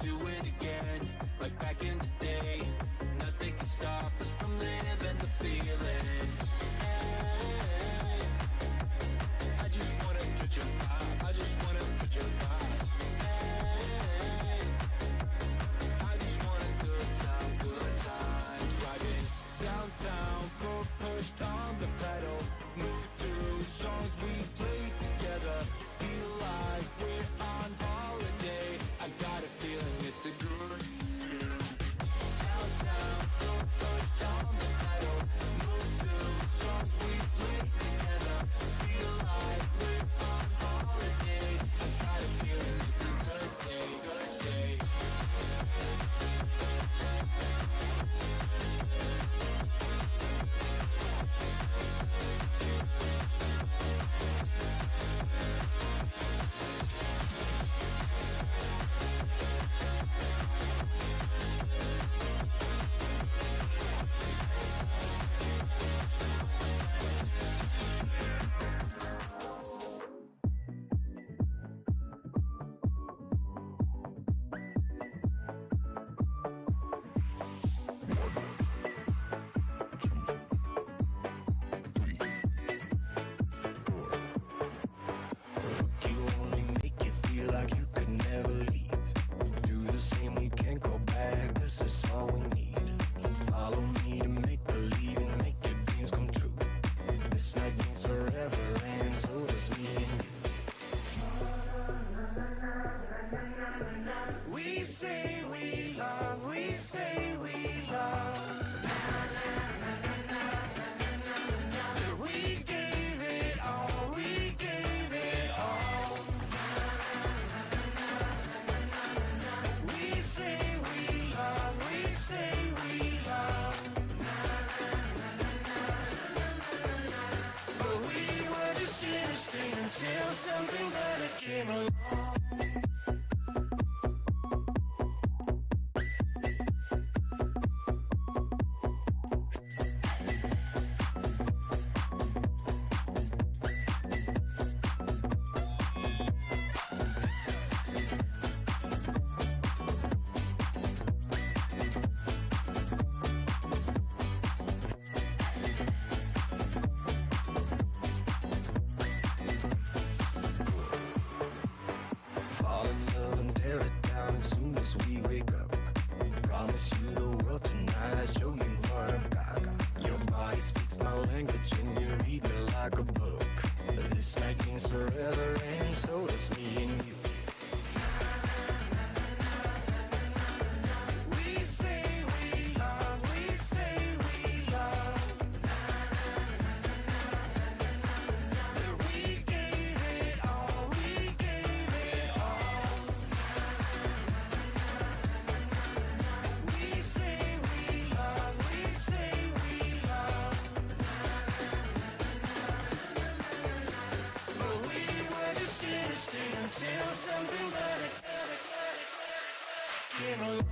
do it again, like back in the day. Nothing can stop us from living the feeling. Hey, I just wanna touch your vibe, I just wanna touch your vibe. Hey, I just want a good time, good time. Driving downtown, full push on the pedal. Move through songs we play together. Feel like we're on holiday. I got a feeling it's a good feeling. Downtown, full push on the pedal. Move through songs we play together. Feel like we're on holiday. I got a feeling it's a good day, good day. Until something better came along. Until something better came along.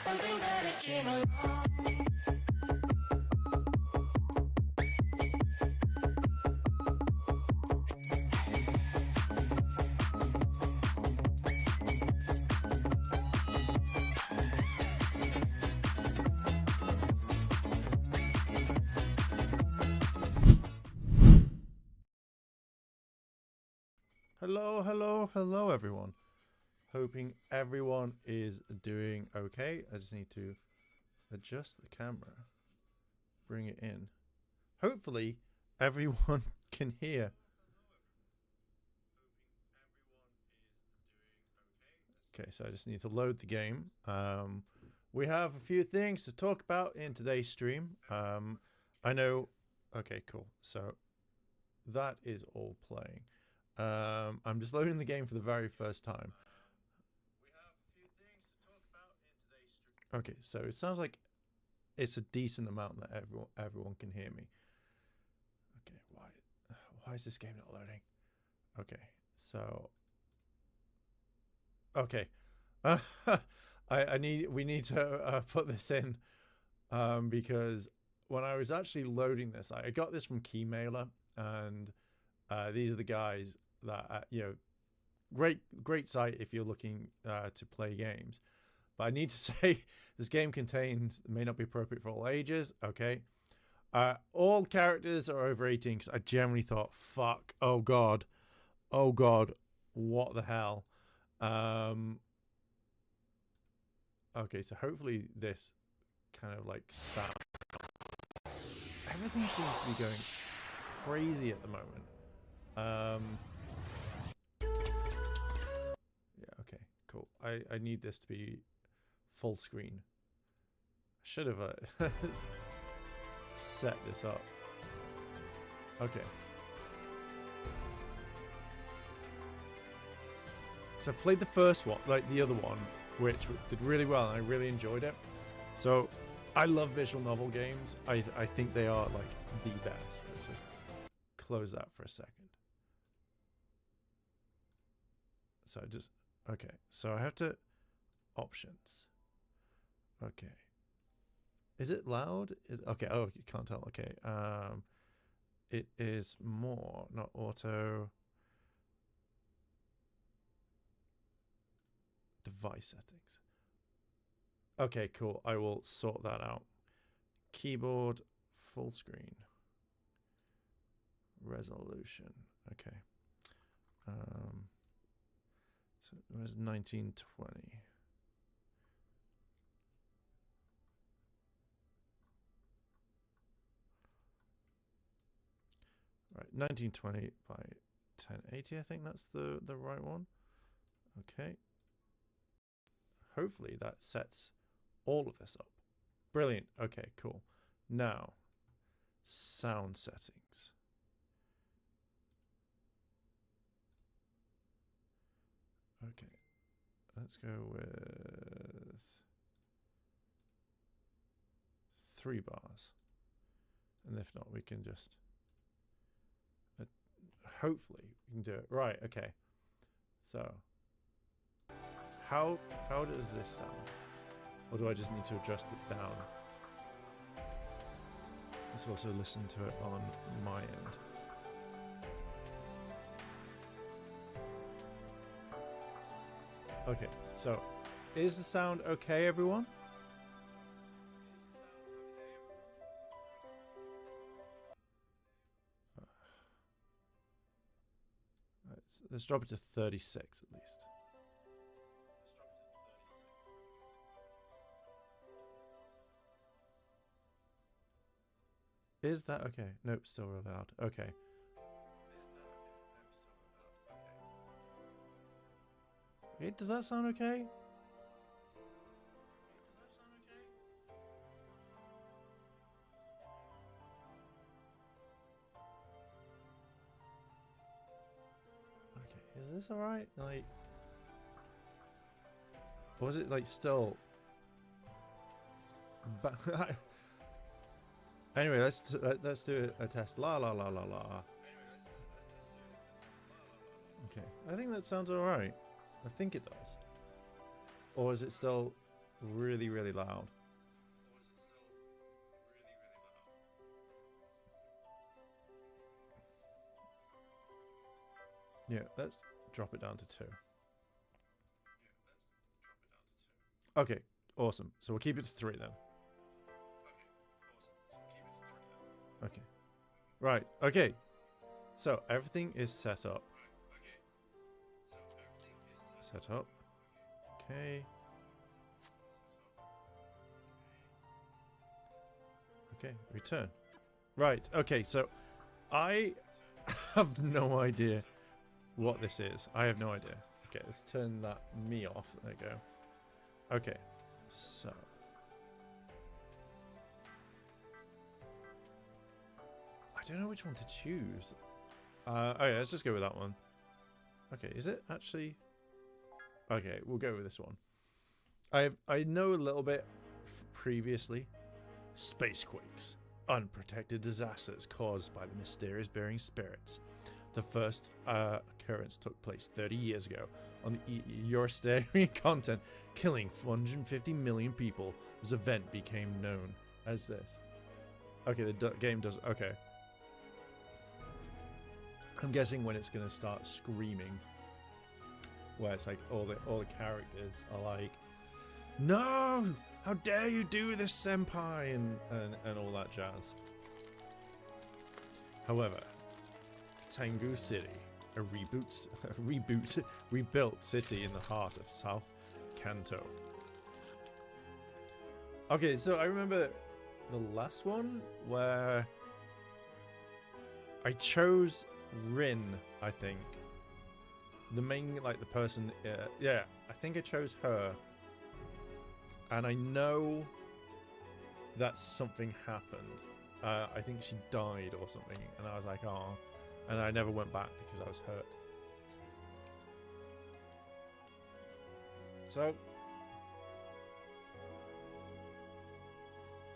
something better came along. Hello everyone. Hoping everyone is doing okay. I just need to adjust the camera, bring it in. Hopefully everyone can hear. Okay, so I just need to load the game. We have a few things to talk about in today's stream. I know. Okay, cool. So that is all playing. I'm just loading the game for the very first time. We have a few things to talk about in today's stream. Okay, so it sounds like it's a decent amount that everyone can hear me. Okay, why is this game not loading? Okay, so okay, we need to put this in because when I was actually loading this, I got this from Keymailer, and these are the guys that great site if you're looking to play games. But I need to say this game may not be appropriate for all ages. Okay, all characters are over 18 because I generally thought, fuck, oh god, what the hell. Okay, so hopefully this kind of like starts. Everything seems to be going crazy at the moment. Yeah, okay, cool. I need this to be full screen. I should have set this up. Okay. So I played the first one, like the other one, which did really well, and I really enjoyed it. So I love visual novel games. I think they are like the best. Let's just close that for a second. So okay, so I have to options. Okay, is it loud? Okay, oh, you can't tell. Okay, it is more, not auto. Device settings. Okay, cool. I will sort that out. Keyboard full screen. Resolution. Okay. So it was 1920. Right, 1920 by 1080. I think that's the right one. Okay. Hopefully that sets all of this up. Brilliant. Okay, cool. Now, sound settings. Okay, let's go with 3 bars. And if not, we can just... hopefully we can do it. Right, okay. So, how does this sound? Or do I just need to adjust it down? Let's also listen to it on my end. Okay, so is the sound okay, everyone? Let's drop it to 36 at least. Is that okay? Nope, still real loud. Okay. Does that sound okay? Okay, is this alright? Like, was it like still? Anyway, let's do a test. La la la la la. Okay, I think that sounds alright. I think it does. Or is it still really, really loud? Yeah, let's drop it down to 2. Okay, awesome. So we'll keep it to 3 then. Okay. Right, okay. So everything is set up. Set up. Okay. Okay, return. Right, okay, so I have no idea what this is. I have no idea. Okay, let's turn that me off. There you go. Okay, so I don't know which one to choose. Okay, let's just go with that one. Okay, is it actually? Okay, we'll go with this one. I know a little bit previously. Spacequakes, unprotected disasters caused by the mysterious Bering spirits. The first occurrence took place 30 years ago on the Eurostarian continent, killing 450 million people. This event became known as this. Okay, the game does. Okay. I'm guessing when it's gonna start screaming, where it's like all the characters are like, "No! How dare you do this, senpai!" and all that jazz. However, Tengu City, a rebuilt city in the heart of South Kanto. Okay, so I remember the last one where I chose Rin, I think. The main, like the person, yeah, I think I chose her. And I know that something happened. I think she died or something. And I was like, oh. And I never went back because I was hurt. So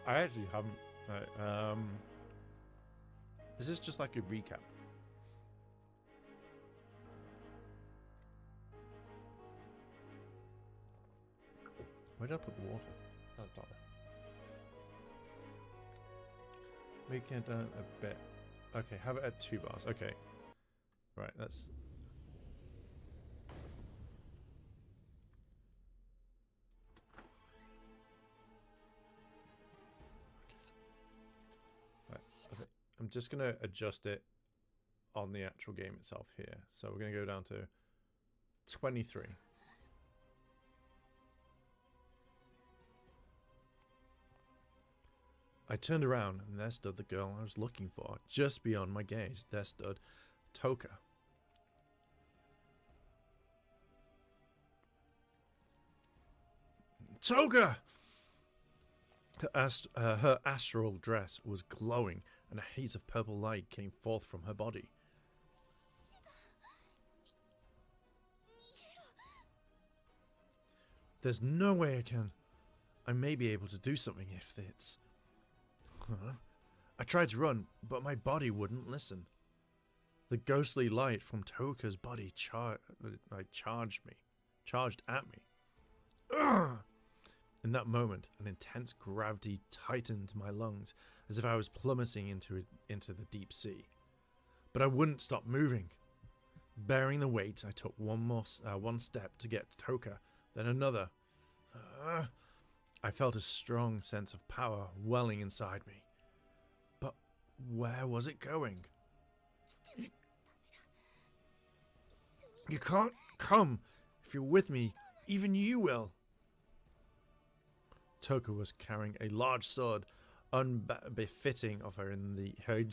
I actually haven't. This is just like a recap. Where did I put the water? Oh, down there. Make it down a bit. Okay, have it at 2 bars. Okay. Right, that's... Right, okay. I'm just going to adjust it on the actual game itself here. So we're going to go down to 23. I turned around, and there stood the girl I was looking for. Just beyond my gaze, there stood Toka. Toka! Her astral dress was glowing, and a haze of purple light came forth from her body. There's no way I can... I may be able to do something if it's... Huh? I tried to run, but my body wouldn't listen. The ghostly light from Toka's body charged at me. Ugh! In that moment, an intense gravity tightened my lungs, as if I was plummeting into the deep sea. But I wouldn't stop moving. Bearing the weight, I took one step to get to Toka, then another. I felt a strong sense of power welling inside me. But where was it going? You can't come. If you're with me, even you will. Toka was carrying a large sword, unbefitting of her in her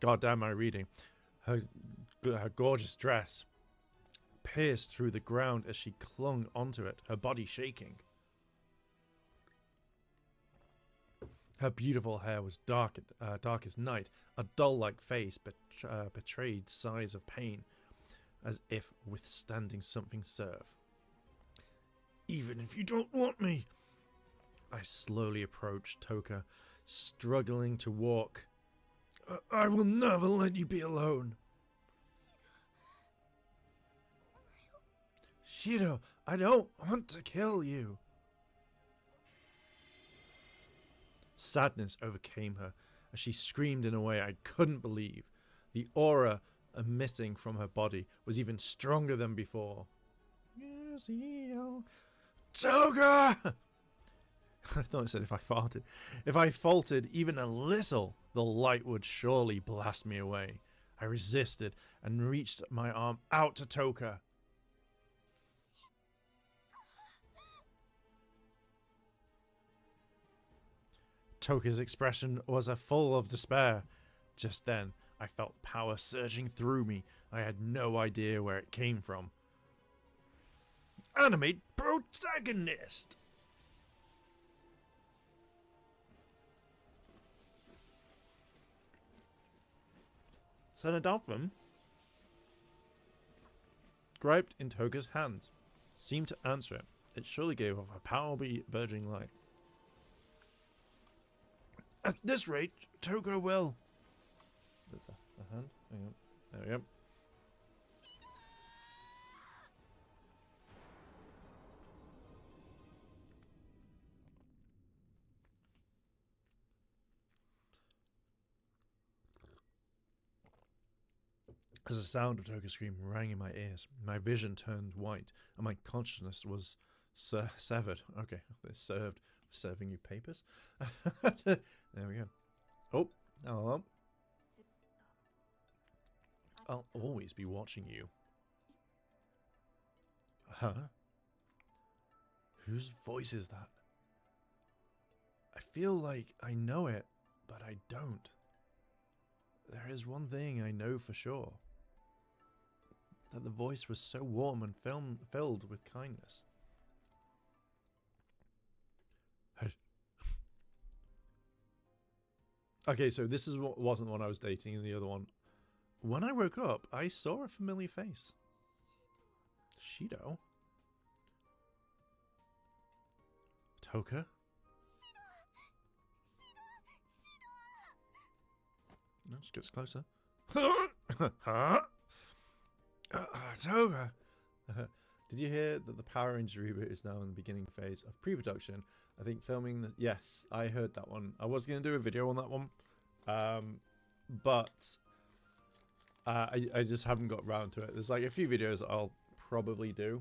goddamn my reading. Her gorgeous dress pierced through the ground as she clung onto it, her body shaking. Her beautiful hair was dark as night. A doll-like face betrayed sighs of pain, as if withstanding something serve. Even if you don't want me, I slowly approached Toka, struggling to walk. I will never let you be alone. Shiro, I don't want to kill you. Sadness overcame her as she screamed in a way I couldn't believe. The aura emitting from her body was even stronger than before. Toga! I thought it said if I farted. If I faltered even a little, the light would surely blast me away. I resisted and reached my arm out to Toka. Toka's expression was full of despair. Just then, I felt power surging through me. I had no idea where it came from. Animate protagonist! Senadalphum grabbed in Toga's hands, seemed to answer it. It surely gave off a powerful burgeoning light. At this rate, Toga will. There's a hand. Hang on. There we go. As the sound of Toga's scream rang in my ears, my vision turned white, and my consciousness was severed. Okay, they served. Serving you papers. There we go. Oh, hello. I'll always be watching you. Huh? Whose voice is that? I feel like I know it, but I don't. There is one thing I know for sure. That the voice was so warm and filled with kindness. Okay, so this is what wasn't the one I was dating, and the other one. When I woke up, I saw a familiar face. Shido? Toka? No, she gets closer. Huh? Toga! Did you hear that the Power Rangers reboot is now in the beginning phase of pre-production? I think filming the... Yes, I heard that one. I was going to do a video on that one. But... I just haven't got around to it. There's like a few videos I'll probably do.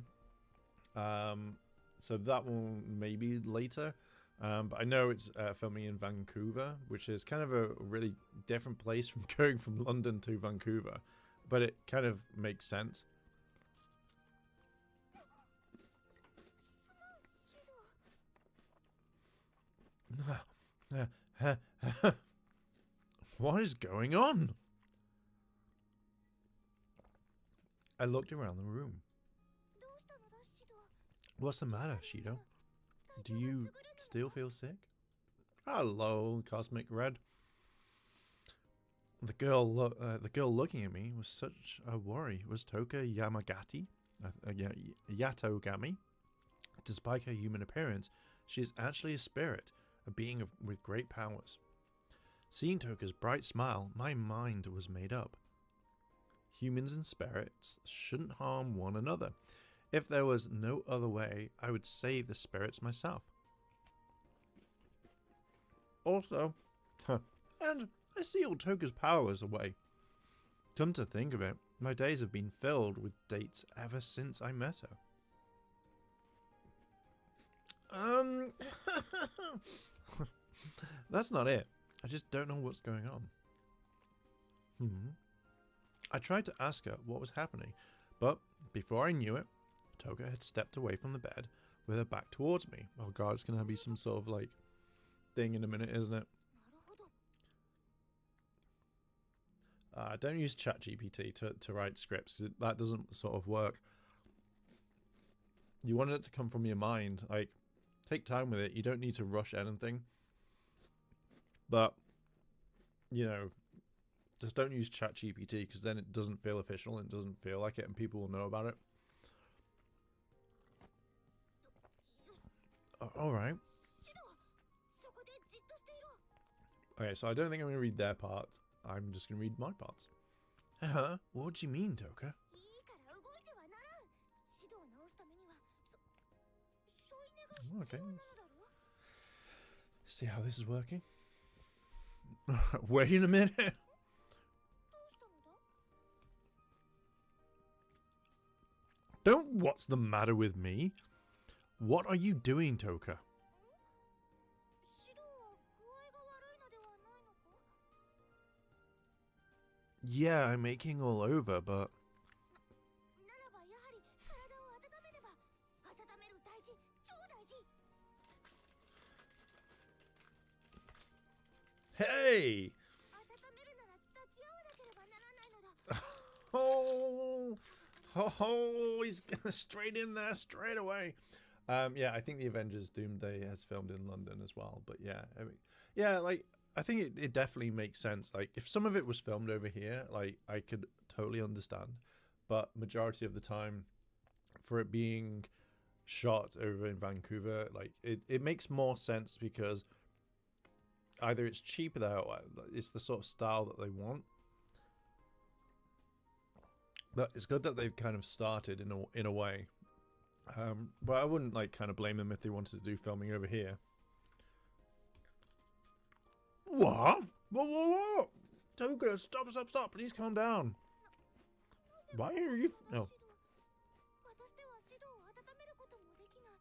So that one maybe later. But I know it's filming in Vancouver, which is kind of a really different place from going from London to Vancouver. But it kind of makes sense. What is going on? I looked around the room. What's the matter, Shido? Do you still feel sick? Hello, Cosmic Red. The girl looking at me was such a worry. Was Toka Yamagati? Yatogami? Despite her human appearance, she is actually a spirit, a being with great powers. Seeing Toka's bright smile, my mind was made up. Humans and spirits shouldn't harm one another. If there was no other way, I would save the spirits myself. Also, and I sealed Toka's powers away. Come to think of it, my days have been filled with dates ever since I met her. That's not it. I just don't know what's going on. I tried to ask her what was happening, but before I knew it, Toga had stepped away from the bed with her back towards me. Oh god, it's going to be some sort of like thing in a minute, isn't it? Don't use ChatGPT to write scripts. That doesn't sort of work. You want it to come from your mind. Like, take time with it. You don't need to rush anything. But, you know, just don't use ChatGPT because then it doesn't feel official and it doesn't feel like it and people will know about it. Alright. Okay, so I don't think I'm going to read their part. I'm just going to read my parts. What do you mean, Toka? Okay. See how this is working? Wait a minute. どうしたのだ？ Don't. What's the matter with me? What are you doing, Toka? シドは具合が悪いのではないのか？ Yeah, I'm aching all over, but ならばやはり体を温めねば。温める大事、超大事。 hey. 温めるなら抱き合わなければならないのだ。 Oh, he's straight in there straight away. Yeah, I think the Avengers Doomsday has filmed in London as well. But yeah, I mean, yeah, like I think it definitely makes sense. Like if some of it was filmed over here, like I could totally understand. But majority of the time, for it being shot over in Vancouver, like it makes more sense because either it's cheaper there or it's the sort of style that they want. But it's good that they've kind of started in a way. But I wouldn't like kind of blame them if they wanted to do filming over here. What? What? Toka, stop! Please calm down. Why are you? No. 私ではシドを温めることもできない。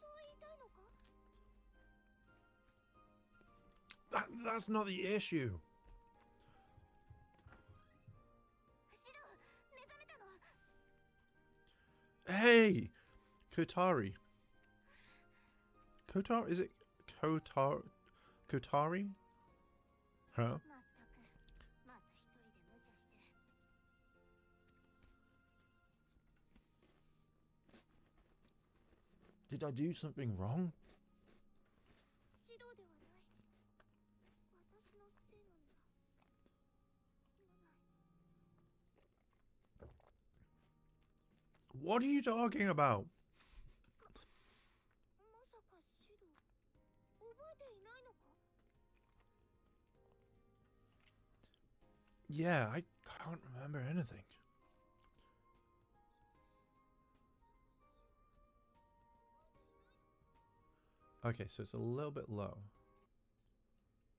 そう言いたいのか？ That's not the issue. シド、目覚めたの？ Hey, Kotari. Kotar? Is it Kotari? Huh? まったく、また一人で無茶して。 Did I do something wrong? シドではない。私のせいなんだ。すまない。 What are you talking about? まさかシド、覚えていないのか？ Yeah, I can't remember anything. Okay, so it's a little bit low.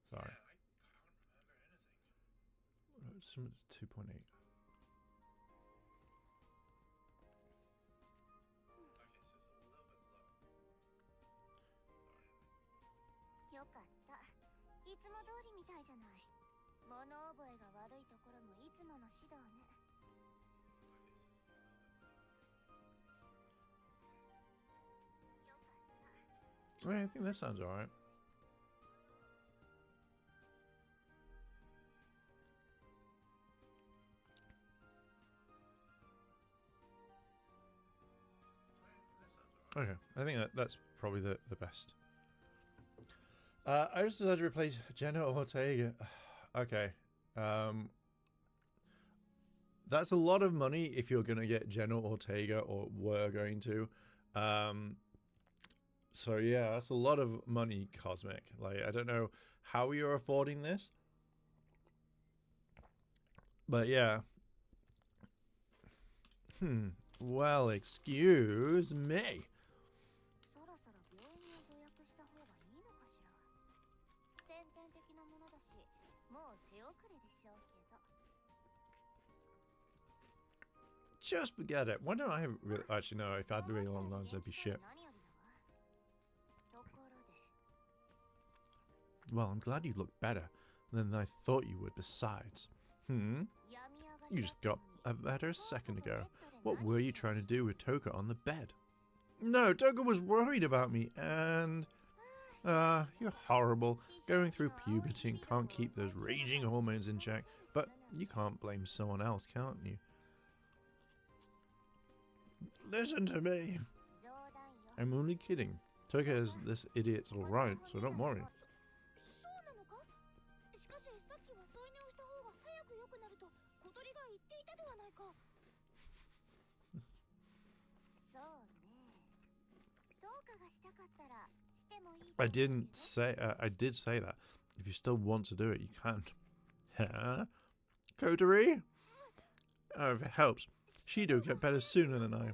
Sorry. It's 2.8. よかった。いつも通りみたいじゃない。物覚えが悪いところもいつもの指導ね。 I think this sounds alright. Okay, I think that's probably the best. I just decided to replace Jenna Ortega. Okay. That's a lot of money if you're going to get Jenna Ortega, or were going to. So yeah, that's a lot of money, Cosmic. Like, I don't know how you're affording this. But yeah. Well, excuse me. そろそろ病院を予約した方がいいのかしら。先天的なものだし、もう手遅れでしょうけど。 Just forget it. Why don't I have... Actually, no, if I had really long lines, I'd be shit. 何よりだわ。ところで、 Well, I'm glad you look better than I thought you would besides. 病み上が You りだ just った got のに better a second トー ago. クのベッドで What 何 were you しよう trying to do with Toka on the bed? No, Toka was worried about me and... you're horrible. Going through puberty and can't keep those raging hormones in check. But you can't blame someone else, can't you? Listen to me. 冗談よ。 I'm only kidding. Toka is this idiot's alright, so don't worry. そうなのか？しかしさっきは添い寝をした方が早く良くなると小鳥が言っていたではないか。そうね。どうかがしたかったらしてもいいと思うけど。 I didn't say... I did say that. If you still want to do it, you can. Huh? Coterie? Oh, if it helps. Shido get better sooner than I.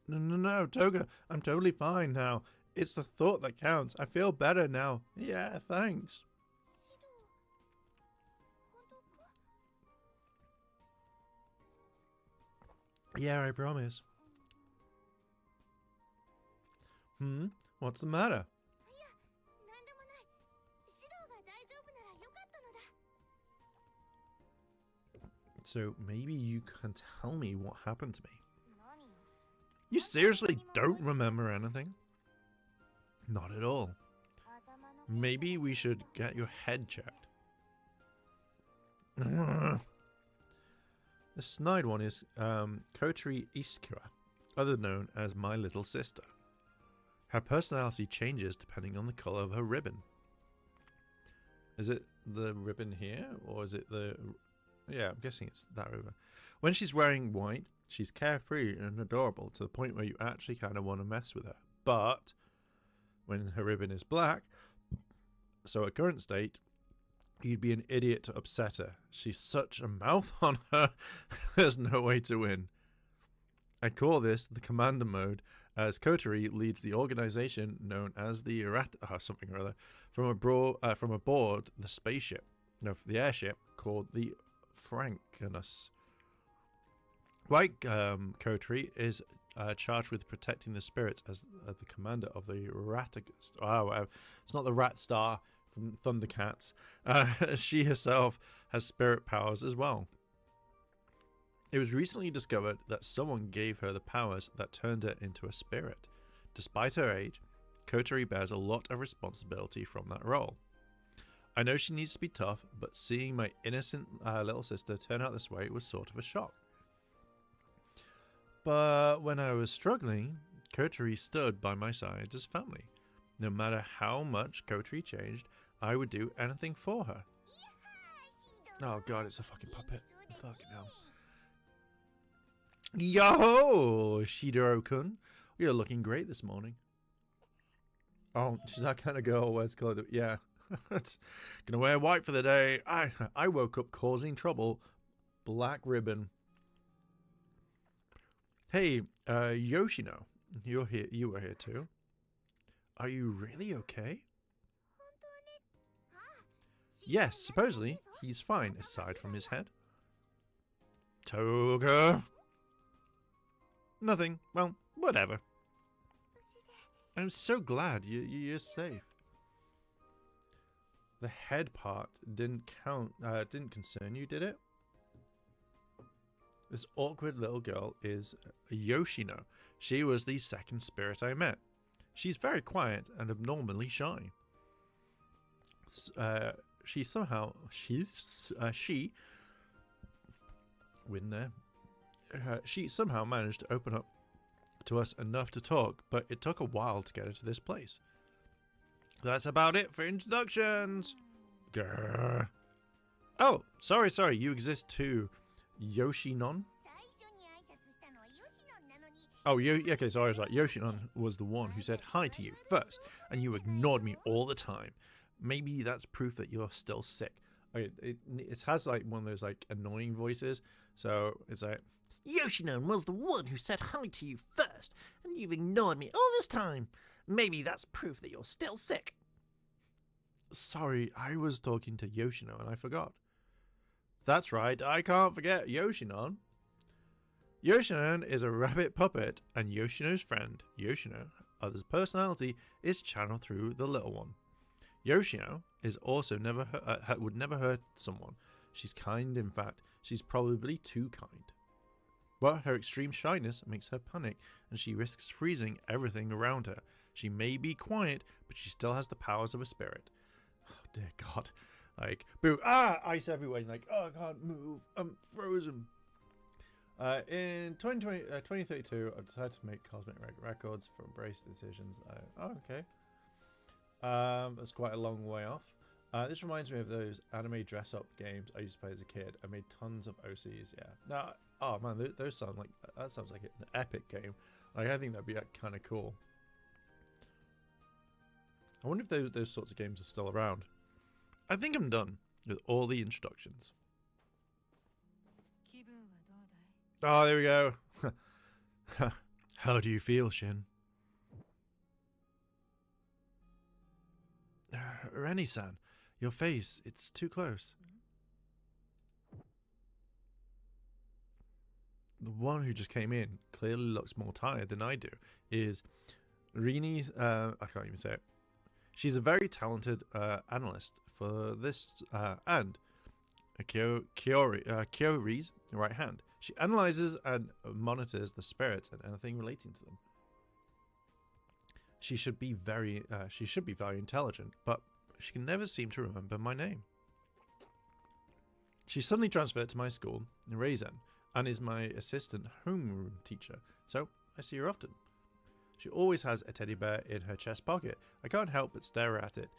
No, Toga. I'm totally fine now. It's the thought that counts. I feel better now. Yeah, thanks. シド本当か Yeah, I promise. What's the matter? いやなんでもないシドが大丈夫ならよかったのだ So maybe you can tell me what happened to me. 何よ You seriously don't remember anything? Not at all. 頭の Maybe we should get your head checked. The snide one is Kotari Iskura, other known as my little sister. Her personality changes depending on the color of her ribbon. Is it the ribbon here, or is it the... Yeah, I'm guessing it's that ribbon. When she's wearing white, she's carefree and adorable to the point where you actually kind of want to mess with her. But when her ribbon is black, so at current state, you'd be an idiot to upset her. She's such a mouth on her, there's no way to win. I call this the commander mode, as Kotari leads the organization known as the something or other from aboard the spaceship, the airship called the Frankenus. White Kotari is charged with protecting the spirits as the commander of the Ratagus. It's not the Rat Star from Thundercats. She herself has spirit powers as well. It was recently discovered that someone gave her the powers that turned her into a spirit. Despite her age, Kotari bears a lot of responsibility from that role. I know she needs to be tough, but seeing my innocent little sister turn out this way was sort of a shock. But when I was struggling, Kotari stood by my side as family. No matter how much Kotari changed, I would do anything for her. Oh god, it's a fucking puppet. Fucking hell. Yo, Shidoro-kun. You're looking great this morning. Oh, she's that kind of girl who wears colored. Yeah. It's gonna wear white for the day. I woke up causing trouble. Black ribbon. Hey, Yoshino. You're here. You were here too. Are you really okay? Yes, supposedly he's fine aside from his head. Toga. Nothing. Well, whatever. I'm so glad you're safe. The head part didn't concern you, did it? This awkward little girl is Yoshino. She was the second spirit I met. She's very quiet and abnormally shy. She somehow managed to open up to us enough to talk, but it took a while to get her to this place. That's about it for introductions. Grr. Oh, sorry, you exist too. Yoshinon? Oh, okay, so I was like, Yoshinon was the one who said hi to you first, and you ignored me all the time. Maybe that's proof that you're still sick. It has like one of those like annoying voices, so it's like, Yoshinon was the one who said hi to you first, and you've ignored me all this time. Maybe that's proof that you're still sick. Sorry, I was talking to Yoshino and I forgot. That's right, I can't forget Yoshinon. Yoshinon is a rabbit puppet, and Yoshino's friend, Yoshino, other's personality is channeled through the little one. Yoshino is also would never hurt someone. She's kind, in fact. She's probably too kind. But her extreme shyness makes her panic, and she risks freezing everything around her. She may be quiet, but she still has the powers of a spirit. Oh, dear God. Like, boo, ice everywhere. Like, oh, I can't move. I'm frozen. In 2032, I've decided to make cosmic records for embrace decisions. Okay. That's quite a long way off. This reminds me of those anime dress-up games I used to play as a kid. I made tons of OCs, yeah. Now, oh man, those sound like, that sounds like an epic game. Like, I think that'd be kind of cool. I wonder if those sorts of games are still around. I think I'm done with all the introductions. Oh, there we go. How do you feel, Shin? Reni-san, your face, it's too close. The one who just came in clearly looks more tired than I do. Is Rini? I can't even say it. She's a very talented analyst for this and Kyori's right hand. She analyzes and monitors the spirits and anything relating to them. She should be very intelligent, but she can never seem to remember my name. She suddenly transferred to my school, Reizen, and is my assistant homeroom teacher, so I see her often. She always has a teddy bear in her chest pocket. I can't help but stare at it.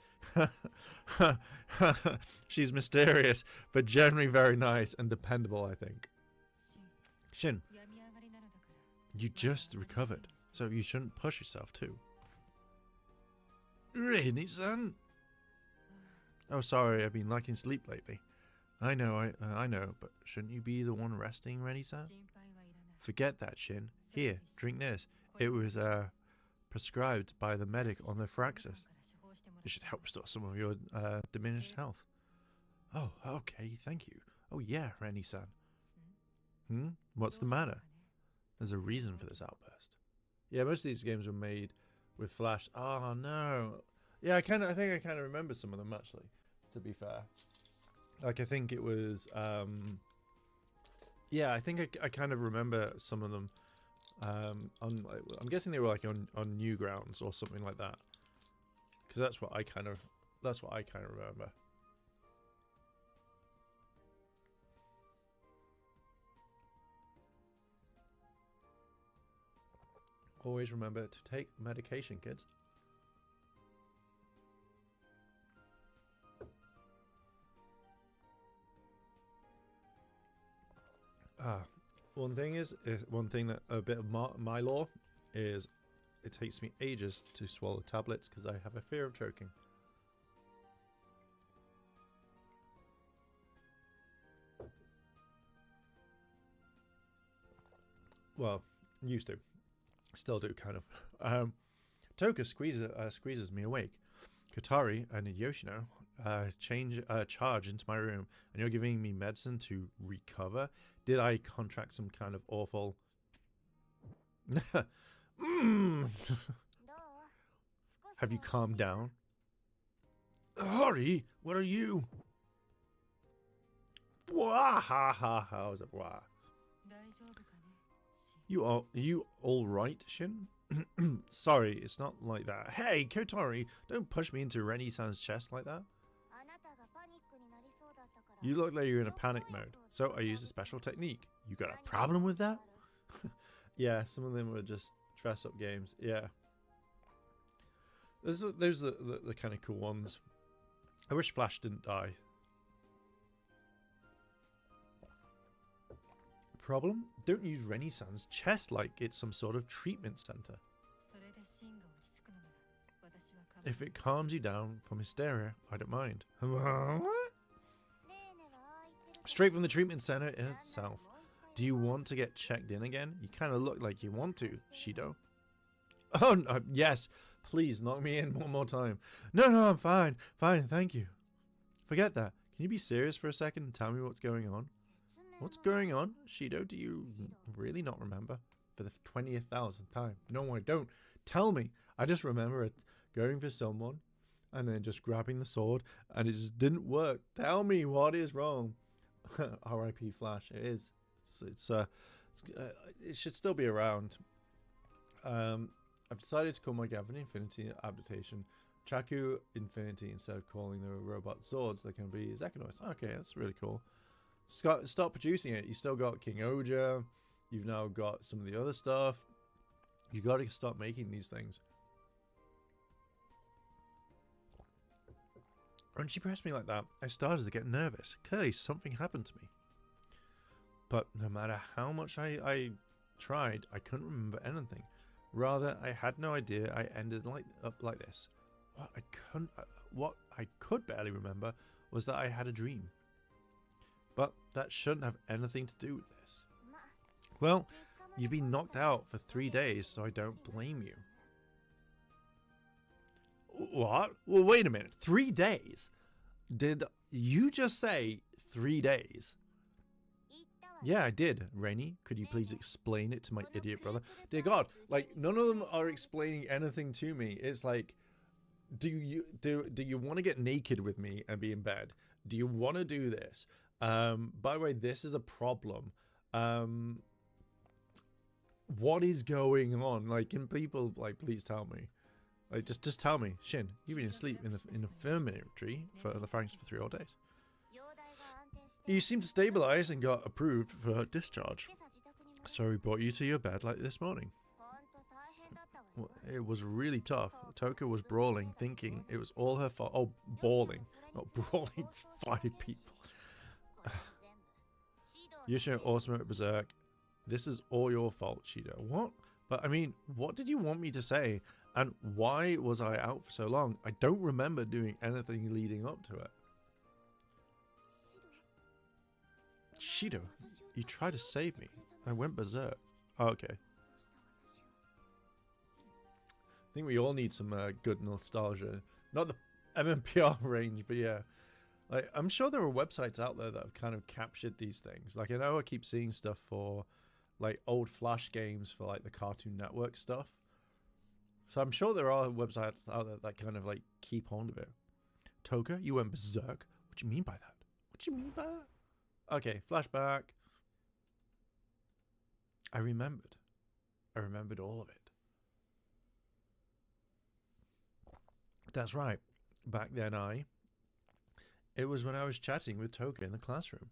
She's mysterious, but generally very nice and dependable, I think. Shin, you just recovered, so you shouldn't push yourself too. Rini-san? Oh, sorry, I've been lacking sleep lately. I know, but shouldn't you be the one resting, Rini-san? Forget that, Shin. Here, drink this. It was prescribed by the medic on the Firaxis. It should help restore some of your diminished health. Oh, okay, thank you. Oh yeah, Reni-san. What's the matter? There's a reason for this outburst. Yeah, most of these games were made with Flash. Oh no. Yeah, I think I kind of remember some of them actually, to be fair. Like I think it was yeah, I think I kind of remember some of them. I'm guessing they were like on Newgrounds or something like that, because that's what I kind of remember. Always remember to take medication, kids. One thing that a bit of my law is, it takes me ages to swallow tablets because I have a fear of choking. Well, used to, still do kind of. Toka squeezes me awake. Kotari and Yoshino charge into my room, and you're giving me medicine to recover. Did I contract some kind of awful... Have you calmed down? Hurry, what are you? Bwah, ha ha, how's it bwah? You all right, Shin? Sorry, it's not like that. Hey, Kotari, don't push me into Reni-san's chest like that. You look like you're in a panic mode, so I used a special technique. You got a problem with that? Yeah, some of them were just dress-up games. Yeah. Those are the kind of cool ones. I wish Flash didn't die. Problem? Don't use Reni-san's chest like it's some sort of treatment center. If it calms you down from hysteria, I don't mind. Straight from the treatment center itself. Do you want to get checked in again? You kind of look like you want to, Shido. Oh, no, yes. Please, knock me in one more time. No, I'm fine. Fine, thank you. Forget that. Can you be serious for a second and tell me what's going on? What's going on? Shido, do you really not remember? For the 20,000th time. No, I don't. Tell me. I just remember it going for someone and then just grabbing the sword and it just didn't work. Tell me what is wrong. R.I.P. Flash. It is. It should still be around. I've decided to call my Gavin Infinity adaptation Chaku Infinity instead of calling the robot swords. They can be Zekanoids. Okay, that's really cool. Start producing it. You still got King Oja. You've now got some of the other stuff. You got to start making these things. When she pressed me like that, I started to get nervous. Clearly, something happened to me. But no matter how much I tried, I couldn't remember anything. Rather, I had no idea I ended up like this. What I could barely remember was that I had a dream. But that shouldn't have anything to do with this. Well, You've been knocked out for 3 days, so I don't blame you. What? Well, wait a minute. 3 days? Did you just say 3 days? Yeah, I did. Rainy, could you please explain it to my idiot brother? Dear God, like, none of them are explaining anything to me. It's like, do you want to get naked with me and be in bed? Do you want to do this? By the way, this is a problem. What is going on? Like, can people, like, please tell me? Like, just tell me. Shin, you've been asleep in the infirmary for the Franks for 3 whole days. You seem to stabilize and got approved for discharge. So we brought you to your bed like this morning. Well, it was really tough. Toka was brawling, thinking it was all her fault. Oh, bawling, not brawling. 5 people. Yoshino also went berserk. This is all your fault, Shido. What? But I mean, what did you want me to say? And why was I out for so long? I don't remember doing anything leading up to it. Shido, you tried to save me. I went berserk. Oh, okay. I think we all need some good nostalgia. Not the MMPR range, but yeah. Like, I'm sure there are websites out there that have kind of captured these things. Like, I know I keep seeing stuff for, like, old Flash games for, like, the Cartoon Network stuff. So I'm sure there are websites out there that kind of, like, keep hold of it. Toka, you went berserk? What do you mean by that? What do you mean by that? Okay, flashback. I remembered. I remembered all of it. That's right. Back then it was when I was chatting with Toka in the classroom.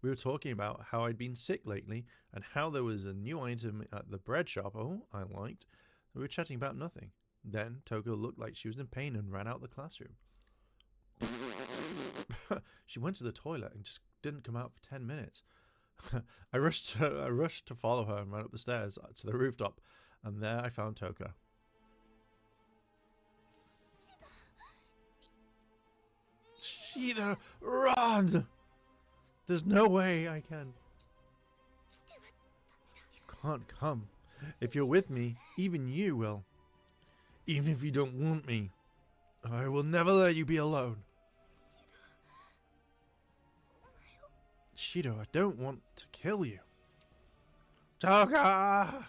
We were talking about how I'd been sick lately and how there was a new item at the bread shop I liked. We were chatting about nothing. Then Toka looked like she was in pain and ran out the classroom. She went to the toilet and just didn't come out for 10 minutes. I rushed to follow her and ran up the stairs to the rooftop, and there I found Toka. Shida, run! There's no way I can. You can't come. If you're with me, even you will. Even if you don't want me, I will never let you be alone. Shido, I don't want to kill you. Toka!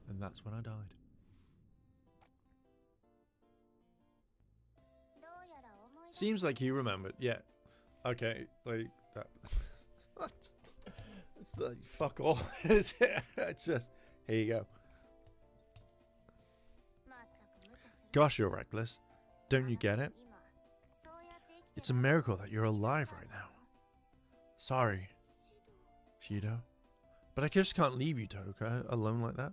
And that's when I died. Seems like you remembered. Yeah. Okay, like that. It's like, fuck all. It's just, here you go. Gosh, you're reckless. Don't you get it? It's a miracle that you're alive right now. Sorry, Shido. But I just can't leave you, Toka, alone like that.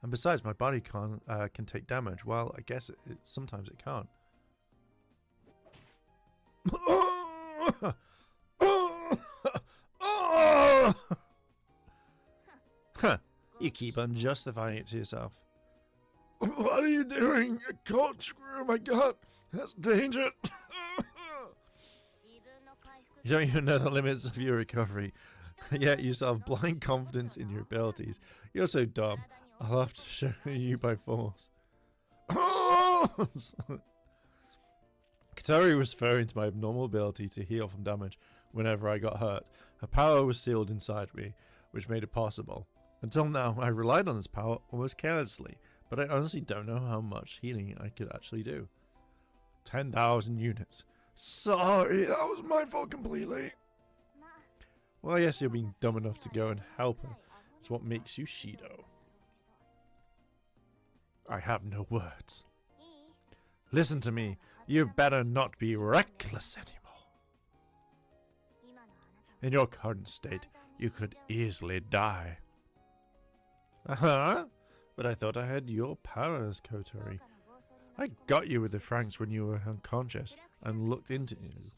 And besides, my body can take damage. Well, I guess sometimes it can't. Huh, you keep on justifying it to yourself. What are you doing? A corkscrew, my god, that's dangerous. You don't even know the limits of your recovery, yet you still have blind confidence in your abilities. You're so dumb. I'll have to show you by force. Katori was referring to my abnormal ability to heal from damage whenever I got hurt. Her power was sealed inside me, which made it possible. Until now, I relied on this power almost carelessly, but I honestly don't know how much healing I could actually do. 10,000 units. Sorry, that was my fault completely. Well, yes, you're being dumb enough to go and help her. It's what makes you Shido. I have no words. Listen to me. You better not be reckless anymore. In your current state, you could easily die. Uh-huh. But I thought I had your powers, Kotori. I got you with the Franks when you were unconscious and looked into you.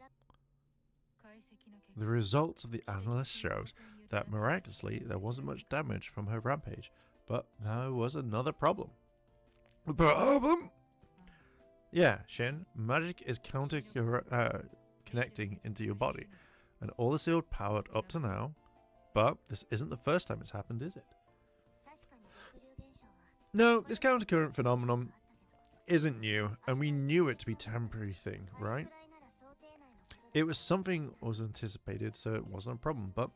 The results of the analyst shows that miraculously there wasn't much damage from her rampage, but there was another problem. Problem? Yeah, Shin. Magic is connecting into your body. and all the sealed powered up to now. But this isn't the first time it's happened, is it? 確かに逆流現象は No, this countercurrent phenomenon isn't new, and we knew it to be a temporary thing, これ right? くらいなら想定内のこと It was something was anticipated, so it wasn't a problem. But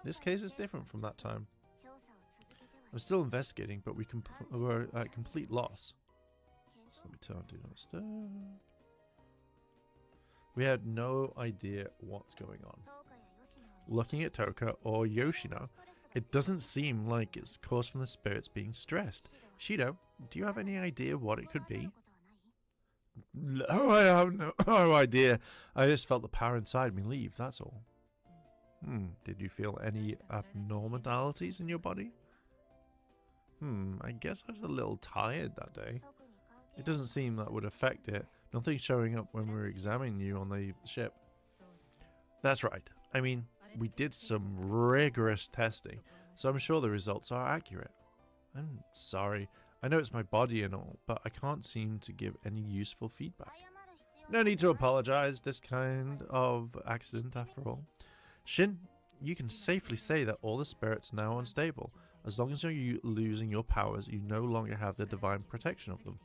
this case is different from that time. 調査を続けてはい I'm still investigating, but we're at complete loss. 検 So 討 let me turn on do not disturb. We had no idea what's going on. トーカやヨシノは Looking at Toka or Yoshino, ストレスが it doesn't seem like it's caused from the spirits being stressed. Shido, do you have any idea what it could 思われ be? ることはない No, I have no idea. I just felt the power inside me leave, that's all. Did you feel any abnormalities in your body? I guess I was a little tired that day. 特に関係 It doesn't seem that would affect it. Nothing showing up when we were examining you on the ship. That's right. I mean, we did some rigorous testing, so I'm sure the results are accurate. I'm sorry. I know it's my body and all, but I can't seem to give any useful feedback. 謝る必要 No need to apologize. This kind of accident, after all. Shin, you can safely say that all the spirits are now unstable. As long as you're losing your powers, you no longer have the divine protection of them.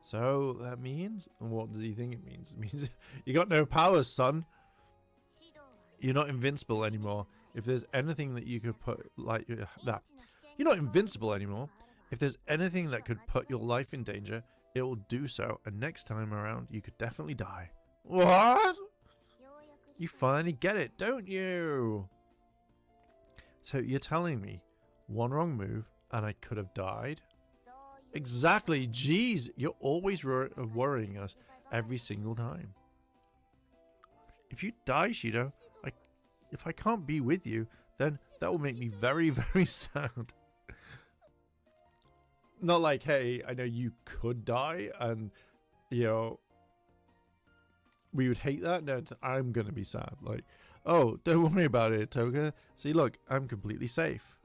So that means, what does he think it means? It means you got no powers, son. 指導は You're not invincible anymore. If there's anything that you could put, like that, 大きな危険 you're not invincible anymore. If there's anything that could put your life in danger, it will do so. And next time around, you could definitely die. What? ようやく You finally get it, don't you? So you're telling me one wrong move and I could have died? そういう Exactly. Jeez, you're always worrying us every single time. If you die, Shido, if I can't be with you, then that will make me very, very sad. Not like, hey, I know you could die and, you know, we would hate that. No, I'm going to be sad. Like, oh, don't worry about it, Toga. See, look, I'm completely safe.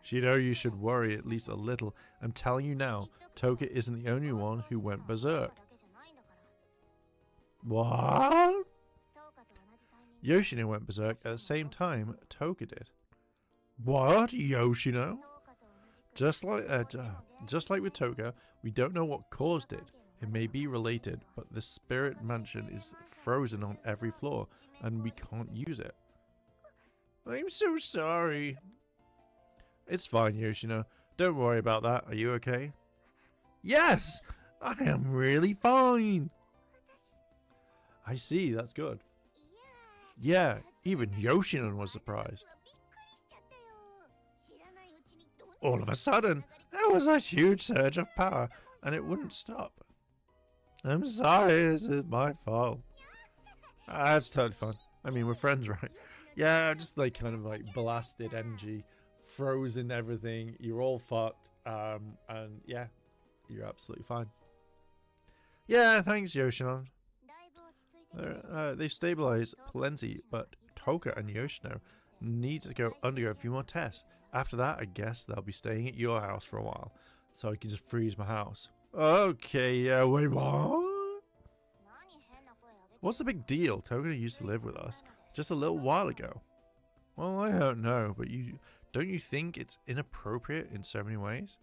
指導は Shido, you should worry at least a little. I'm telling you now, Toga isn't the only one who went berserk. だけじゃないんだから What? トーカと同じタイミング Yoshino went berserk at the same time Toga did. What? Yoshino? トーカと同じく Just like with Toga, we don't know what caused it. It may be related, but the spirit mansion is frozen on every floor, and we can't use it. I'm so sorry. It's fine, Yoshino. Don't worry about that. Are you okay? Yes! I am really fine! I see, that's good. いや Yeah, even Yoshino was surprised. びっくりしちゃったよ知らないうちにどんな All of a sudden, there was a huge surge of power, and it wouldn't stop. I'm sorry, this is my fault. That's totally fun. I mean, we're friends, right? Yeah, just like kind of like blasted energy, frozen everything. You're all fucked. And yeah, you're absolutely fine. Yeah, thanks, Yoshino. だいぶ落ち着いてきて They've stabilized plenty, but Toka and Yoshino need to undergo a few more tests. After that, I guess they'll be staying at your house for a while, so I can just freeze my house. Okay, yeah, wait, what? 何変な声上げて What's the big deal? Toga used to live with us just a little while ago. Well, I don't know, but don't you think it's inappropriate in so many ways?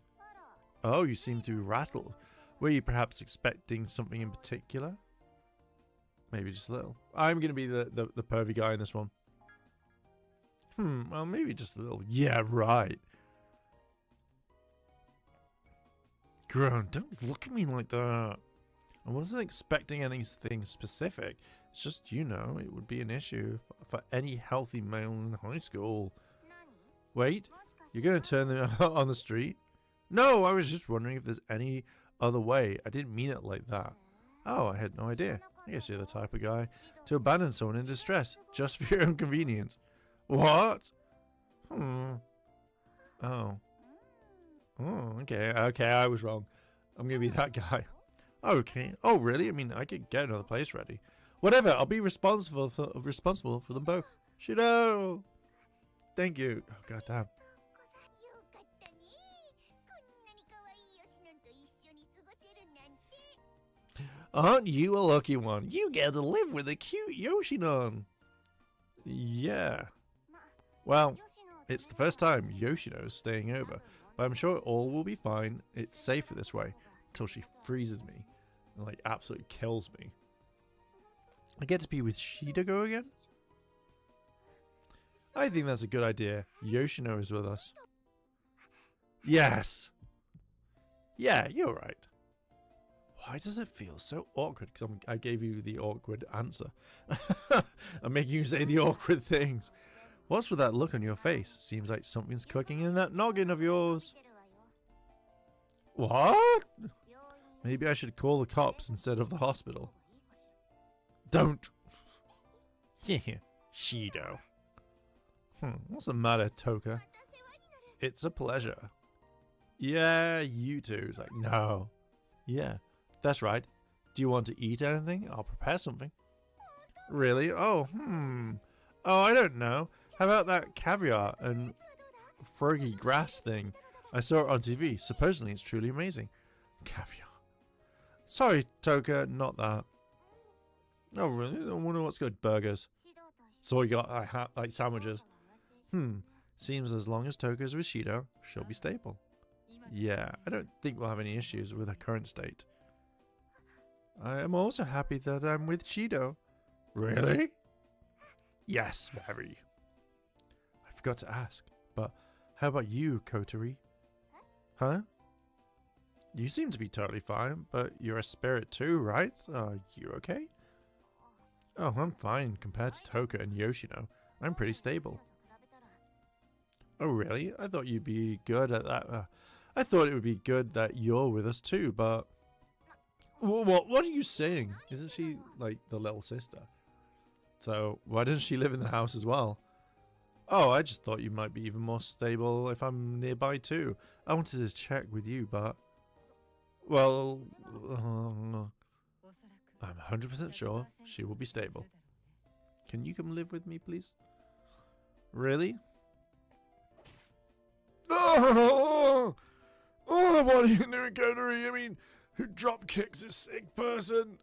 あら Oh, you seem to be rattled. Were you perhaps expecting something in particular? Maybe just a little. I'm going to be the pervy guy in this one. Well, maybe just a little. Yeah, right. Grown, don't look at me like that. I wasn't expecting anything specific. It's just, you know, it would be an issue for any healthy male in high school. 何 Wait, もしかして you're going to turn them out on the street? No, I was just wondering if there's any other way. I didn't mean it like that. Oh, I had no idea. I guess you're the type of guy to abandon someone in distress just for your own convenience. What? Oh. Oh, okay, I was wrong. I'm gonna be that guy. Okay. Oh, really? I mean, I could get another place ready. Whatever. I'll be responsible for them both. Shido. Thank you. Oh, goddamn. よかったねこんなに可愛いヨシノンと一緒に過ごせるなんて Aren't you a lucky one? You get to live with a cute Yoshinon. Yeah. Well, it's the first time Yoshino's staying over, but I'm sure all will be fine. It's safer this way until she freezes me and like absolutely kills me. I get to be with Shidogo again? I think that's a good idea. Yoshino is with us. Yes. Yeah, you're right. Why does it feel so awkward? Because I gave you the awkward answer. I'm making you say the awkward things. What's with that look on your face? Seems like something's cooking in that noggin of yours. What? Maybe I should call the cops instead of the hospital. Don't. Yeah, Shido. What's the matter, Toka? It's a pleasure. Yeah, you too. It's like, no. Yeah, that's right. Do you want to eat anything? I'll prepare something. Really? Oh, Oh, I don't know. How about that caviar and froggy grass thing? I saw it on TV. Supposedly it's truly amazing. Caviar. Sorry, Toka, not that. Oh, really? I wonder what's good. Burgers. So we got like sandwiches. Seems as long as Toka's with Shido, she'll be stable. Yeah, I don't think we'll have any issues with her current state. I am also happy that I'm with Shido. Really? Yes, very. I forgot to ask, but how about you, Kotori? Huh? You seem to be totally fine, but you're a spirit too, right? Are you okay? Oh, I'm fine compared to Toka and Yoshino. I'm pretty stable. Oh, really? I thought you'd be good at that. I thought it would be good that you're with us too, but... What are you saying? Isn't she, like, the little sister? So, why doesn't she live in the house as well? Oh, I just thought you might be even more stable if I'm nearby too. I wanted to check with you, but... Well... I'm 100% sure she will be stable. Can you come live with me, please? Really? Oh, what are you doing, Kotori? I mean, who drop kicks a sick person?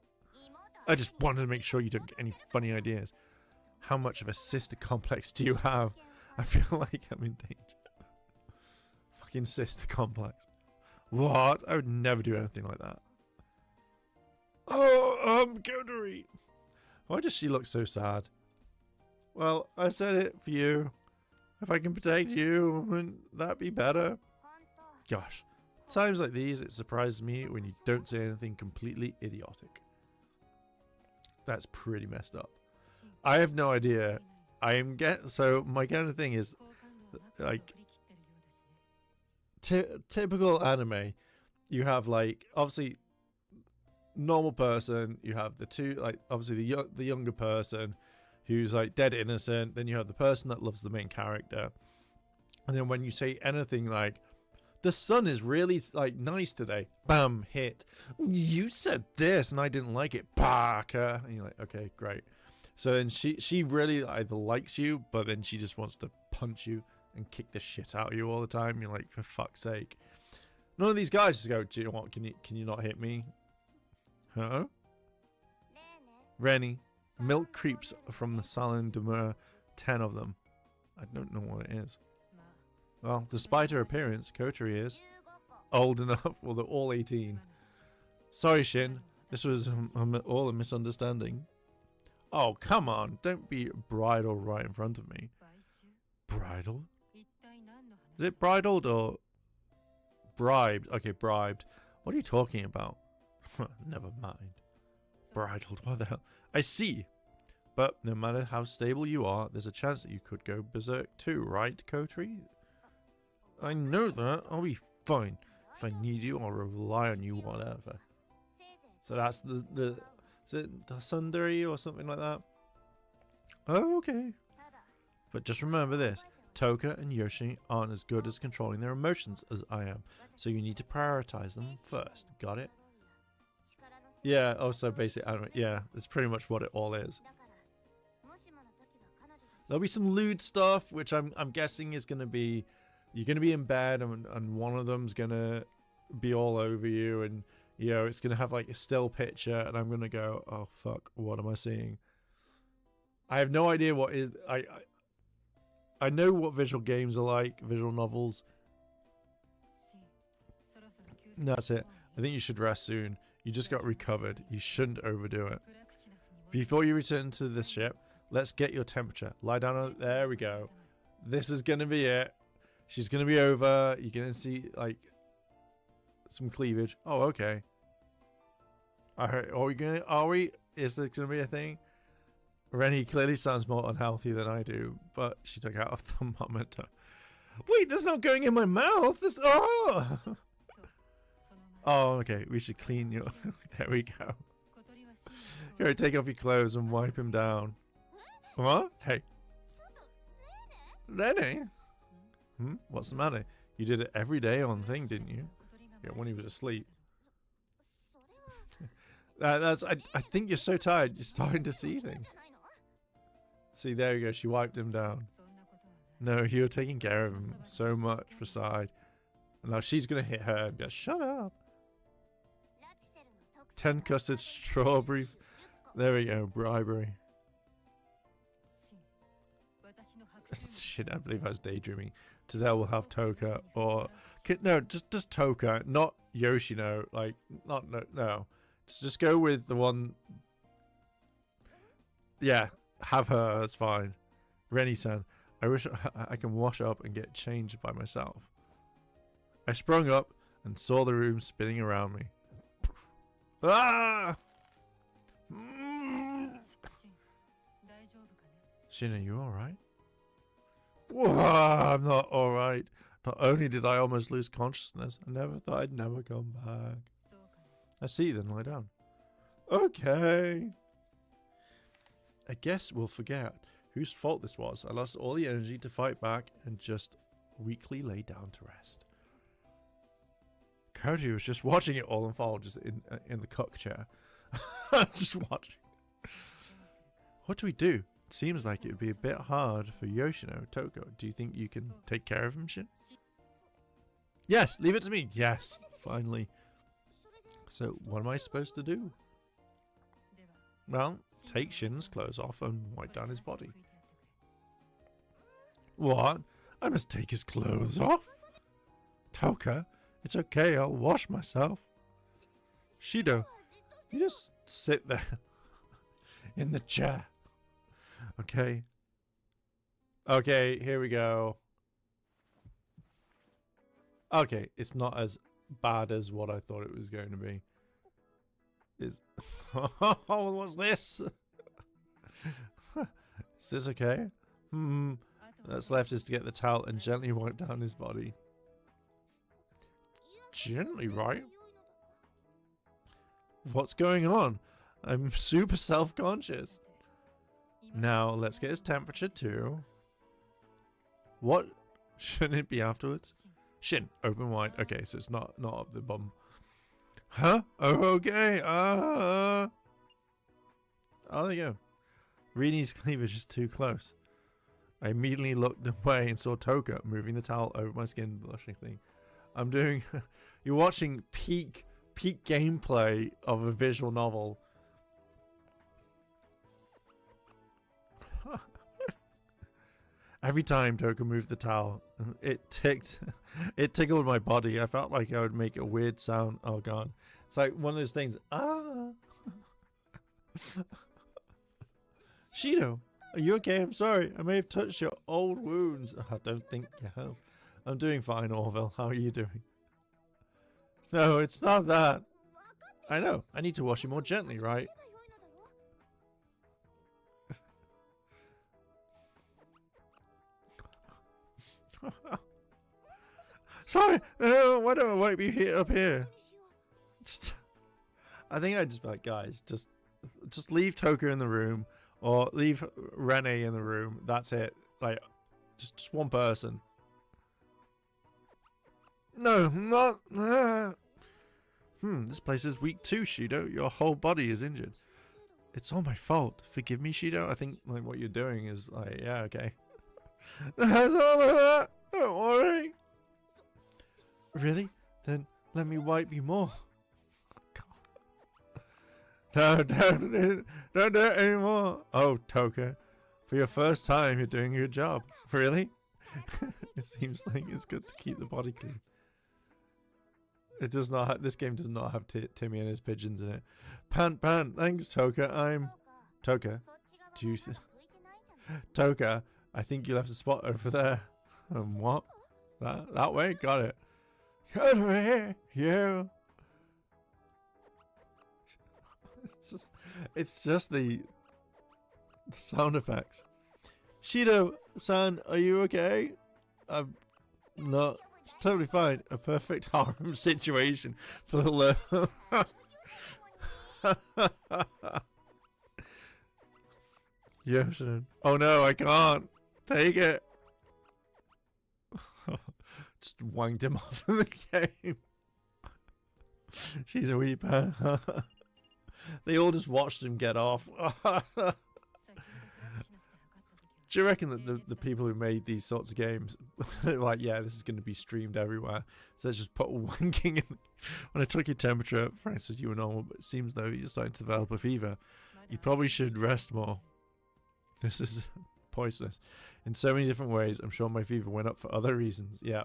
I just wanted to make sure you don't get any funny ideas. How much of a sister complex do you have? I feel like I'm in danger. Fucking sister complex. What? I would never do anything like that. Oh, Kotori. Why does she look so sad? Well, I said it for you. If I can protect you, wouldn't that be better? Gosh, times like these, it surprises me when you don't say anything completely idiotic. That's pretty messed up. I have no idea. So my kind of thing is, like, typical anime. You have, like, obviously normal person. You have the two, like, obviously the younger person who's like dead innocent. Then you have the person that loves the main character. And then when you say anything like, the sun is really like nice today, bam, hit. You said this and I didn't like it, Parker. And you're like, okay, great. So then she really either likes you, but then she just wants to punch you and kick the shit out of you all the time. You're like, for fuck's sake. None of these guys just go, do you know what, can you not hit me? Huh? Rennie. Milk creeps from the Salon de Mer, 10 of them. I don't know what it is. Well, despite her appearance, Kotori is old enough. Well, they're all 18. Sorry, Shin. This was all a misunderstanding. Oh, come on. Don't be bridal right in front of me. Bridal? Is it bridled or bribed? Okay, bribed. What are you talking about? Never mind. Bridled, what the hell? I see. But no matter how stable you are, there's a chance that you could go berserk too, right, Kotori? I know that. I'll be fine. If I need you, I'll rely on you, whatever. So that's the is it Sundari or something like that? Oh, okay. But just remember this. Toka and Yoshi aren't as good as controlling their emotions as I am. So you need to prioritize them first. Got it? Yeah, also basic anime. Yeah, that's pretty much what it all is. There'll be some lewd stuff, which I'm guessing is going to be, you're going to be in bed and one of them's going to be all over you and, You know, it's gonna have like a still picture, and I'm gonna go, oh fuck, what am I seeing? I have no idea what is. I know what visual games are like, visual novels. That's it. I think you should rest soon. You just got recovered. You shouldn't overdo it. Before you return to the ship, let's get your temperature. Lie down on it. There we go. This is gonna be it. She's gonna be over. You're gonna see like some cleavage. Oh, okay. Are we gonna? Are we? Is this gonna be a thing? Rennie clearly sounds more unhealthy than I do, but she took out a thermometer. Wait, that's not going in my mouth. This. Oh. Oh, okay. We should clean your. There we go. Here, take off your clothes and wipe him down. What? Hey. Rennie? What's the matter? You did it every day on thing, didn't you? Yeah, when he was asleep. I think you're so tired. You're starting to see things. See, there you go. She wiped him down. No, you're taking care of him so much for side. Now she's gonna hit her and go, shut up. 10 custard strawberry. There we go, bribery. Shit, I believe I was daydreaming. Today we'll have Toka or no, just Toka, not Yoshino. Like, no. Just go with the one. Yeah, have her. That's fine. Rennie-san, I wish I can wash up and get changed by myself. I sprung up and saw the room spinning around me. Ah! Shin, are you alright? I'm not alright. Not only did I almost lose consciousness, I never thought I'd never come back. I see, then lie down. Okay. I guess we'll forget whose fault this was. I lost all the energy to fight back and just weakly lay down to rest. Cody was just watching it all unfold, just in the cook chair. Just watching. What do we do? It seems like it would be a bit hard for Yoshino. Toko, do you think you can take care of him, Shin? Yes, leave it to me. Yes, finally. So, what am I supposed to do? Well, take Shin's clothes off and wipe down his body. What? I must take his clothes off? Toka, it's okay, I'll wash myself. Shido, you just sit there in the chair. Okay. Okay, here we go. Okay, it's not as bad as what I thought it was going to be. Oh, what's this? Is this okay? That's left is to get the towel and gently wipe down his body. Gently, right? What's going on? I'm super self-conscious. Now, let's get his temperature too. What? Shouldn't it be afterwards? Shin, open wide. Okay, so it's not up the bum. Huh? Oh, okay. Oh, there you go. Rini's cleavage is too close. I immediately looked away and saw Toka moving the towel over my skin, blushing thing. I'm doing... You're watching peak gameplay of a visual novel. Every time Toka moved the towel, it tickled my body. I felt like I would make a weird sound. Oh god. It's like one of those things. Ah. Shido, are you okay? I'm sorry. I may have touched your old wounds. I don't think you have. I'm doing fine, Orville. How are you doing? No, it's not that. I know. I need to wash you more gently, right? Sorry, why don't I wipe you here up here? I think I'd just be like, guys, just leave Toka in the room or leave Rennie in the room. That's it. Like, just one person. No, not. This place is weak too, Shido. Your whole body is injured. It's all my fault. Forgive me, Shido. I think like what you're doing is like, yeah, okay. That's all of that. Don't worry. Really? Then let me wipe you more. No, don't do it anymore. Oh, Toka, for your first time, you're doing a good job. Really? It seems like it's good to keep the body clean. It does not. This game does not have Timmy and his pigeons in it. Pant. Thanks, Toka. I'm Toka. Do you? Toka, I think you left a spot over there. What? That way? Got it. Get over here, you. It's just the sound effects. Shido-san, are you okay? I'm not. It's totally fine. A perfect harem situation for the low. Yoshiden. Oh no, I can't. Take it. Just wanged him off in the game. She's a weeper. They all just watched him get off. Do you reckon that the people who made these sorts of games, like, yeah, this is going to be streamed everywhere, so let's just put wanking in. When I took your temperature, Frank said you were normal, but it seems though you're starting to develop a fever. You probably should rest more. This is poisonous. In so many different ways, I'm sure my fever went up for other reasons. Yeah.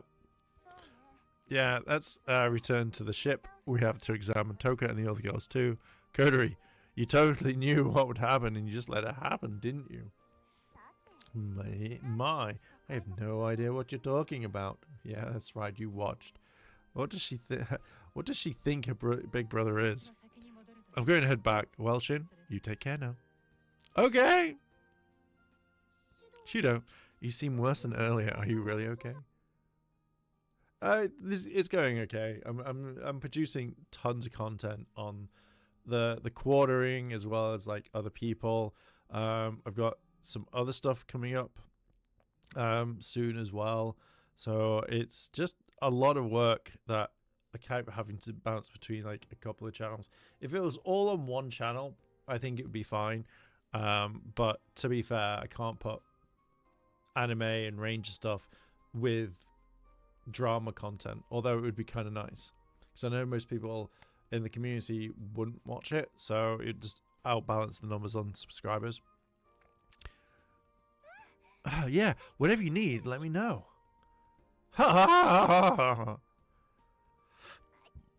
Yeah, let's return to the ship. We have to examine Toka and the other girls too. Kodori, you totally knew what would happen and you just let it happen, didn't you? My, I have no idea what you're talking about. Yeah, that's right, you watched. What does she think? What does she think her big brother is? I'm going to head back. Well, Shin, you take care now. Okay. Shido, you seem worse than earlier. Are you really okay? It's going okay. I'm producing tons of content on the quartering as well as like other people. I've got some other stuff coming up soon as well. So it's just a lot of work that I keep having to bounce between like a couple of channels. If it was all on one channel, I think it would be fine. But to be fair, I can't put anime and Ranger stuff with drama content, although it would be kind of nice because I know most people in the community wouldn't watch it, so it just outbalance the numbers on subscribers. Yeah, whatever you need, let me know.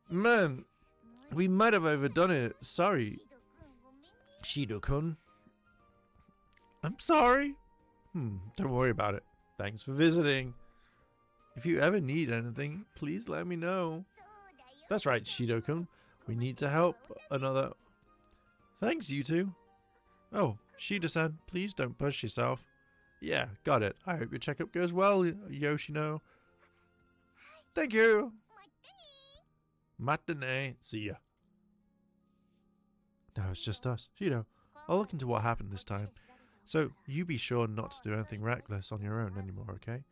Man, we might have overdone it. Sorry, Shido-kun. I'm sorry. Don't worry about it. Thanks for visiting. If you ever need anything, please let me know. That's right, Shido-kun. We need to help another. Thanks, you two. Oh, Shido-san, please don't push yourself. Yeah, got it. I hope your checkup goes well, Yoshino. Thank you. Matinee. See ya. Now it's just us. Shido, I'll look into what happened this time. So, you be sure not to do anything reckless on your own anymore, okay?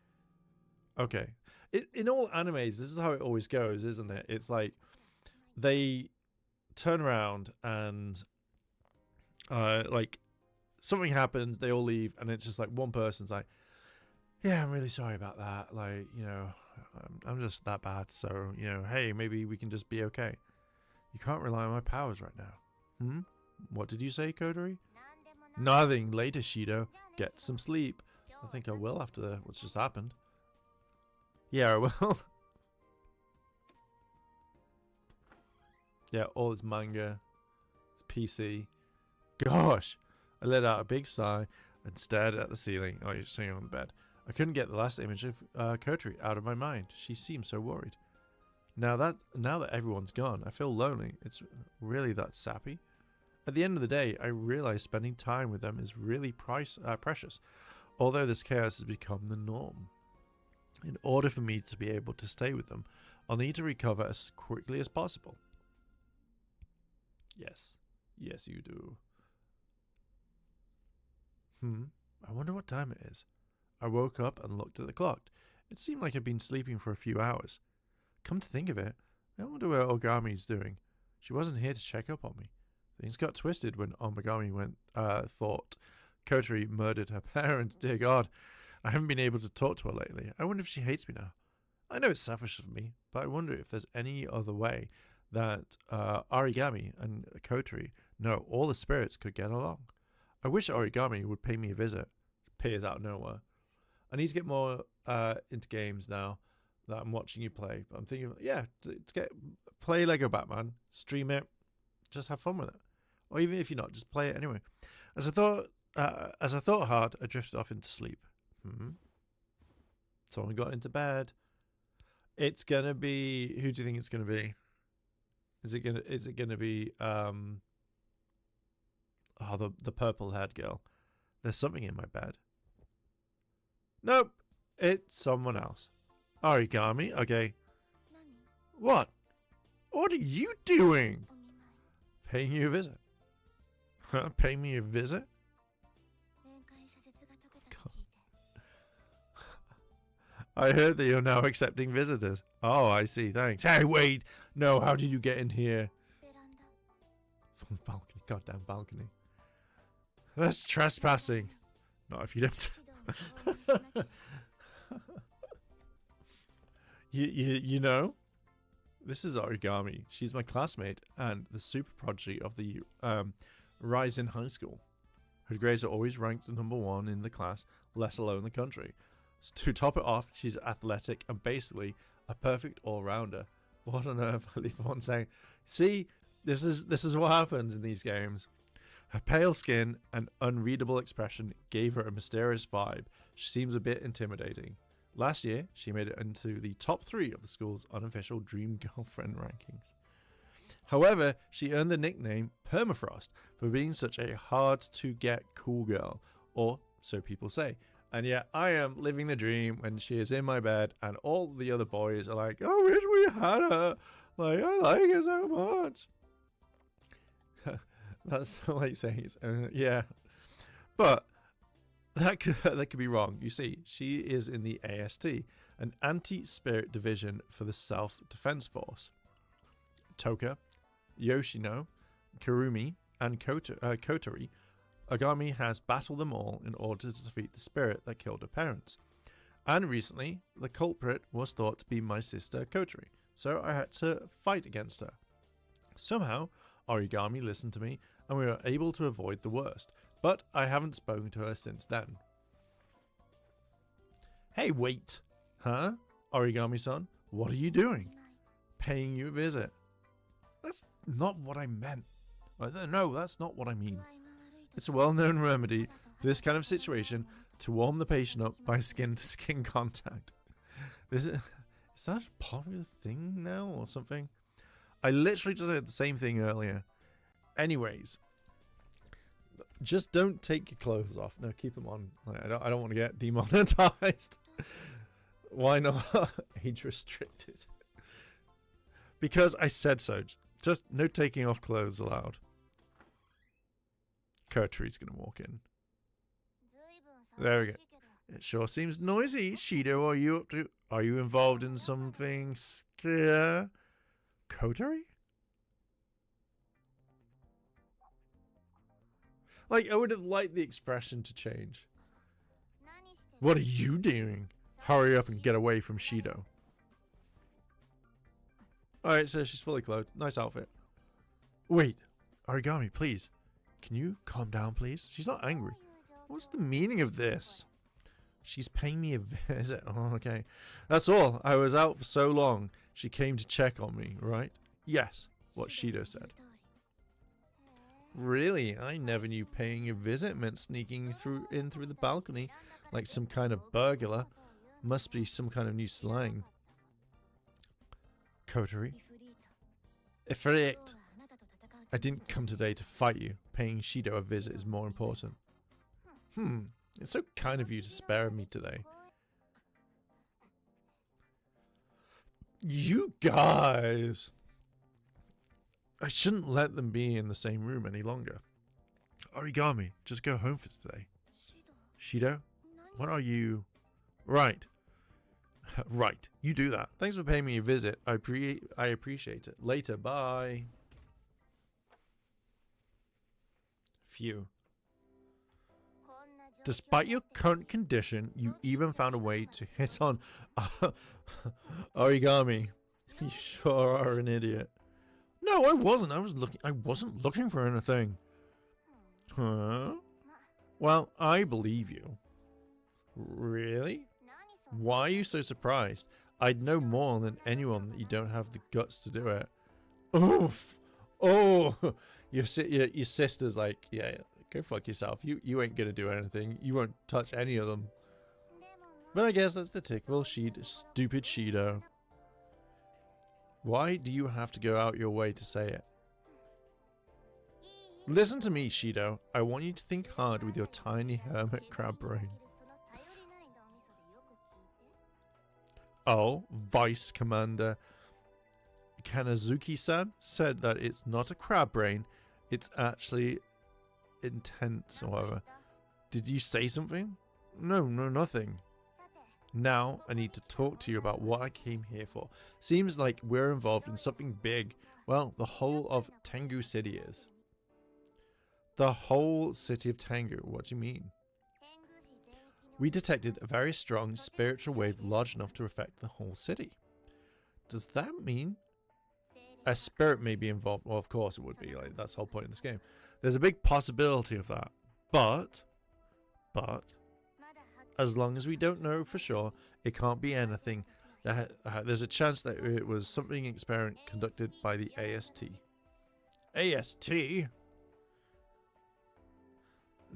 Okay. In all animes, this is how it always goes, isn't it? It's like they turn around and like something happens, they all leave, and it's just like one person's like, yeah, I'm really sorry about that. Like, you know, I'm just that bad. So, you know, hey, maybe we can just be okay. You can't rely on my powers right now. What did you say, Kodori? Nothing. Later, Shido. Get some sleep. I think I will after what's just happened. Yeah, I will. Yeah, all this manga. It's PC. Gosh. I let out a big sigh and stared at the ceiling. Oh, you're sitting on the bed. I couldn't get the last image of Kodori out of my mind. She seemed so worried. Now that everyone's gone, I feel lonely. It's really that sappy. At the end of the day, I realize spending time with them is really precious, although this chaos has become the norm. In order for me to be able to stay with them, I'll need to recover as quickly as possible. Yes. Yes, you do. I wonder what time it is. I woke up and looked at the clock. It seemed like I'd been sleeping for a few hours. Come to think of it, I wonder where Ogami's doing. She wasn't here to check up on me. Things got twisted when Omagami thought Kodori murdered her parents. Dear God, I haven't been able to talk to her lately. I wonder if she hates me now. I know it's selfish of me, but I wonder if there's any other way that Arigami and Kodori No, all the spirits could get along. I wish Origami would pay me a visit. Appears out of nowhere. I need to get more into games now that I'm watching you play. But I'm thinking, yeah, to play Lego Batman, stream it, just have fun with it. Or even if you're not, just play it anyway. As I thought hard, I drifted off into sleep. Someone got into bed. It's gonna be. Who do you think it's gonna be? Is it gonna be the purple haired girl? There's something in my bed. Nope, it's someone else. Origami, okay. What? What are you doing? Paying you a visit. Huh? Paying me a visit? I heard that you're now accepting visitors. Oh, I see. Thanks. Hey, wait. No, how did you get in here? From the balcony. Goddamn balcony. That's trespassing. Not if you don't. You know, this is Origami. She's my classmate and the super prodigy of the Rising High School. Her grades are always ranked #1 in the class, let alone the country. To top it off, she's athletic and basically a perfect all-rounder. What on earth? I leave one saying, see, this is what happens in these games. Her pale skin and unreadable expression gave her a mysterious vibe. She seems a bit intimidating. Last year, she made it into the top 3 of the school's unofficial Dream Girlfriend rankings. However, she earned the nickname Permafrost for being such a hard-to-get cool girl, or so people say. And yet, I am living the dream when she is in my bed, and all the other boys are like, "I wish we had her. Like, I like her so much." That's like saying, yeah, but that could be wrong. You see, she is in the AST, an anti-spirit division for the Self-Defense Force. Toka, Yoshino, Kurumi, and Kotori. Agami has battled them all in order to defeat the spirit that killed her parents. And recently, the culprit was thought to be my sister Kotori, so I had to fight against her. Somehow, Origami listened to me, and we were able to avoid the worst, but I haven't spoken to her since then. Hey, wait! Huh? Origami-san, what are you doing? Paying you a visit. That's not what I meant. No, that's not what I mean. It's a well-known remedy for this kind of situation to warm the patient up by skin-to-skin contact. Is that a popular thing now or something? I literally just said the same thing earlier. Anyways, just don't take your clothes off. No, keep them on. I don't want to get demonetized. Why not? Age restricted. Because I said so. Just no taking off clothes allowed. Kotori's gonna walk in. There we go. It sure seems noisy. Shido, are you involved in something scare? Kotori? Like, I would have liked the expression to change. What are you doing? Hurry up and get away from Shido. Alright, so she's fully clothed. Nice outfit. Wait, Origami, please. Can you calm down, please? She's not angry. What's the meaning of this? She's paying me a visit. Oh, okay. That's all. I was out for so long. She came to check on me, right? Yes, what Shido said. Really? I never knew paying a visit meant sneaking in through the balcony like some kind of burglar. Must be some kind of new slang. Kotori? Ifrit. I didn't come today to fight you. Paying Shido a visit is more important. It's so kind of you to spare me today. You guys! I shouldn't let them be in the same room any longer. Origami, just go home for today. Shido? What are you... Right. Right. You do that. Thanks for paying me a visit. I appreciate it. Later. Bye. Phew. Despite your current condition, you even found a way to hit on Origami. You sure are an idiot. No, I wasn't. I wasn't looking for anything. Huh? Well, I believe you. Really? Why are you so surprised? I'd know more than anyone that you don't have the guts to do it. Oof. Oh, your sister's like, yeah, go fuck yourself. You ain't gonna do anything. You won't touch any of them. But I guess that's the typical stupid Shido. Why do you have to go out your way to say it? Listen to me, Shido. I want you to think hard with your tiny hermit crab brain. Oh, Vice Commander Kanazuki-san said that it's not a crab brain, it's actually intense or whatever. Did you say something? No, nothing. Now I need to talk to you about what I came here for. Seems like we're involved in something big. Well, the whole of Tengu City is. The whole city of Tengu, what do you mean? We detected a very strong spiritual wave large enough to affect the whole city. Does that mean a spirit may be involved? Well, of course it would be. Like, that's the whole point of this game. There's a big possibility of that. But, as long as we don't know for sure, it can't be anything. There's a chance that it was something experiment conducted by the AST. AST?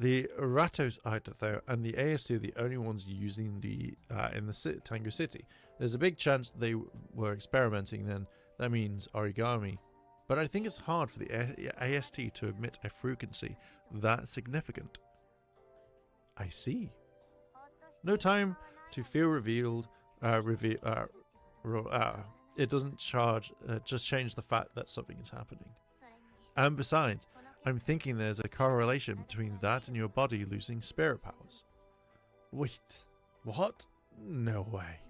The Ratos and the AST are the only ones using the in the Tengu City. There's a big chance they were experimenting then. That means origami. But I think it's hard for the AST to admit a frequency that significant. I see. No time to feel revealed. It doesn't just change the fact that something is happening. And besides, I'm thinking there's a correlation between that and your body losing spirit powers. Wait, what? No way.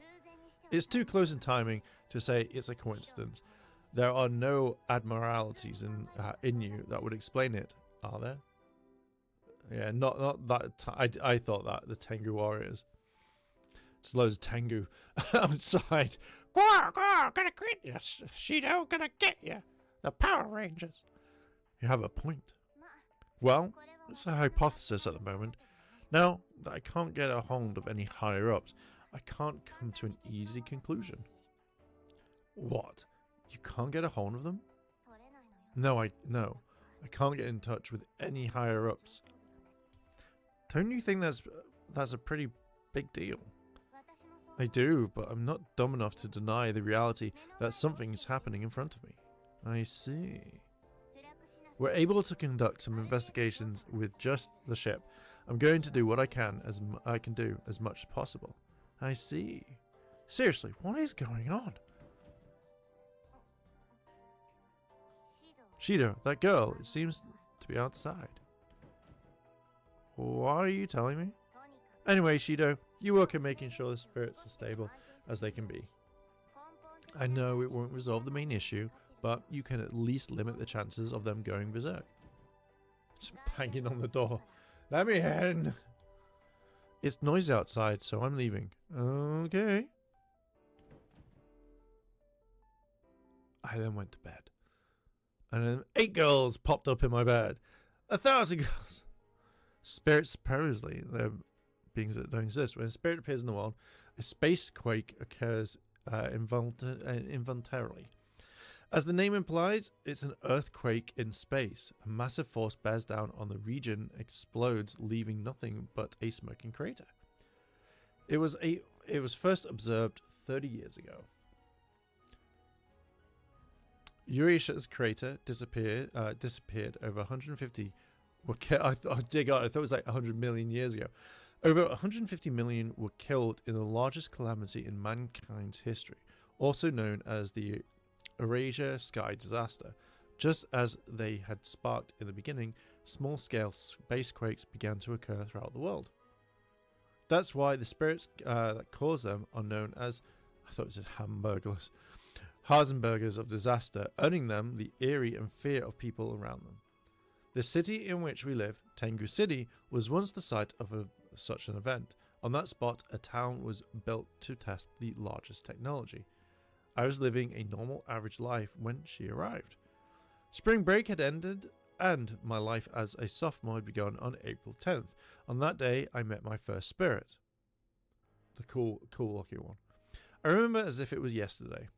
It's too close in timing to say it's a coincidence. There are no abnormalities in you that would explain it, are there? Yeah, not that. I thought that the Tengu warriors. It's loads of Tengu outside. Gah, gonna get you, Shido, gonna get you. The Power Rangers. You have a point. Well, it's a hypothesis at the moment. Now that I can't get a hold of any higher ups, I can't come to an easy conclusion. What? You can't get a hold of them? No, I can't get in touch with any higher ups. Don't you think that's a pretty big deal? I do, but I'm not dumb enough to deny the reality that something is happening in front of me. I see. We're able to conduct some investigations with just the ship. I'm going to do what I can as much as possible. I see. Seriously, what is going on? Shido, that girl, it seems to be outside. Why are you telling me? Anyway, Shido, you work at making sure the spirits are stable as they can be. I know it won't resolve the main issue, but you can at least limit the chances of them going berserk. Just banging on the door. Let me in. It's noisy outside, so I'm leaving. Okay. I then went to bed. And then 8 girls popped up in my bed. 1,000 girls. Spirits, supposedly, they're beings that don't exist. When a spirit appears in the world, a space quake occurs involuntarily. As the name implies, it's an earthquake in space. A massive force bears down on the region, explodes, leaving nothing but a smoking crater. It was first observed 30 years ago. Eurasia's crater disappeared over 150. I thought it was like 100 million years ago. Over 150 million were killed in the largest calamity in mankind's history, also known as the Eurasia Sky Disaster. Just as they had sparked in the beginning, small-scale space quakes began to occur throughout the world. That's why the spirits that cause them are known as, I thought it said hamburglers, Hasenbergers of disaster, earning them the eerie and fear of people around them. The city in which we live, Tengu City, was once the site of such an event. On that spot, a town was built to test the largest technology. I was living a normal, average life when she arrived. Spring break had ended, and my life as a sophomore had begun on April 10th. On that day, I met my first spirit. The cool looking one. I remember as if it was yesterday.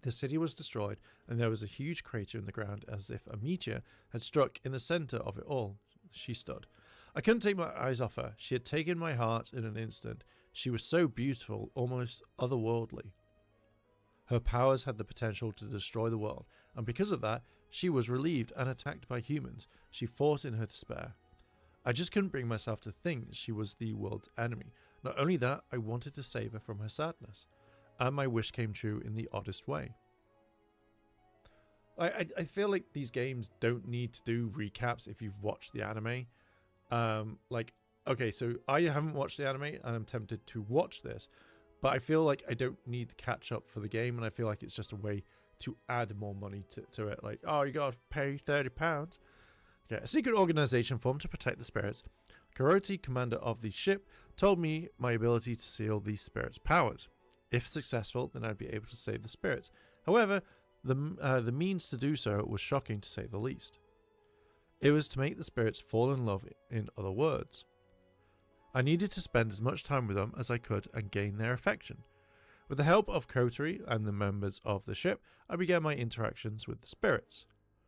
The city was destroyed, and there was a huge crater in the ground as if a meteor had struck in the center of it all. She stood. I couldn't take my eyes off her. She had taken my heart in an instant. She was so beautiful, almost otherworldly. Her powers had the potential to destroy the world, and because of that, she was relieved and attacked by humans. She fought in her despair. I just couldn't bring myself to think she was the world's enemy. Not only that, I wanted to save her from her sadness. And my wish came true in the oddest way. I feel like these games don't need to do recaps if you've watched the anime. Okay, so I haven't watched the anime and I'm tempted to watch this, but I feel like I don't need the catch up for the game, and I feel like it's just a way to add more money to it. Like, oh, you gotta pay £30. Okay, a secret organization formed to protect the spirits. Karoti, commander of the ship, told me my ability to seal the spirits' powers. If successful, then I'd be able to save the spirits. However, the means to do so was shocking to say the least. It was to make the spirits fall in love, in other words. I needed to spend as much time with them as I could and gain their affection. With the help of Kotori and the members of the ship, I began my interactions with the spirits.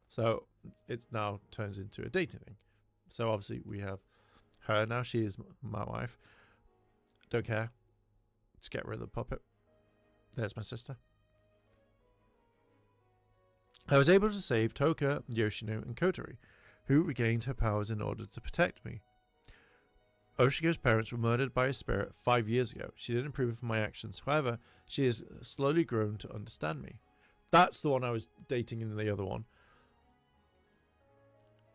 So it now turns into a dating thing. So obviously we have her now. She is my wife. Don't care. Let's get rid of the puppet. There's my sister. I was able to save Toka, Yoshino, and Kotori, who regained her powers in order to protect me. Oshiko's parents were murdered by a spirit 5 years ago. She didn't approve of my actions. However, she has slowly grown to understand me. That's the one I was dating in the other one.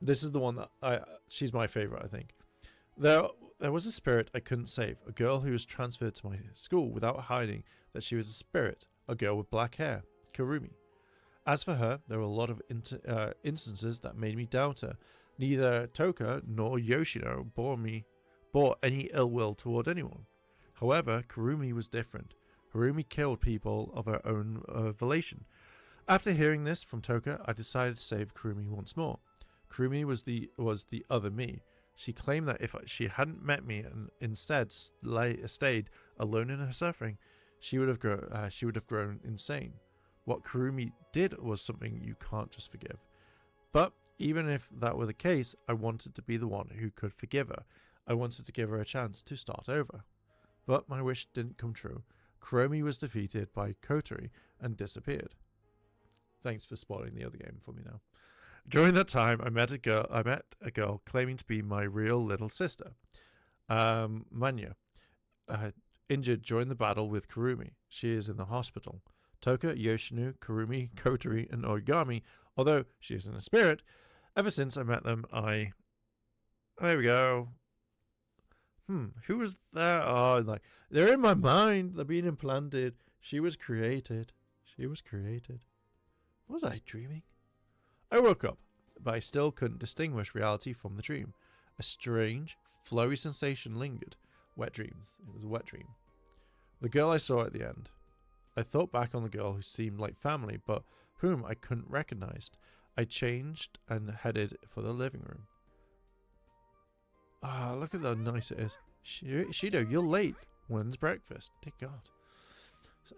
This is the one that she's my favorite, I think. There was a spirit I couldn't save, a girl who was transferred to my school without hiding that she was a spirit, a girl with black hair, Kurumi. As for her, there were a lot of instances that made me doubt her. Neither Toka nor Yoshino bore any ill will toward anyone. However, Kurumi was different. Kurumi killed people of her own volition. After hearing this from Toka, I decided to save Kurumi once more. Kurumi was the other me. She claimed that if she hadn't met me and instead stayed alone in her suffering, she would have grown insane. What Kurumi did was something you can't just forgive. But even if that were the case, I wanted to be the one who could forgive her. I wanted to give her a chance to start over. But my wish didn't come true. Kurumi was defeated by Kotori and disappeared. Thanks for spoiling the other game for me now. During that time, I met a girl claiming to be my real little sister, Manya, injured during the battle with Kurumi. She is in the hospital. Toka, Yoshino, Kurumi, Kotori, and Origami, although she isn't a spirit, ever since I met them, there we go. Who was that? Oh, like, they're in my mind. They're being implanted. She was created. Was I dreaming? I woke up, but I still couldn't distinguish reality from the dream. A strange, flowy sensation lingered. Wet dreams. It was a wet dream. The girl I saw at the end. I thought back on the girl who seemed like family, but whom I couldn't recognize. I changed and headed for the living room. Ah, look at how nice it is. Shido, you're late. When's breakfast? Dear God.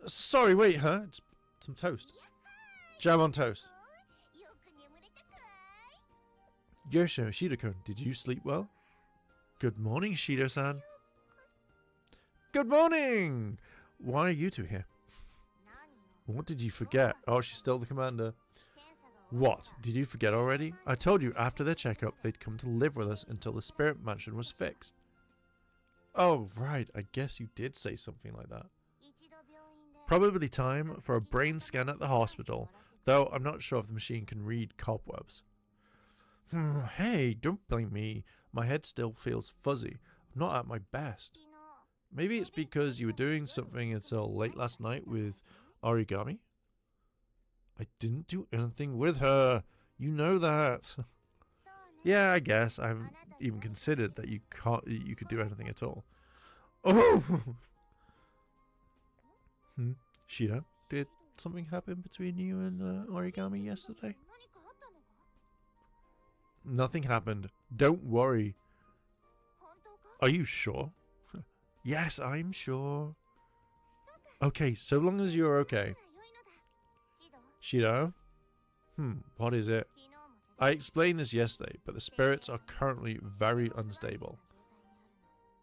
Sorry, wait, huh? It's some toast. Jam on toast. Yoshino, Shido-kun, did you sleep well? Good morning, Shido-san. Good morning! Why are you two here? What did you forget? Oh, she's still the commander. What? Did you forget already? I told you after their checkup they'd come to live with us until the spirit mansion was fixed. Oh, right. I guess you did say something like that. Probably time for a brain scan at the hospital, though I'm not sure if the machine can read cobwebs. Hey, don't blame me. My head still feels fuzzy. I'm not at my best. Maybe it's because you were doing something until late last night with Origami? I didn't do anything with her. You know that. Yeah, I guess. I haven't even considered that you could do anything at all. Oh! Shido, did something happen between you and Origami yesterday? nothing happened. Don't worry. 本当か？ Are you sure? Yes, I'm sure. Okay, so long as you're okay. シド、 Shido? What is it? 昨日も I explained this yesterday, but the spirits are currently very unstable.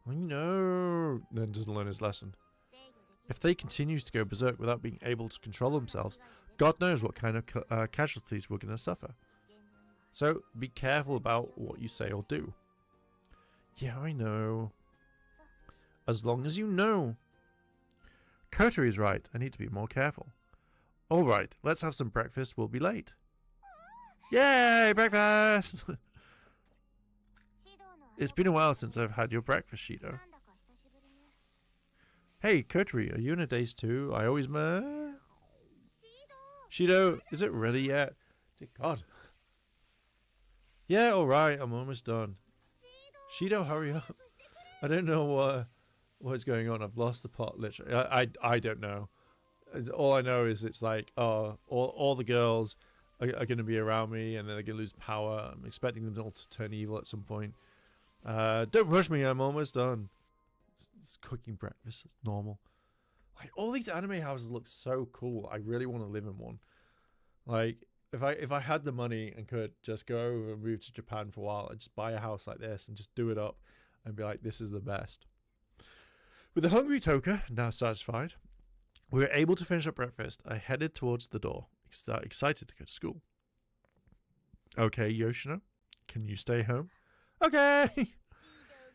I know. Then doesn't learn his lesson. If they continue to go berserk without being able to control themselves, God knows what kind of casualties we're going to suffer. So be careful about what you say or do. Yeah, I know. As long as you know. Kotari is right. I need to be more careful. All right, let's have some breakfast. We'll be late. Yay, breakfast! It's been a while since I've had your breakfast, Shido. Hey, Kotari, are you in a daze too? I always Shido, is it ready yet? Dear God. Yeah, alright, I'm almost done. Shido, hurry up. I don't know what's going on. I've lost the plot, literally. I don't know. All I know is it's like, oh, all the girls are going to be around me and then they're going to lose power. I'm expecting them all to turn evil at some point. Don't rush me, I'm almost done. It's cooking breakfast, it's normal. Like, all these anime houses look so cool. I really want to live in one. Like, if I had the money and could just go over and move to Japan for a while, I'd just buy a house like this and just do it up and be like, this is the best. With the hungry Toka now satisfied, we were able to finish up breakfast. I headed towards the door, excited to go to school. Okay, Yoshino, can you stay home? Okay!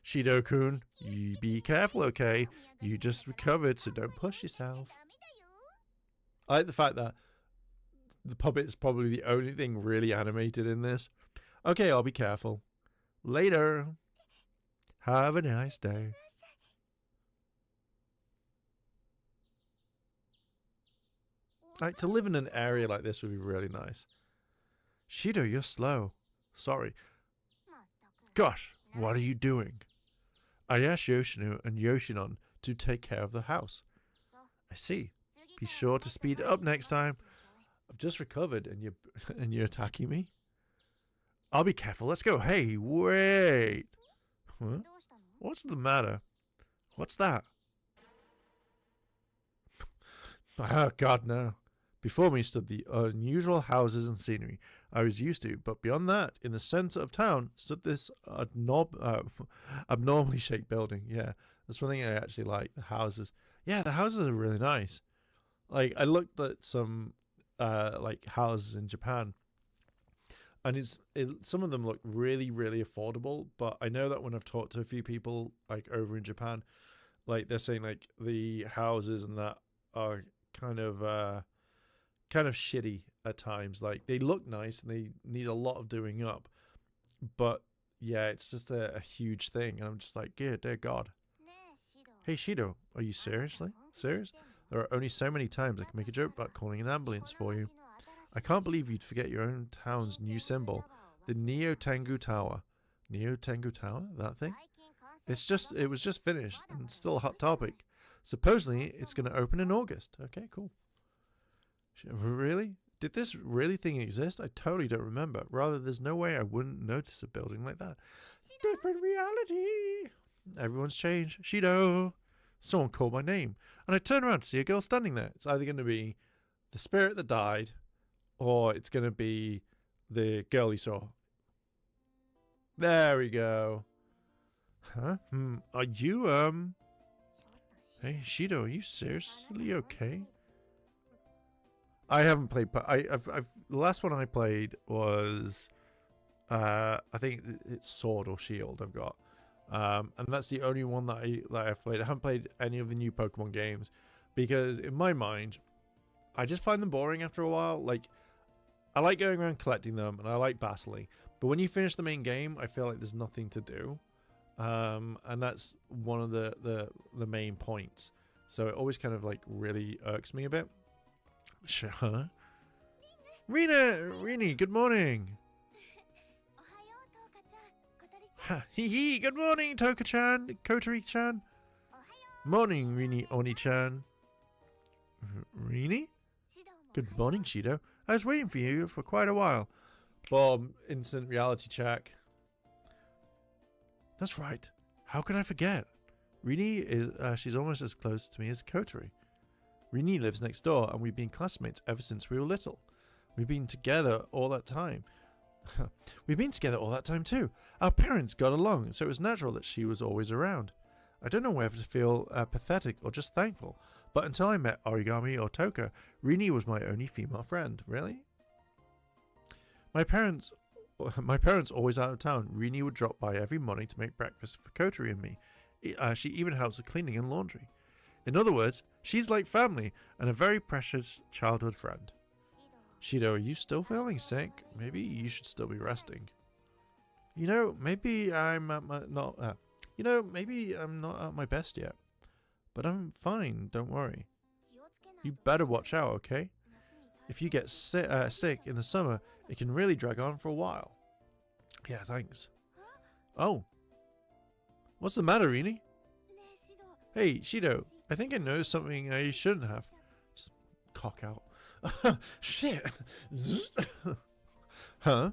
Shido-kun, you be careful, okay? You just recovered, so don't push yourself. I like the fact that the puppet is probably the only thing really animated in this. Okay, I'll be careful. Later. Have a nice day. Like, to live in an area like this would be really nice. Shido, you're slow. Sorry. Gosh, what are you doing? I asked Yoshino and Yoshinon to take care of the house. I see. Be sure to speed it up next time. I've just recovered and you're attacking me? I'll be careful. Let's go. Hey, wait. Huh? What's the matter? What's that? Oh, God, no. Before me stood the unusual houses and scenery I was used to, but beyond that, in the center of town, stood this abnormally shaped building. Yeah, that's one thing I actually like, the houses. Yeah, the houses are really nice. Like, I looked at some like houses in Japan, and some of them look really, really affordable, but I know that when I've talked to a few people like over in Japan, like they're saying like the houses and that are kind of shitty at times. Like, they look nice and they need a lot of doing up, but yeah, it's just a huge thing, and I'm just like, yeah, dear God. Hey Shido, are you serious? There are only so many times I can make a joke about calling an ambulance for you. I can't believe you'd forget your own town's new symbol, the Neo Tengu Tower. Neo Tengu Tower? That thing? It was just finished and still a hot topic. Supposedly it's going to open in August. Okay, cool. Really? Did this really thing exist? I totally don't remember. Rather, there's no way I wouldn't notice a building like that. Different reality. Everyone's changed. Shido. Someone called my name, and I turned around to see a girl standing there. It's either going to be the spirit that died, or it's going to be the girl you saw. There we go. Huh? Are you, Hey, Shido, are you seriously okay? I haven't played, the last one I played was, I think it's Sword or Shield I've got. And that's the only one that I've played. I haven't played any of the new Pokemon games because in my mind, I just find them boring after a while. Like, I like going around collecting them and I like battling, but when you finish the main game, I feel like there's nothing to do. And that's one of the main points. So it always kind of like really irks me a bit. Huh? Rini, good morning. Hee, good morning, Toka-chan, Kotari-chan. Morning, Rini Oni-chan. Rini? Good morning, Shido. I was waiting for you for quite a while. Boom. Instant reality check. That's right. How could I forget? Rini is, she's almost as close to me as Kotori. Rini lives next door and we've been classmates ever since we were little. We've been together all that time. We've been together all that time too. Our parents got along, so it was natural that she was always around. I don't know whether to feel pathetic or just thankful, but until I met Origami or Toka, Rini was my only female friend. Really? My parents always out of town. Rini would drop by every morning to make breakfast for Kotori and me. She even helps with cleaning and laundry. In other words, she's like family and a very precious childhood friend. Shido, are you still feeling sick? Maybe you should still be resting. Maybe I'm not at my best yet. But I'm fine, don't worry. You better watch out, okay? If you get sick in the summer, it can really drag on for a while. Yeah, thanks. Oh. What's the matter, Rini? Hey, Shido, I think I noticed something I shouldn't have. Just cock out. Shit. Huh?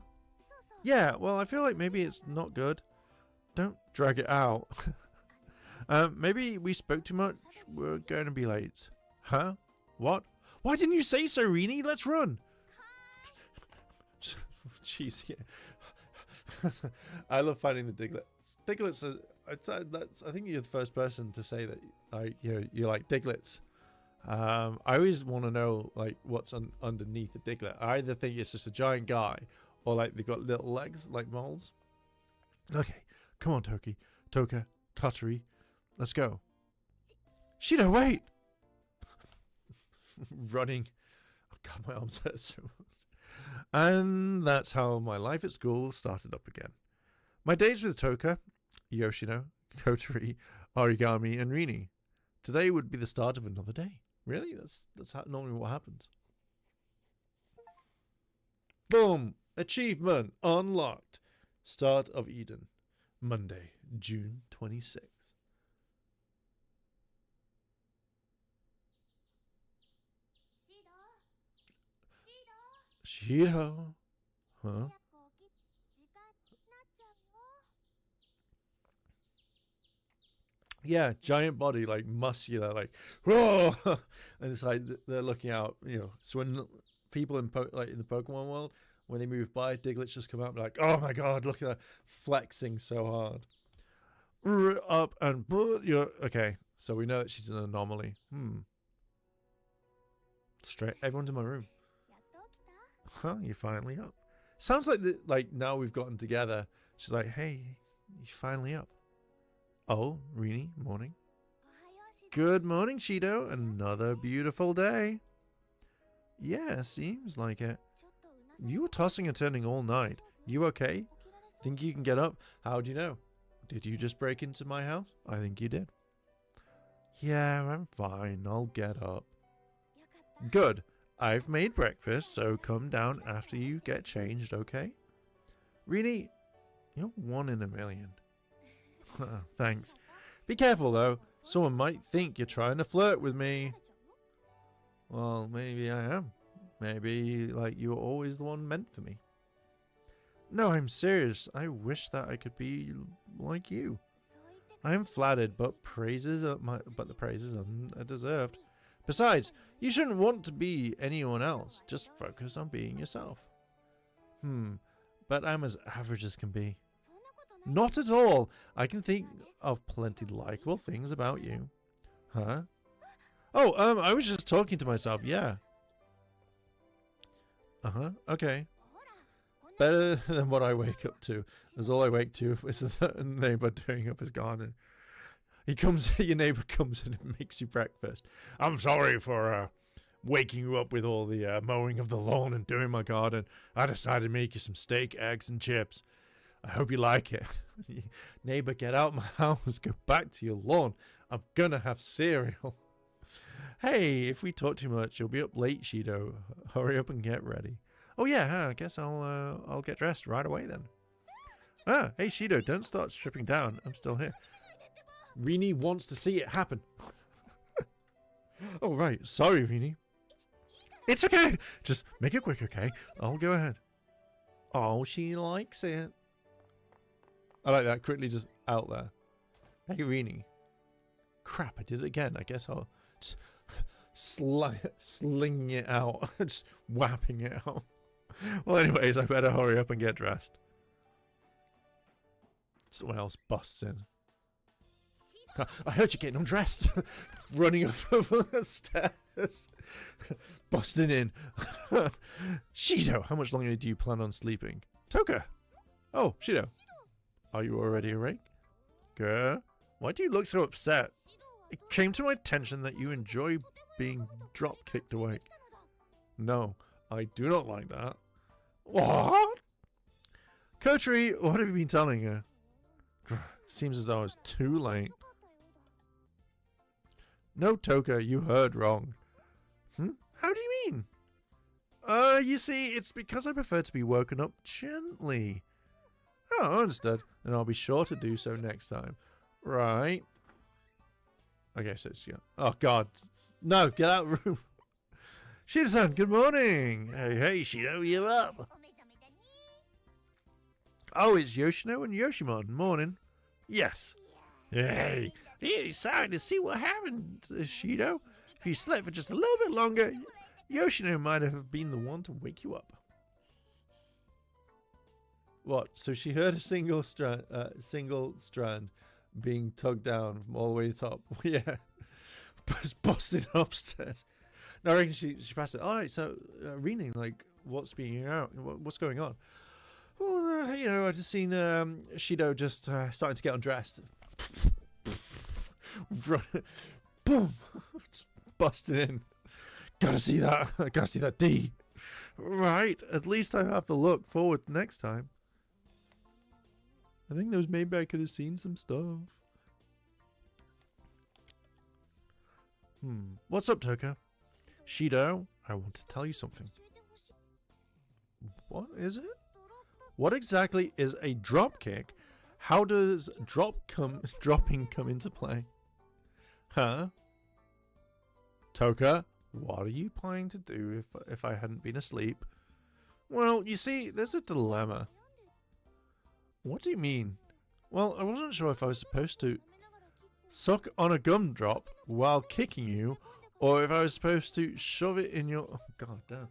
Yeah, well, I feel like maybe it's not good. Don't drag it out. Maybe we spoke too much. We're going to be late. Huh? What? Why didn't you say so, Rini? Let's run. Jeez, yeah. I love finding the Diglets. Diglets are, I think you're the first person to say that you like Diglets. I always want to know like what's underneath a Diglett. I either think it's just a giant guy, or like they've got little legs like moles. Okay, come on, Toka, Kotori, let's go. Shido, wait! Running. Oh god, my arms hurt so much. And that's how my life at school started up again. My days with Toka, Yoshino, Kotori, Origami, and Rini. Today would be the start of another day. Really? That's normally what happens. Boom! Achievement unlocked. Start of Eden. Monday, June 26th. Shido. Huh? Yeah, giant body, like muscular, like whoa, and it's like they're looking out, So when people in in the Pokemon world, when they move by, Diglets just come out and be like, "Oh my god, look at her flexing so hard." Up and you're okay. So we know that she's an anomaly. Straight. Everyone's in my room. Huh? You're finally up. Sounds like now we've gotten together. She's like, "Hey, you're finally up." Oh, Rini, morning. Good morning, Shido. Another beautiful day. Yeah, seems like it. You were tossing and turning all night. You okay? Think you can get up? How do you know? Did you just break into my house? I think you did. Yeah, I'm fine. I'll get up. Good. I've made breakfast, so come down after you get changed, okay? Rini, you're one in a million. Thanks. Be careful though. Someone might think you're trying to flirt with me. Well, maybe I am. Maybe like you were always the one meant for me. No, I'm serious. I wish that I could be like you. I am flattered, but the praises are deserved. Besides, you shouldn't want to be anyone else. Just focus on being yourself. But I'm as average as can be. Not at all. I can think of plenty likable things about you. Huh? Oh, I was just talking to myself, yeah. Uh-huh, okay. Better than what I wake up to. That's all I wake to is a neighbor doing up his garden. Your neighbor comes in and makes you breakfast. I'm sorry for waking you up with all the mowing of the lawn and doing my garden. I decided to make you some steak, eggs, and chips. I hope you like it. Neighbor, get out of my house. Go back to your lawn. I'm gonna have cereal. Hey, if we talk too much, you'll be up late, Shido. Hurry up and get ready. Oh yeah, I guess I'll get dressed right away then. Ah, hey Shido, don't start stripping down. I'm still here. Rini wants to see it happen. Oh right, sorry Rini. It's okay. Just make it quick, okay? I'll go ahead. Oh, she likes it. I like that. Quickly just out there. Hey, Rini. Crap, I did it again. I guess I'll just sling it out. Just whapping it out. Well, anyways, I better hurry up and get dressed. Someone else busts in. I heard you getting undressed. Running up the stairs. Busting in. Shido, how much longer do you plan on sleeping? Toka. Oh, Shido. Are you already awake? Girl, why do you look so upset? It came to my attention that you enjoy being drop-kicked awake. No, I do not like that. What? Kotri, what have you been telling her? Seems as though I was too late. No, Toka, you heard wrong. How do you mean? You see, it's because I prefer to be woken up gently. Oh, understood. And I'll be sure to do so next time. Right. Okay, so it's... Oh, God. No, get out of the room. Shido-san, good morning. Hey, Shido, you up? Oh, it's Yoshino and Yoshimon. Morning. Yes. Hey, really sorry to see what happened, Shido. If you slept for just a little bit longer, Yoshino might have been the one to wake you up. What? So she heard a single strand being tugged down from all the way to the top. Yeah. Busted upstairs. No, I reckon she passed it. Alright, so Rini, like, what's being out? What's going on? Well, I just seen Shido just starting to get undressed. Boom! Just busted in. Gotta see that. I gotta see that D. Right, at least I have to look forward to next time. I think maybe I could have seen some stuff. What's up, Toka? Shido, I want to tell you something. What is it? What exactly is a drop kick? How does dropping come into play? Huh? Toka, what are you planning to do if I hadn't been asleep? Well, you see, there's a dilemma. What do you mean? Well, I wasn't sure if I was supposed to suck on a gumdrop while kicking you, or if I was supposed to shove it in your... Oh, God damn.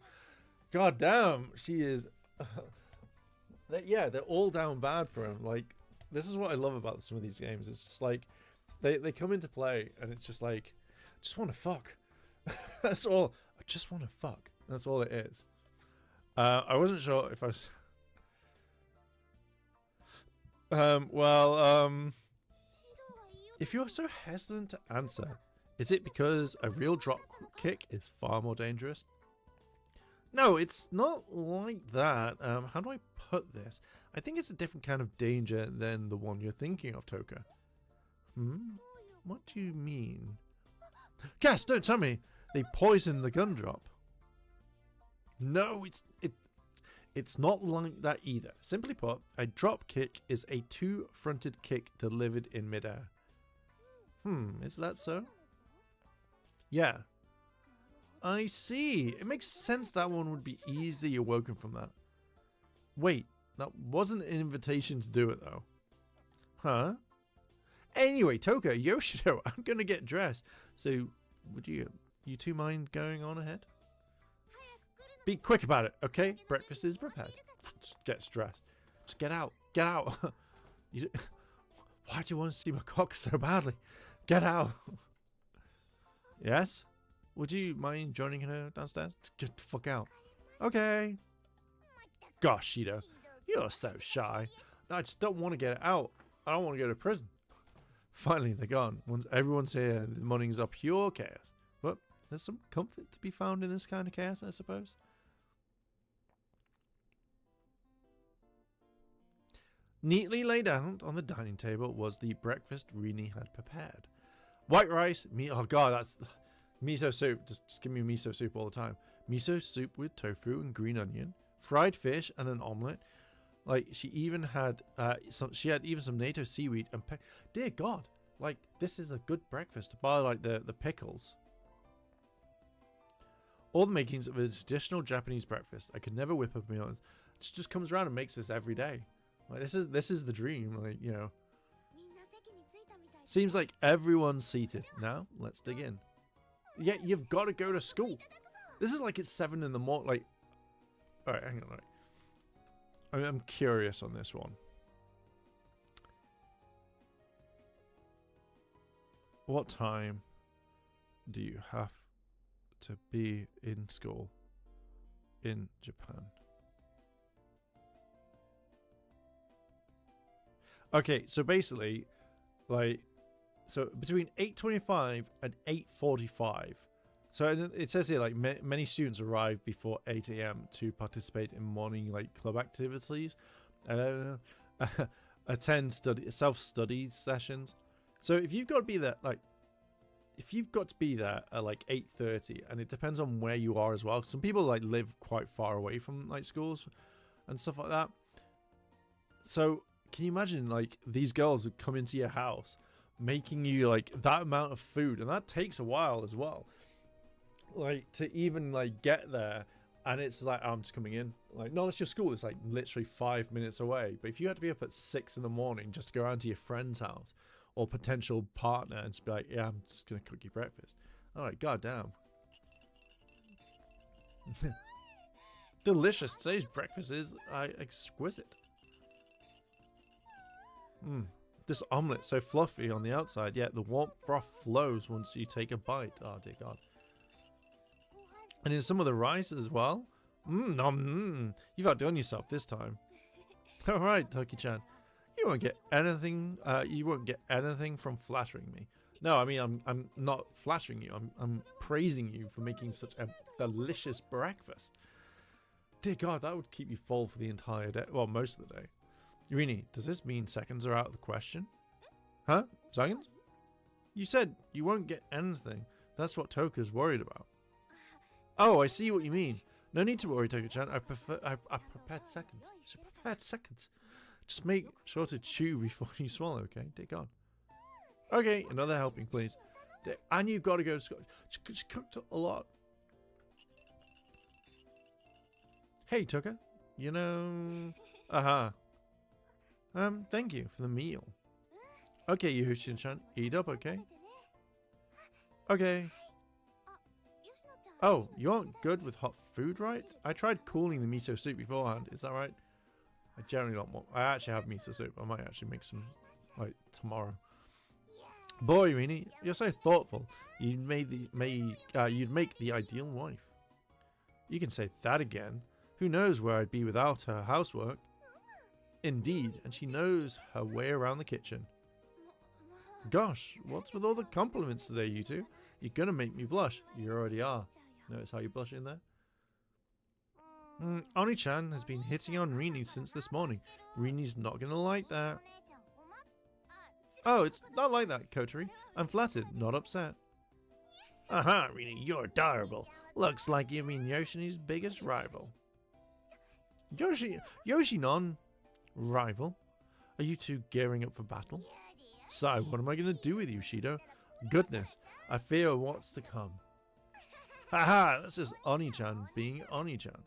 God damn, she is... yeah, they're all down bad for him. Like, this is what I love about some of these games. It's just like, they come into play, and it's just like, I just want to fuck. That's all. I just want to fuck. That's all it is. I wasn't sure if I was... if you're so hesitant to answer, is it because a real drop kick is far more dangerous? No, it's not like that. How do I put this? I think it's a different kind of danger than the one you're thinking of, Toka. What do you mean? Cass, don't tell me they poisoned the gun drop. No, it's not like that either. Simply put, a drop kick is a two-fronted kick delivered in midair. Is that so? Yeah. I see. It makes sense that one would be easily awoken from that. Wait, that wasn't an invitation to do it though. Huh? Anyway, Toka, Yoshino, I'm gonna get dressed. So, would you two mind going on ahead? Be quick about it, okay? Breakfast is prepared. Just get dressed. Just get out. Get out. Why do you want to see my cock so badly? Get out. Yes? Would you mind joining her downstairs? Get the fuck out. Okay. Gosh, Shido, you're so shy. I just don't want to get out. I don't want to go to prison. Finally, they're gone. Once everyone's here, the mornings are pure chaos. But there's some comfort to be found in this kind of chaos, I suppose. Neatly laid out on the dining table was the breakfast Rini had prepared. White rice, oh god, that's miso soup. Just give me miso soup all the time. Miso soup with tofu and green onion, fried fish and an omelette. Like she even had even some native seaweed and dear god, like this is a good breakfast. Bar like the pickles. All the makings of a traditional Japanese breakfast. I could never whip up a meal just comes around and makes this every day. Like this is the dream. Like, you know. みんな席に着いたみたい。 Seems like everyone's seated. Now, let's dig in. Yeah, you've got to go to school. This is like it's 7 in the morning. Like, all right, hang on. Right. I'm curious on this one. What time do you have to be in school in Japan? Okay, so basically, like, so between 8:25 and 8:45. So it says here, like, many students arrive before 8 a.m. to participate in morning, like, club activities, attend self-study sessions. So if you've got to be there, like, if you've got to be there at like 8:30, and it depends on where you are as well. Some people like live quite far away from like schools and stuff like that. So can you imagine like these girls would come into your house making you like that amount of food, and that takes a while as well. Like to even like get there, and it's like, I'm just coming in. Like, not unless your school is like literally 5 minutes away. But if you had to be up at 6 in the morning just to go around to your friend's house or potential partner and just be like, yeah, I'm just gonna cook you breakfast. All right, goddamn. Delicious. Today's breakfast is exquisite. This omelette so fluffy on the outside, yet the warm broth flows once you take a bite. Oh dear God. And in some of the rice as well. You've outdone yourself this time. All right, Toki-chan. You won't get anything. You won't get anything from flattering me. No, I mean I'm not flattering you. I'm praising you for making such a delicious breakfast. Dear God, that would keep you full for the entire day. Well, most of the day. Rini, does this mean seconds are out of the question? Huh? Seconds? You said you won't get anything. That's what Toka's worried about. Oh, I see what you mean. No need to worry, Toka-chan. I prepared seconds. She prepared seconds. Just make sure to chew before you swallow, okay? Dear God. Okay, another helping, please. And you've got to go to school. She cooked a lot. Hey, Toka. You know... thank you for the meal. Okay, Yoshi-chan. Eat up, okay? Okay. Oh, you aren't good with hot food, right? I tried cooling the miso soup beforehand. Is that right? I generally don't want... I actually have miso soup. I might actually make some, like, tomorrow. Boy, Rini, you're so thoughtful. You'd make the ideal wife. You can say that again. Who knows where I'd be without her housework? Indeed, and she knows her way around the kitchen. Gosh, what's with all the compliments today, you two? You're gonna make me blush. You already are. Notice how you blush in there? Oni-chan has been hitting on Rini since this morning. Rini's not gonna like that. Oh, it's not like that, Kotori. I'm flattered, not upset. Aha, Rini, you're adorable. Looks like you've been Yoshi's biggest rival. Yoshinon? Rival? Are you two gearing up for battle? So, what am I going to do with you, Shido? Goodness, I fear what's to come. Haha, that's just Oni-chan being Oni-chan.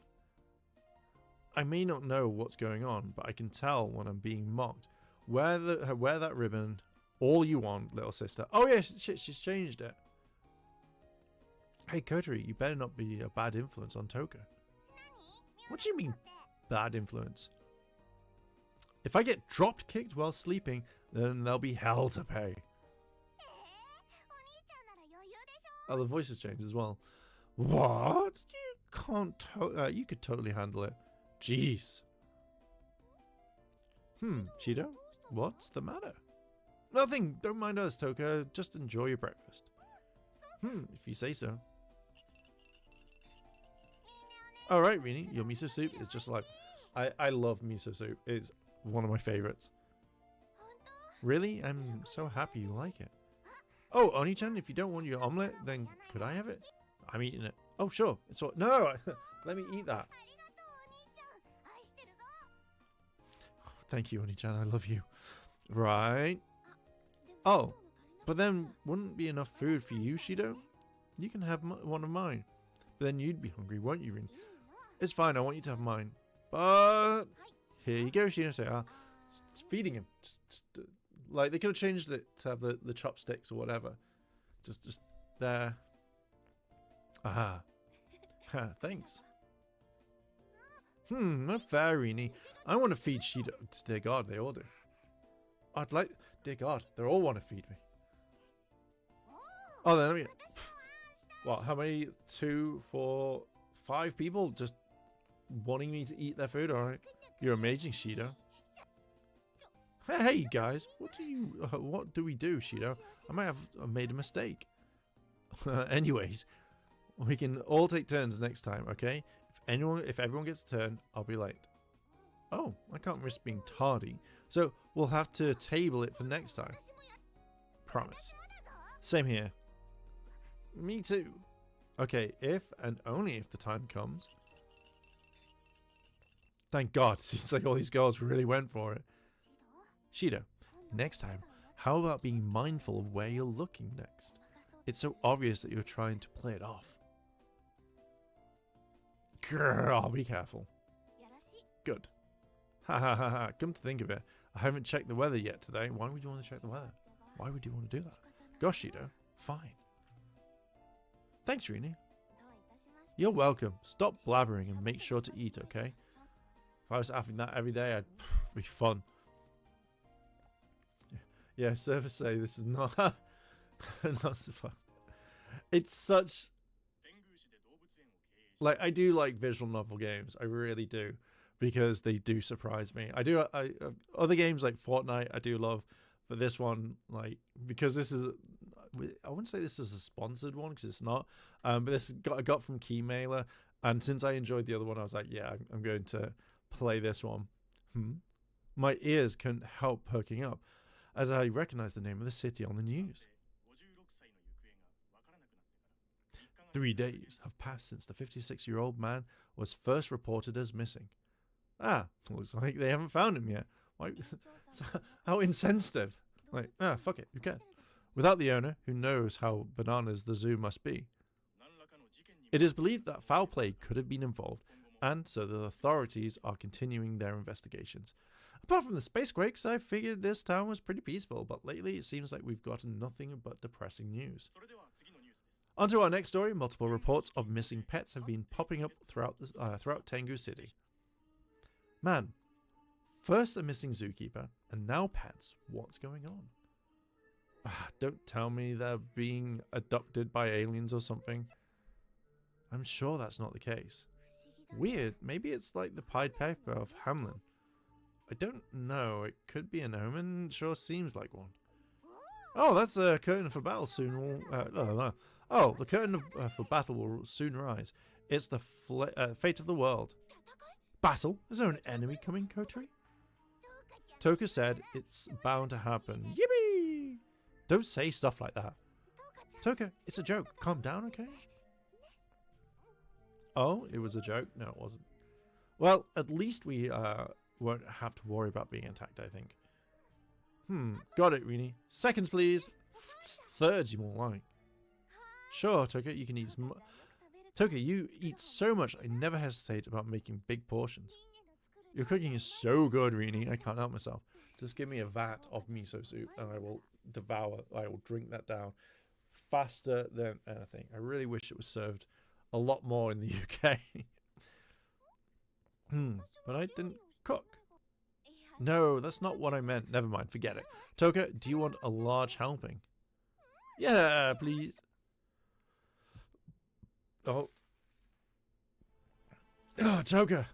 I may not know what's going on, but I can tell when I'm being mocked. Wear that ribbon all you want, little sister. Oh yeah, she's changed it. Hey Kotori, you better not be a bad influence on Toka. What do you mean, bad influence? If I get drop kicked while sleeping, then there'll be hell to pay. Oh, the voice has changed as well. What? You can't. You could totally handle it. Jeez. Shido, what's the matter? Nothing. Don't mind us, Toka. Just enjoy your breakfast. If you say so. All right, Rini, your miso soup is just like. I love miso soup. It's one of my favorites. Really? I'm so happy you like it. Oh, Oni-chan, if you don't want your omelette, then could I have it? I'm eating it. Oh, sure. It's all... No! Let me eat that. Oh, thank you, Oni-chan. I love you. Right. Oh, but then wouldn't be enough food for you, Shido? You can have one of mine. But then you'd be hungry, won't you, Rin? It's fine. I want you to have mine. But here you go, Shino. Say, just feeding him. Like they could have changed it to have the chopsticks or whatever. Just there. Aha. Ha, thanks. No fair, Rini. I want to feed Shido. Dear God, they all do. I'd like... Dear God, they all want to feed me. Oh, then let me... What, how many? 2, 4, 5 people just wanting me to eat their food? Alright. You're amazing, Shido. Hey, guys. What do we do, Shido? I might have made a mistake. Anyways, we can all take turns next time, okay? If everyone gets a turn, I'll be late. Oh, I can't risk being tardy. So we'll have to table it for next time. Promise. Same here. Me too. Okay, if and only if the time comes. Thank God, seems like all these girls really went for it. Shido, next time, how about being mindful of where you're looking next? It's so obvious that you're trying to play it off. Girl, be careful. Good. Ha ha ha ha. Come to think of it, I haven't checked the weather yet today. Why would you want to check the weather? Why would you want to do that? Gosh, Shido, fine. Thanks, Rini. You're welcome. Stop blabbering and make sure to eat, okay? If I was having that every day, it'd be fun. Yeah, servers say this is not... not so fun. It's such... Like, I do like visual novel games. I really do. Because they do surprise me. Other games like Fortnite, I do love. But this one, like, because this is... I wouldn't say this is a sponsored one, because it's not. But this I got from Keymailer. And since I enjoyed the other one, I was like, yeah, I'm going to play this one. My ears couldn't help perking up as I recognized the name of the city on the news. 3 days have passed since the 56-year-old man was first reported as missing. Ah, looks like they haven't found him yet. Why? How insensitive. Like, fuck it, who cares? Without the owner, who knows how bananas the zoo must be. It is believed that foul play could have been involved, and so the authorities are continuing their investigations. Apart from the spacequakes, I figured this town was pretty peaceful, but lately it seems like we've gotten nothing but depressing news. On to our next story. Multiple reports of missing pets have been popping up throughout Tengu City. Man, first a missing zookeeper, and now pets. What's going on? Don't tell me they're being abducted by aliens or something. I'm sure that's not the case. Weird, maybe it's like the Pied Piper of Hamlin. I don't know, it could be an omen, sure seems like one. Oh, that's a curtain for battle soon. Oh, the curtain for battle will soon rise. It's the fate of the world. Battle? Is there an enemy coming, Kotori? Toka said it's bound to happen. Yippee! Don't say stuff like that. Toka, it's a joke. Calm down, okay? Oh, it was a joke? No, it wasn't. Well, at least we won't have to worry about being attacked, I think. Got it, Rini. Seconds, please. Thirds, you more like. Sure, Toka, you can eat some... Toka, you eat so much, I never hesitate about making big portions. Your cooking is so good, Rini. I can't help myself. Just give me a vat of miso soup and I will devour, I will drink that down faster than anything. I really wish it was served a lot more in the UK. But I didn't cook. No, that's not what I meant. Never mind, forget it. Toka, do you want a large helping? Yeah, please. Oh. Oh, Toka.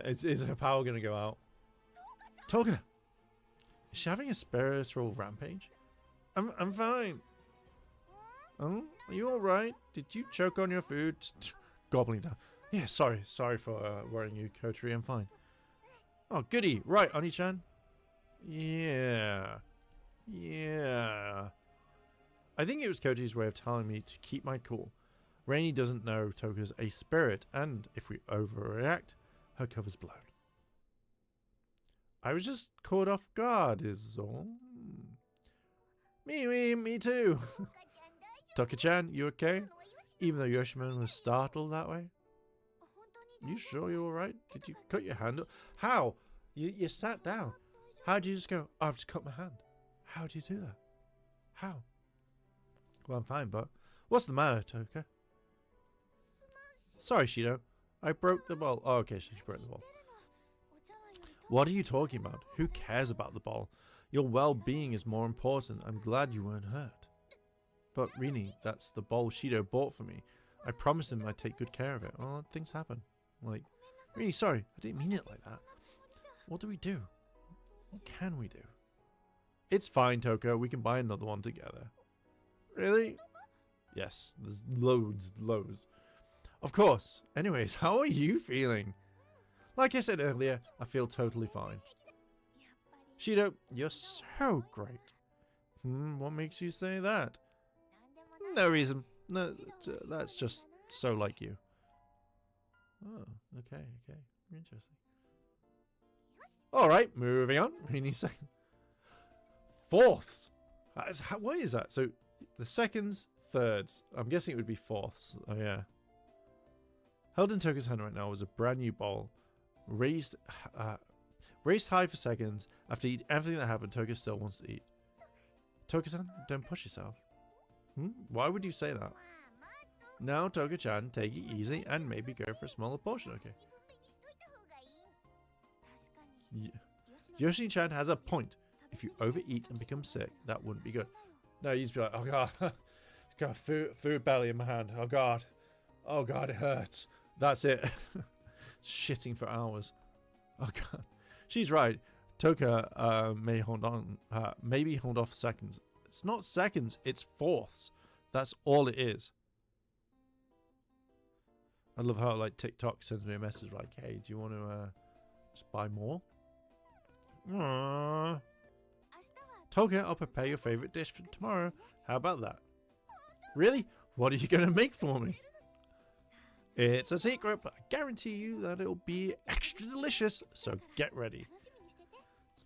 Is her power going to go out? Toka. Is she having a spiritual rampage? I'm fine. Oh, are you alright? Did you choke on your food? Just gobbling down. Yeah, sorry for worrying you, Kotori. I'm fine. Oh, goody. Right, Oni-chan. Yeah. I think it was Kotori's way of telling me to keep my cool. Rainy doesn't know Toka's a spirit, and if we overreact, her cover's blown. I was just caught off guard, is all. Me too. Toka-chan, you okay? Even though Yoshimon was startled that way? You sure you're alright? Did you cut your hand up? How? You sat down. How'd you just go, oh, I've just cut my hand? How'd you do that? How? Well, I'm fine, but what's the matter, Toka? Sorry, Shido. I broke the ball. Oh, okay, so she broke the ball. What are you talking about? Who cares about the ball? Your well-being is more important. I'm glad you weren't hurt. But Rini, that's the ball Shido bought for me. I promised him I'd take good care of it. Well, things happen. Like, Rini, sorry. I didn't mean it like that. What do we do? What can we do? It's fine, Toka. We can buy another one together. Really? Yes, there's loads. Of course. Anyways, how are you feeling? Like I said earlier, I feel totally fine. Shido, you're so great. What makes you say that? No reason. No, that's just so like you. Oh, okay. Interesting. Alright, moving on. Rini second. Fourths. What is that? So, the seconds, thirds. I'm guessing it would be fourths. Oh, yeah. Held in Toka's hand right now was a brand new ball. Raised high for seconds. After everything that happened, Toka still wants to eat. Toka-san, don't push yourself. Why would you say that? Now, Toka-chan, take it easy and maybe go for a smaller portion, okay? Yoshini-chan has a point. If you overeat and become sick, that wouldn't be good. No, you just be like, oh god, got food belly in my hand. Oh god, it hurts. That's it. Shitting for hours. Oh god, she's right. Toka may hold on, maybe hold off seconds. It's not seconds, it's fourths. That's all it is. I love how like TikTok sends me a message like, hey, do you want to just buy more? Aww. Toka, I'll prepare your favorite dish for tomorrow. How about that? Really? What are you going to make for me? It's a secret, but I guarantee you that it'll be extra delicious, so get ready.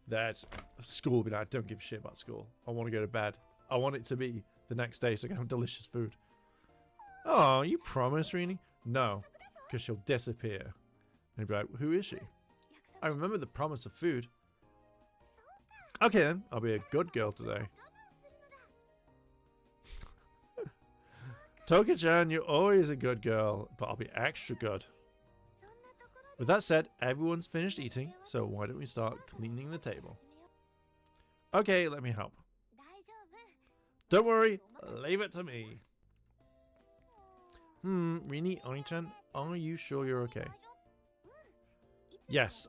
That's school, but I don't give a shit about school. I want to go to bed. I want it to be the next day so I can have delicious food. Oh, you promise, Rini? No, because she'll disappear. And you'll be like, who is she? I remember the promise of food. Okay then, I'll be a good girl today. Toka-chan, you're always a good girl, but I'll be extra good. With that said, everyone's finished eating, so why don't we start cleaning the table? Okay, let me help. Don't worry, leave it to me. Rini, Oni-chan, are you sure you're okay? Yes,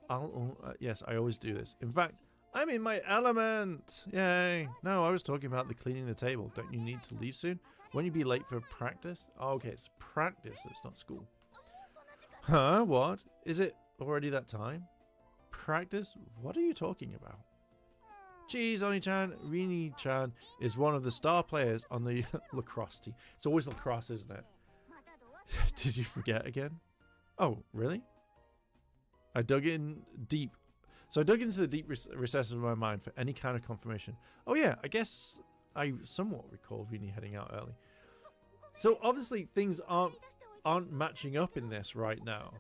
yes, I always do this. In fact, I'm in my element! Yay! No, I was talking about the cleaning the table. Don't you need to leave soon? Won't you be late for practice? Oh, okay, it's practice, so it's not school. Huh? What? Is it already that time? Practice? What are you talking about? Geez, Oni-chan, Rini-chan is one of the star players on the lacrosse team. It's always lacrosse, isn't it? Did you forget again? Oh, really? I dug in deep. So I dug into the deep recesses of my mind for any kind of confirmation. Oh yeah, I guess I somewhat recall Rini heading out early. So obviously things aren't matching up in this right now.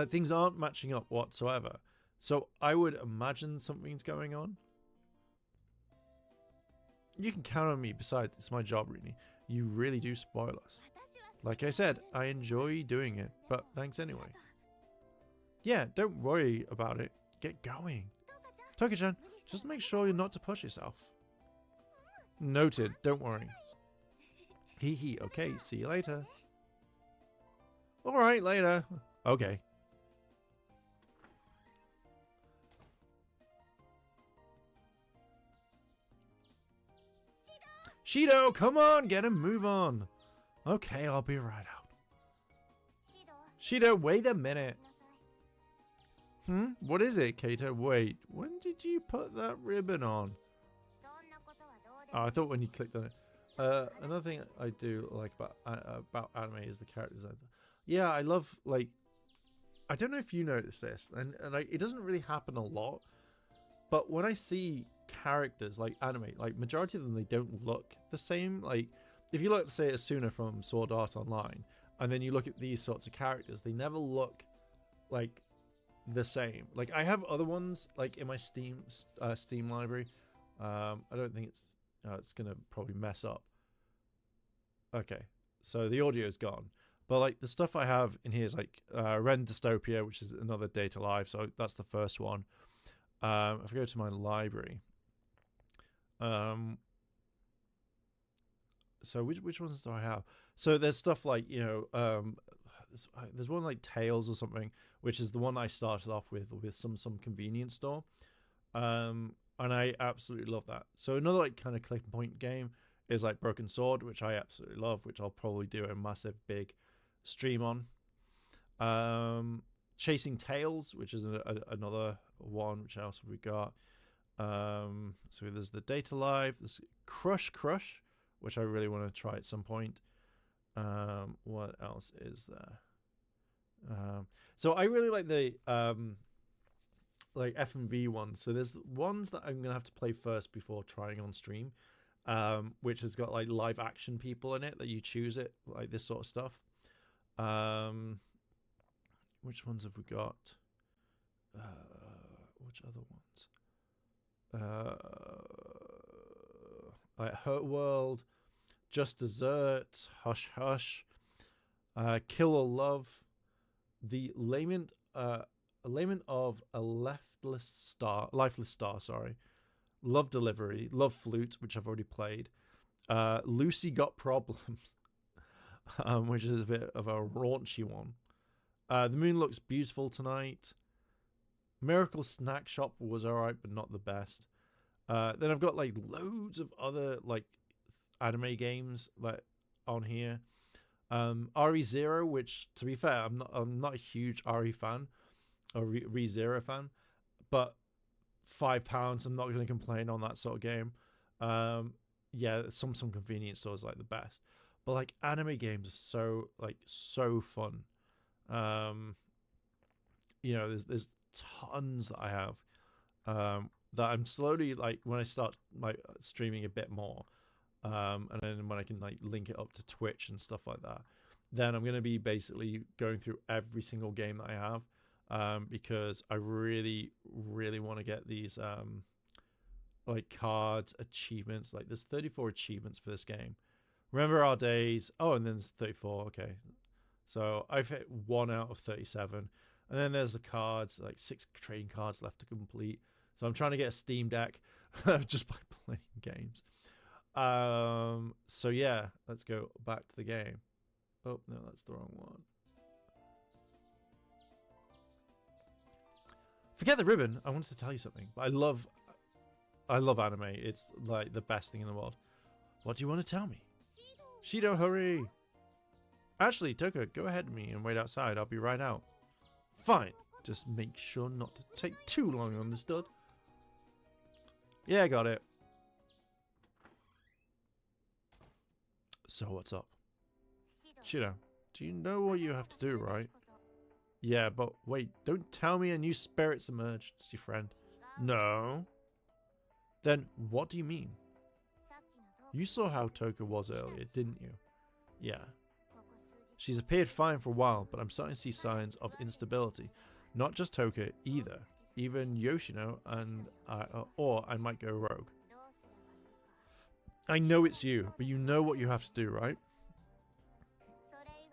Things aren't matching up whatsoever. So I would imagine something's going on. You can count on me. Besides, it's my job, Rini. You really do spoil us. Like I said, I enjoy doing it, but thanks anyway. Yeah, don't worry about it. Get going. Toka-chan, just make sure you're not to push yourself. Noted, don't worry. Hee hee, okay, see you later. Alright, later. Okay. Shido, come on, get a move on. Okay, I'll be right out. Shido, wait a minute. What is it, Kato? Wait, when did you put that ribbon on? Oh, I thought when you clicked on it. Another thing I do like about anime is the character design. Yeah, I love, like, I don't know if you notice this, and like, it doesn't really happen a lot, but when I see characters like anime, like majority of them, they don't look the same. Like, if you look, say, Asuna from Sword Art Online, and then you look at these sorts of characters, they never look like the same. Like I have other ones like in my Steam library. I don't think it's gonna probably mess up. Okay, so the audio is gone, but like the stuff I have in here is like Ren Dystopia, which is another Data Live, so that's the first one. If I go to my library, so which ones do I have? So there's stuff like, you know, there's one like Tales or something, which is the one I started off with some convenience store, and I absolutely love that. So another like kind of click and point game is like Broken Sword, which I absolutely love, which I'll probably do a massive big stream on. Chasing Tails, which is another one. Which else have we got? So there's the Data Live, there's Crush, which I really want to try at some point. What else is there? So I really like the like FMV ones. So there's ones that I'm gonna have to play first before trying on stream, which has got like live action people in it that you choose it, like this sort of stuff. Which ones have we got? Which other ones? Like Hurt World, Just Desert, Hush Hush, Kill or Love, the Lament of a Lifeless Star, sorry, Love Delivery, Love Flute, which I've already played, Lucy Got Problems, which is a bit of a raunchy one. The Moon Looks Beautiful Tonight. Miracle Snack Shop was alright, but not the best. Then I've got like loads of other like anime games like on here. ReZero, which to be fair, I'm not a huge Re fan or ReZero fan, but £5, I'm not going to complain on that sort of game. Yeah, some convenience stores like the best, but like anime games are so fun. You know, there's tons that I have that I'm slowly, like when I start like streaming a bit more, and then when I can like link it up to Twitch and stuff like that, then I'm going to be basically going through every single game that I have, because I really want to get these like cards, achievements. Like there's 34 achievements for this game. Remember Our Days. Oh, and then there's 34. Okay, so I've hit 1 out of 37. And then there's the cards, like 6 trading cards left to complete. So I'm trying to get a Steam Deck just by playing games. So yeah, let's go back to the game. Oh, no, that's the wrong one. Forget the ribbon. I wanted to tell you something. I love anime. It's like the best thing in the world. What do you want to tell me? Shido, hurry! Actually, Toka, go ahead of me and wait outside. I'll be right out. Fine. Just make sure not to take too long, understood? Yeah, got it. So what's up? Shido, do you know what you have to do, right? Yeah, but wait, don't tell me a new spirit's emerged, your friend. No. Then what do you mean? You saw how Toka was earlier, didn't you? Yeah. She's appeared fine for a while, but I'm starting to see signs of instability. Not just Toka either. Even Yoshino and or I might go rogue. I know it's you, but you know what you have to do, right?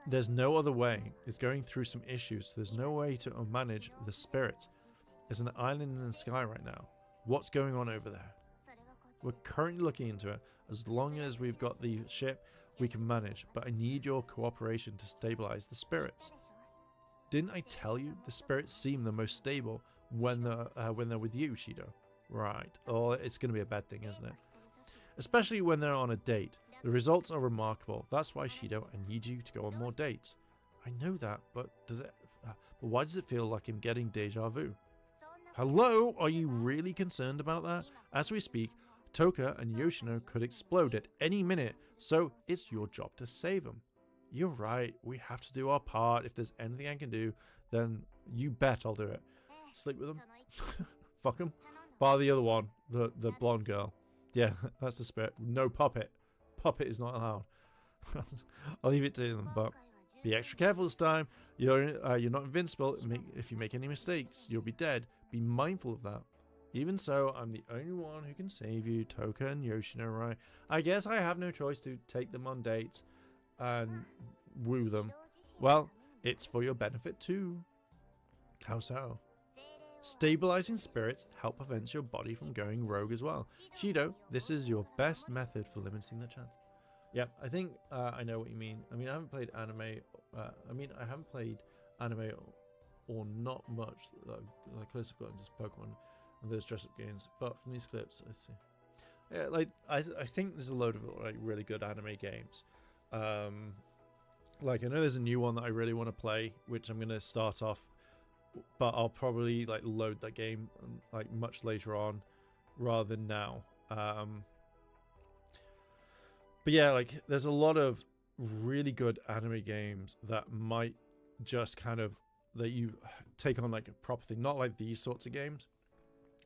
There's no other way. It's going through some issues, so there's no way to manage the spirit. There's an island in the sky right now. What's going on over there? We're currently looking into it. As long as we've got the ship, we can manage, but I need your cooperation to stabilize the spirits. Didn't I tell you the spirits seem the most stable when they're with you, Shido? Right. Oh, it's going to be a bad thing, isn't it? Especially when they're on a date. The results are remarkable. That's why, Shido, I need you to go on more dates. I know that, but why does it feel like I'm getting deja vu? Hello? Are you really concerned about that? As we speak, Toka and Yoshino could explode at any minute, so it's your job to save them. You're right, we have to do our part. If there's anything I can do, then you bet I'll do it. Sleep with them? Fuck them. Bar the other one, the blonde girl. Yeah, that's the spirit. No puppet. Puppet is not allowed. I'll leave it to them, but Be extra careful this time. You're not invincible. If you make any mistakes, you'll be dead. Be mindful of that. Even so, I'm the only one who can save you, Toka and Yoshino, right? I guess I have no choice to take them on dates and woo them. Well, it's for your benefit too. How so? Stabilizing spirits help prevent your body from going rogue as well. Shido, this is your best method for limiting the chance. Yep, I think I know what you mean. I mean, I haven't played anime. I haven't played anime or not much. Like close I've gotten to Pokemon and those dress-up games. But from these clips, I see. Yeah, like I think there's a load of like really good anime games. Like I know there's a new one that I really want to play, which I'm gonna start off, but I'll probably like load that game like much later on, rather than now. But yeah, like there's a lot of really good anime games that might just kind of that you take on like a proper thing, not like these sorts of games.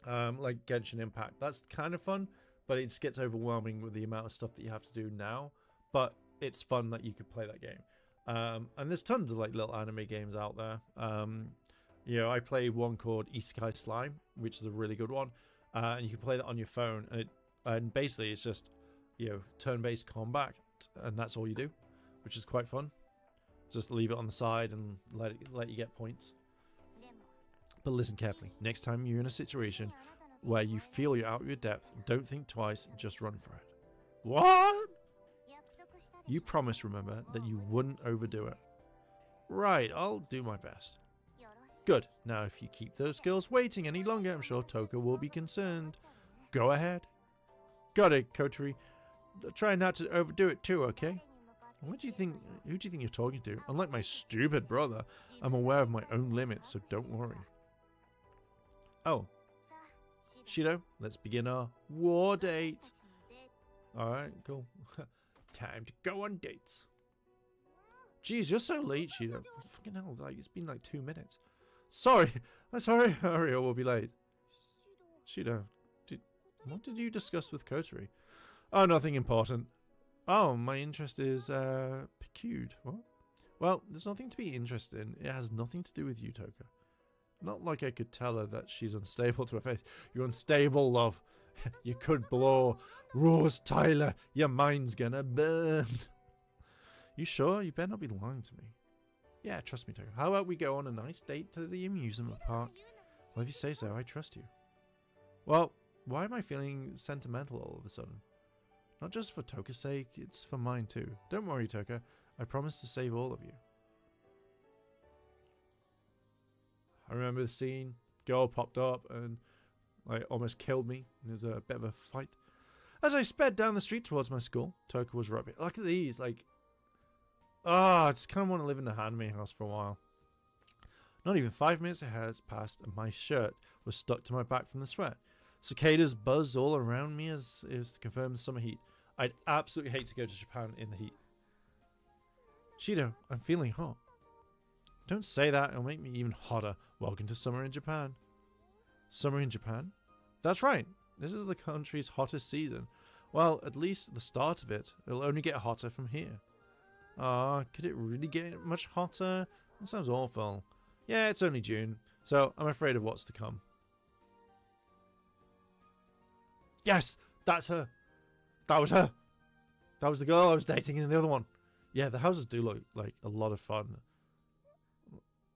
Like Genshin Impact, that's kind of fun, but it just gets overwhelming with the amount of stuff that you have to do now. But it's fun that you could play that game. And there's tons of like little anime games out there. You know, I play one called Isekai Slime, which is a really good one, and you can play that on your phone. And basically, it's just turn-based combat, and that's all you do, which is quite fun. Just leave it on the side and let you get points. But listen carefully. Next time you're in a situation where you feel you're out of your depth, don't think twice, just run for it. What? You promised, remember, that you wouldn't overdo it. Right, I'll do my best. Good. Now, if you keep those girls waiting any longer, I'm sure Toka will be concerned. Go ahead. Got it, Kotori. Try not to overdo it too, okay? What do you think? Who do you think you're talking to? Unlike my stupid brother, I'm aware of my own limits, so don't worry. Oh. Shido, let's begin our war date. Alright, cool. Time to go on dates. Jeez, you're so late, Shido. Fucking hell, like it's been like 2 minutes. Sorry. Hurry or we'll be late. Shido, what did you discuss with Kotori? Oh, nothing important. Oh, my interest is piqued. What? Well, there's nothing to be interested in. It has nothing to do with you, Toka. Not like I could tell her that she's unstable to her face. You're unstable, love. You could blow. Rose Tyler, your mind's gonna burn. You sure? You better not be lying to me. Yeah, trust me, Toka. How about we go on a nice date to the amusement park? Well, if you say so, I trust you. Well, why am I feeling sentimental all of a sudden? Not just for Toka's sake, it's for mine too. Don't worry, Toka. I promise to save all of you. I remember the scene. Girl popped up and like almost killed me. It was a bit of a fight. As I sped down the street towards my school, Toka was right. Look at these, like, I just kind of want to live in the anime house for a while. Not even 5 minutes has passed, and my shirt was stuck to my back from the sweat. Cicadas buzzed all around me as to confirm the summer heat. I'd absolutely hate to go to Japan in the heat. Shido, I'm feeling hot. Don't say that, it'll make me even hotter. Welcome to summer in Japan. Summer in Japan? That's right. This is the country's hottest season. Well, at least the start of it. It'll only get hotter from here. Could it really get much hotter? That sounds awful. Yeah, it's only June, so I'm afraid of what's to come. Yes, that's her. That was her. That was the girl I was dating in the other one. Yeah, the houses do look like a lot of fun.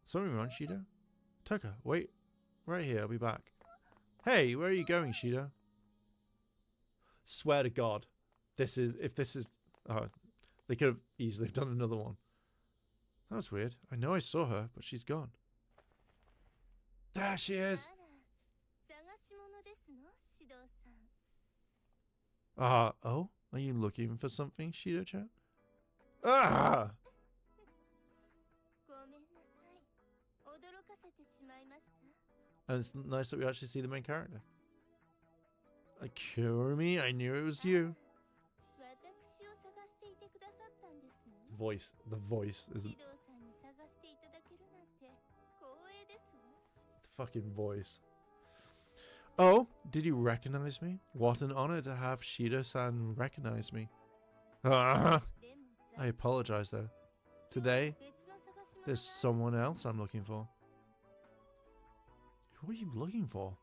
Something wrong, Shido? Toka, wait. Right here, I'll be back. Hey, where are you going, Shido? Swear to God. If this is... Oh, they could have easily done another one. That was weird. I know I saw her, but she's gone. There she is! Oh? Are you looking for something, Shido-chan? Ah! And it's nice that we actually see the main character. Kurumi, I knew it was you. The voice isn't... The fucking voice. Oh, did you recognize me? What an honor to have Shido-san recognize me. I apologize though. today. There's someone else I'm looking for. What are you looking for?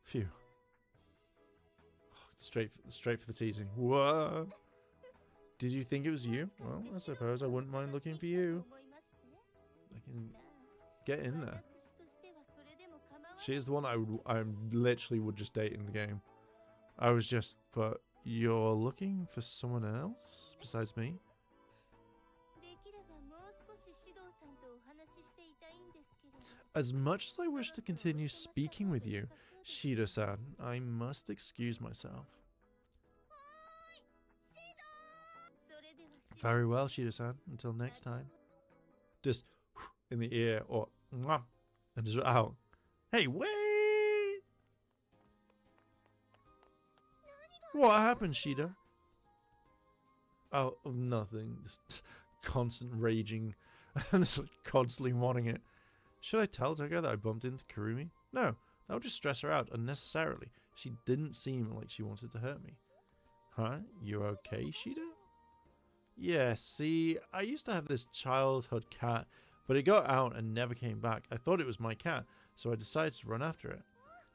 Phew. Straight for the teasing. What? Did you think it was you? Well, I suppose I wouldn't mind looking for you. I can get in there. She's the one I literally would just date in the game. I was just, but you're looking for someone else besides me? As much as I wish to continue speaking with you, Shido-san, I must excuse myself. Very well, Shido-san. Until next time. Just in the ear or mwah, and just out. Hey, wait! What happened, Shida? Oh, nothing. Just constant raging and just constantly wanting it. Should I tell Togo that I bumped into Kurumi? No, that would just stress her out unnecessarily. She didn't seem like she wanted to hurt me. Huh? You okay, Shida? Yeah, see, I used to have this childhood cat, but it got out and never came back. I thought it was my cat, so I decided to run after it.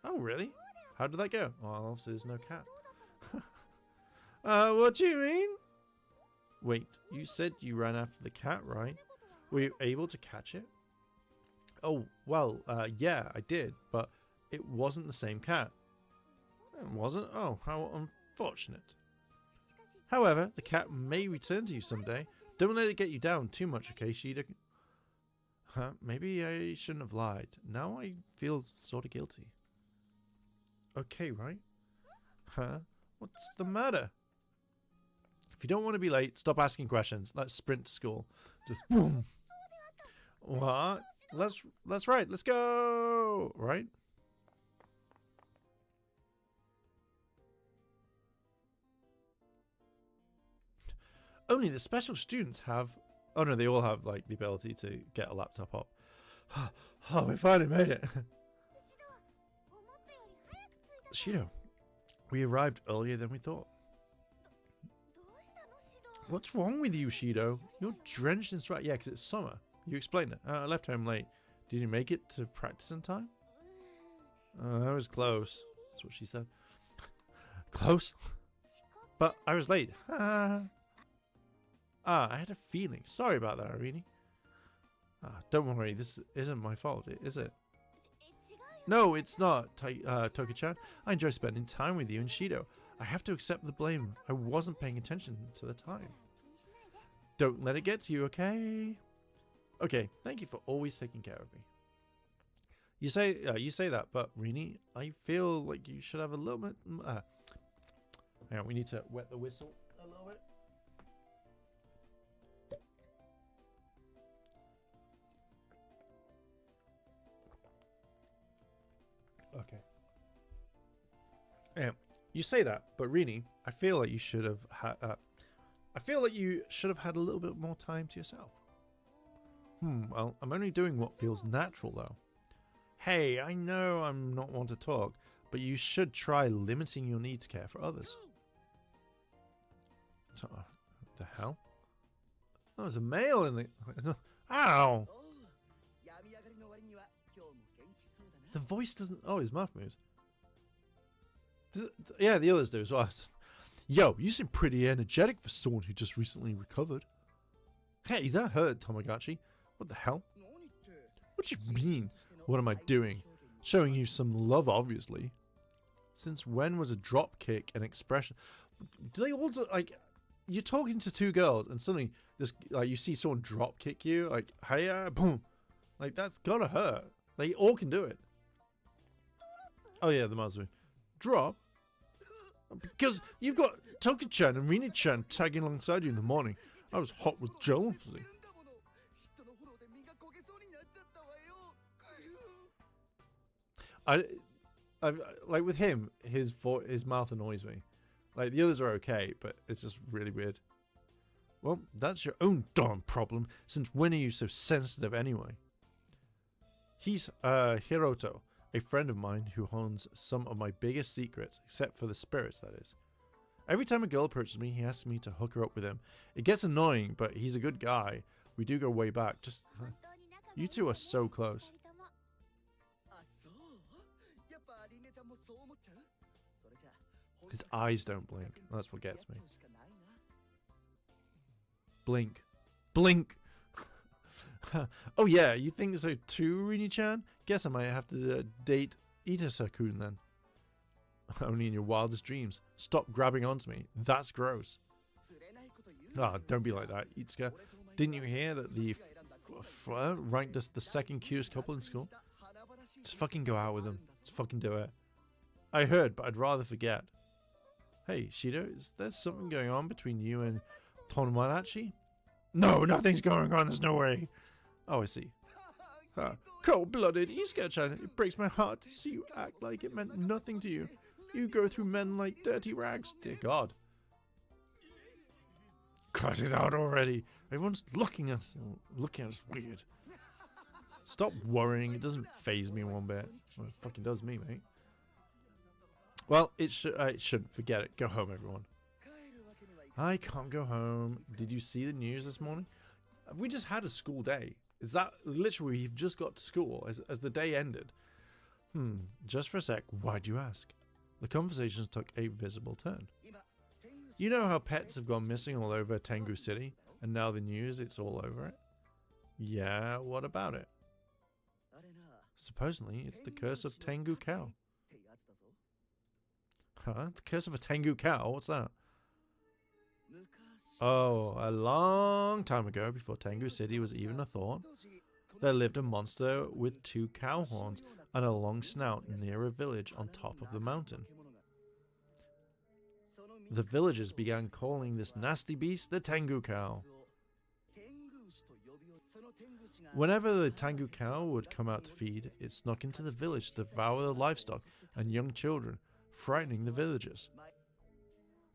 Oh, really? How did that go? Well, obviously there's no cat. What do you mean? Wait, you said you ran after the cat, right? Were you able to catch it? Oh, well, yeah, I did, but it wasn't the same cat. It wasn't? Oh, how unfortunate. However, the cat may return to you someday. Don't let it get you down too much, okay, Shida? Huh, maybe I shouldn't have lied. Now I feel sort of guilty. Okay, right? Huh? What's the matter? If you don't want to be late, stop asking questions. Let's sprint to school. Just boom. What? Let's right. Let's go. Right? Only the special students have... Oh no, they all have like the ability to get a laptop up. Oh, we finally made it. Shido, we arrived earlier than we thought. What's wrong with you, Shido? You're drenched in sweat. Yeah, because it's summer. You explained it. I left home late. Did you make it to practice in time? I was close. That's what she said. Close? But I was late. I had a feeling. Sorry about that, Irini. Don't worry. This isn't my fault, is it? No, it's not, Toki-chan. I enjoy spending time with you and Shido. I have to accept the blame. I wasn't paying attention to the time. Don't let it get to you, okay? Okay, thank you for always taking care of me. You say that, but Rini, I feel like you should have a little bit... hang on, we need to wet the whistle a little bit. Okay. Yeah, you say that, but Rini, I feel like you should have had... I feel like you should have had a little bit more time to yourself. Well, I'm only doing what feels natural, though. Hey, I know I'm not one to talk, but you should try limiting your need to care for others. So, the hell? Oh, there's a male in the... Ow! The voice doesn't... Oh, his mouth moves. Yeah, the others do as well. Yo, you seem pretty energetic for someone who just recently recovered. Hey, that hurt, Tamagotchi. What the hell? What do you mean? What am I doing? Showing you some love, obviously. Since when was a drop kick an expression? Do they all do, like... You're talking to two girls and suddenly this, like, you see someone drop kick you, like, hiya, boom. Like, that's gotta hurt. They all can do it. Oh yeah, the Mazu. Drop? Because you've got Toki-chan and Rini-chan tagging alongside you in the morning. I was hot with jealousy. I like with him, his mouth annoys me. Like the others are okay, but it's just really weird. Well, that's your own darn problem. Since when are you so sensitive anyway? He's Hiroto, a friend of mine who owns some of my biggest secrets, except for the spirits, that is. Every time a girl approaches me, he asks me to hook her up with him. It gets annoying, but he's a good guy. We do go way back. Just you two are so close. あ、そうやっぱリネちゃんもそう思っちゃうそれじゃ His eyes don't blink. That's what gets me. Blink. Blink! Oh yeah, you think so too, Rini-chan? Guess I might have to date Ita-sakun then. Only in your wildest dreams. Stop grabbing onto me. That's gross. Ah, don't be like that, Itsuka. Didn't you hear that the ranked us the second cutest couple in school? Just fucking go out with them. Just fucking do it. I heard, but I'd rather forget. Hey, Shido, is there something going on between you and Tomodachi? No, nothing's going on. There's no way. Oh, I see. Cold-blooded Isuka-chan. It breaks my heart to see you act like it meant nothing to you. You go through men like dirty rags. Dear God. Cut it out already. Everyone's looking at us weird. Stop worrying. It doesn't faze me one bit. Well, it fucking does me, mate. Well, it shouldn't. Forget it. Go home, everyone. I can't go home. Did you see the news this morning? We just had a school day. Is that literally we've just got to school as the day ended? Just for a sec, why'd you ask? The conversations took a visible turn. You know how pets have gone missing all over Tengu City, and now the news, it's all over it? Yeah, what about it? Supposedly, it's the curse of Tengu Cow. Huh? The curse of a Tengu Cow? What's that? Oh, a long time ago, before Tengu City was even a thought, there lived a monster with 2 cow horns and a long snout near a village on top of the mountain. The villagers began calling this nasty beast the Tengu Cow. Whenever the Tengu Cow would come out to feed, it snuck into the village to devour the livestock and young children, frightening the villagers.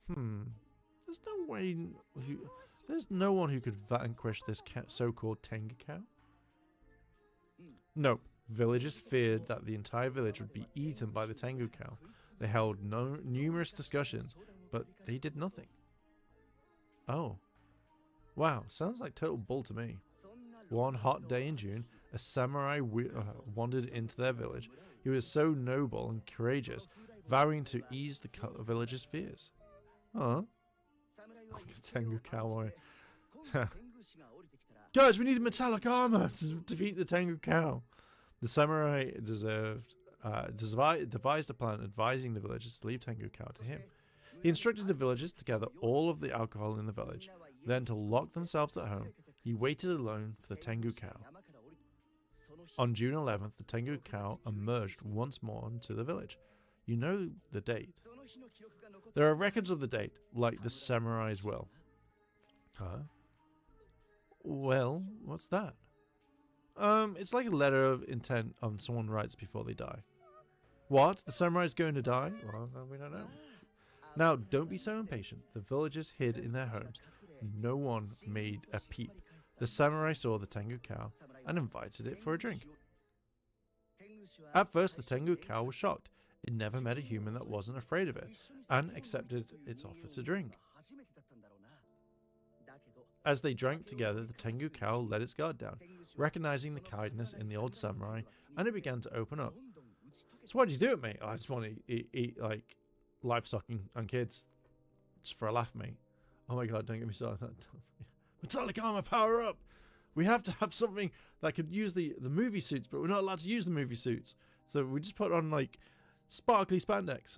There's no way. There's no one who could vanquish this so-called Tengu Cow. Nope. Villagers feared that the entire village would be eaten by the Tengu Cow. They held numerous discussions, but they did nothing. Oh. Wow, sounds like total bull to me. One hot day in June, a samurai wandered into their village. He was so noble and courageous, vowing to ease the villagers' fears. Huh? Tengu Cowboy. Guys, we need metallic armor to defeat the Tengu Cow. The samurai devised a plan advising the villagers to leave Tengu Cow to him. He instructed the villagers to gather all of the alcohol in the village, then to lock themselves at home. He waited alone for the Tengu Cow. On June 11th, the Tengu Cow emerged once more into the village. You know the date. There are records of the date, like the samurai's will. Huh? Well, what's that? It's like a letter of intent someone writes before they die. What? The samurai's going to die? Well, we don't know. Now, don't be so impatient. The villagers hid in their homes. No one made a peep. The samurai saw the Tengu Cow and invited it for a drink. At first, the Tengu Cow was shocked. It never met a human that wasn't afraid of it, and accepted its offer to drink. As they drank together, the Tengu Cow let its guard down, recognizing the kindness in the old samurai, and it began to open up. So why'd you do it, mate? I just want to eat like livestock and kids. Just for a laugh, mate. Oh my god, don't get me started. Metallic armor, power up! We have to have something that could use the movie suits, but we're not allowed to use the movie suits. So we just put on like sparkly spandex.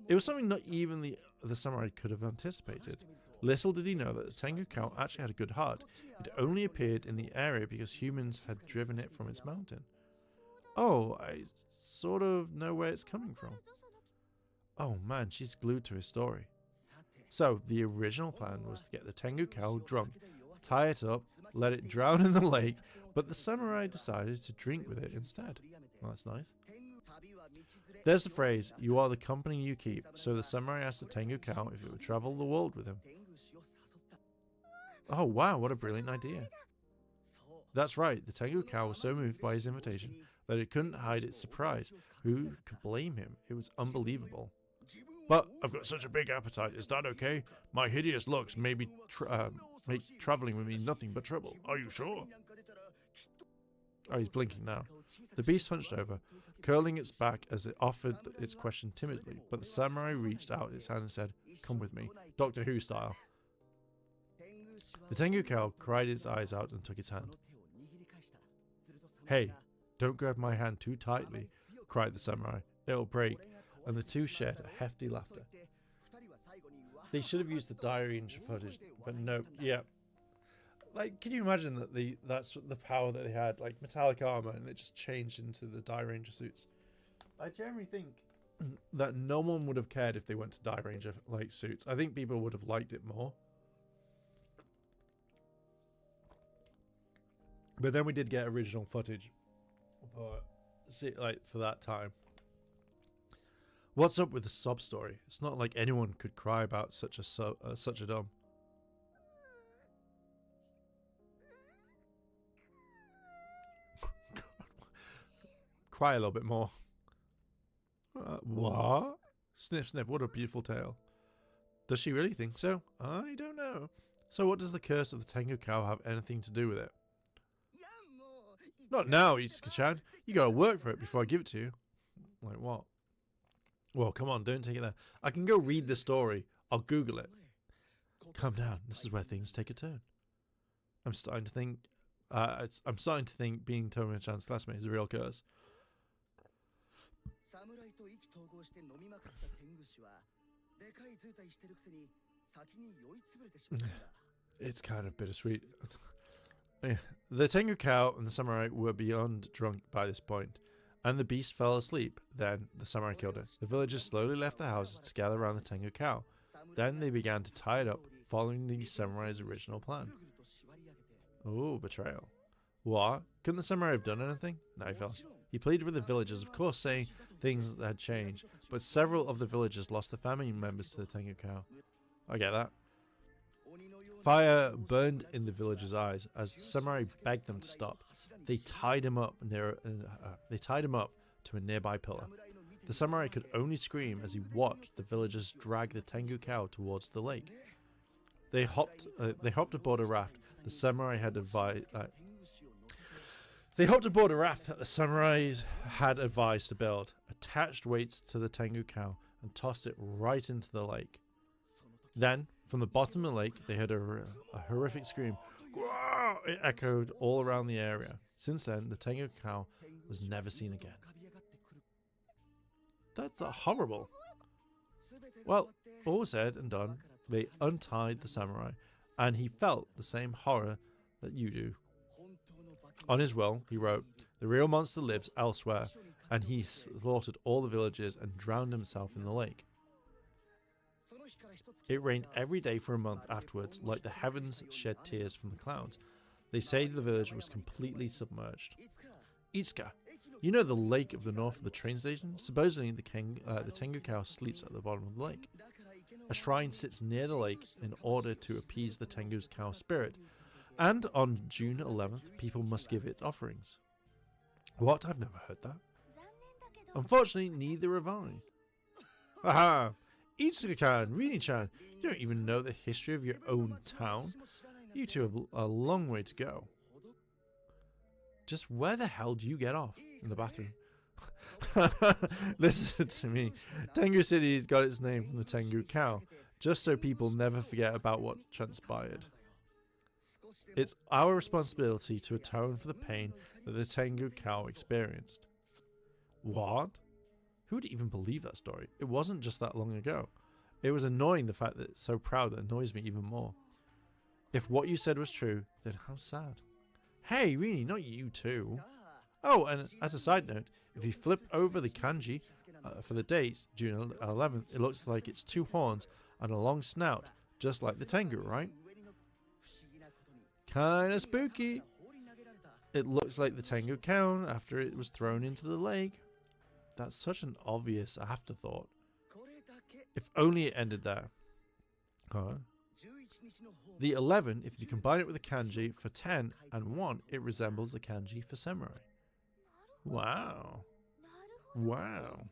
It was something not even the samurai could have anticipated. Little did he know that the Tengu Cow actually had a good heart. It only appeared in the area because humans had driven it from its mountain. Oh, I sort of know where it's coming from. Oh man, she's glued to his story. So, the original plan was to get the Tengu Cow drunk, tie it up, let it drown in the lake, but the samurai decided to drink with it instead. Well, that's nice. There's the phrase, you are the company you keep, so the samurai asked the Tengu Cow if it would travel the world with him. Oh wow, what a brilliant idea. That's right, the Tengu Cow was so moved by his invitation that it couldn't hide its surprise. Who could blame him? It was unbelievable. But I've got such a big appetite. Is that okay? My hideous looks may be make traveling with me nothing but trouble. Are you sure? Oh, he's blinking now. The beast hunched over, curling its back as it offered its question timidly, but the samurai reached out its hand and said, "Come with me, Doctor Who style." The Tengu cow cried its eyes out and took its hand. "Hey, don't grab my hand too tightly," cried the samurai. "It'll break." And the two shared a hefty laughter. They should have used the diary range footage, but no, yeah. Like, can you imagine that that's the power that they had, like metallic armor, and it just changed into the Die Ranger suits? I generally think that no one would have cared if they went to Die Ranger like suits. I think people would have liked it more. But then we did get original footage for that time. What's up with the sob story? It's not like anyone could cry about such a dumb. Cry a little bit more. What? Sniff, sniff. What a beautiful tale. Does she really think so? I don't know. So what does the curse of the Tengu cow have anything to do with it? Not now, Itsuka-chan. You gotta work for it before I give it to you. Like what? Well, come on, don't take it there. I can go read the story. I'll Google it. Calm down. This is where things take a turn. I'm starting to think being Tomoe-chan's classmate is a real curse. It's kind of bittersweet. The Tengu cow and the samurai were beyond drunk by this point, and the beast fell asleep. Then the samurai killed it. The villagers slowly left the houses to gather around the Tengu cow. Then they began to tie it up, following the samurai's original plan. Oh, betrayal. What? Couldn't the samurai have done anything? No, he fell. He pleaded with the villagers, of course, saying things that had changed, but several of the villagers lost their family members to the Tengu cow. I get that. Fire burned in the villagers' eyes as the samurai begged them to stop. They tied him up to a nearby pillar. The samurai could only scream as he watched the villagers drag the Tengu cow towards the lake. They hopped aboard a raft. The samurai had advised. They hopped aboard a raft that the samurais had advised to build, attached weights to the Tengu cow, and tossed it right into the lake. Then, from the bottom of the lake, they heard a horrific scream. It echoed all around the area. Since then, the Tengu cow was never seen again. That's horrible. Well, all said and done, they untied the samurai, and he felt the same horror that you do. On his will, he wrote, "The real monster lives elsewhere," and he slaughtered all the villagers and drowned himself in the lake. It rained every day for a month afterwards, like the heavens shed tears from the clouds. They say the village was completely submerged. Itsuka, you know the lake of the north of the train station? Supposedly the Tengu cow sleeps at the bottom of the lake. A shrine sits near the lake in order to appease the Tengu cow spirit, and on June 11th, people must give its offerings. What? I've never heard that. Unfortunately, neither have I. Aha! Itsuka-chan, Rini-chan, you don't even know the history of your own town. You two have a long way to go. Just where the hell do you get off? In the bathroom. Listen to me. Tengu City got its name from the Tengu cow, just so people never forget about what transpired. It's our responsibility to atone for the pain that the Tengu cow experienced. What? Who would even believe that story? It wasn't just that long ago. It was annoying the fact that it's so proud that annoys me even more. If what you said was true, then how sad. Hey, Rini, not you too. Oh, and as a side note, if you flip over the kanji for the date, June 11th, it looks like it's two horns and a long snout, just like the Tengu, right? Kinda spooky. It looks like the Tengu cow after it was thrown into the lake. That's such an obvious afterthought. If only it ended there. Huh? The 11, if you combine it with the kanji for 10 and 1, it resembles the kanji for samurai. Wow. Wow.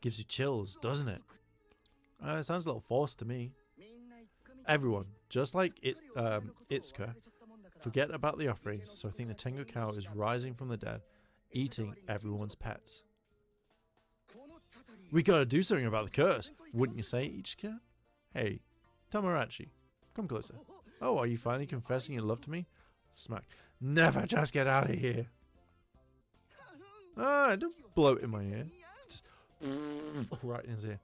Gives you chills, doesn't it? It sounds a little forced to me. みんないつかみたいに Everyone, just like 二人を二人のことを忘れ Itsuka, ちゃったもんだから forget about the offerings, so I think the Tengu cow is rising from the dead, eating everyone's pets. このたたり We gotta do something about the curse, wouldn't you say, Ichika? Hey, Tamarachi, come closer. Oh, are you finally confessing your love to me? Smack. Never, just get out of here. Ah, don't blow it in my ear. Just right in his ear.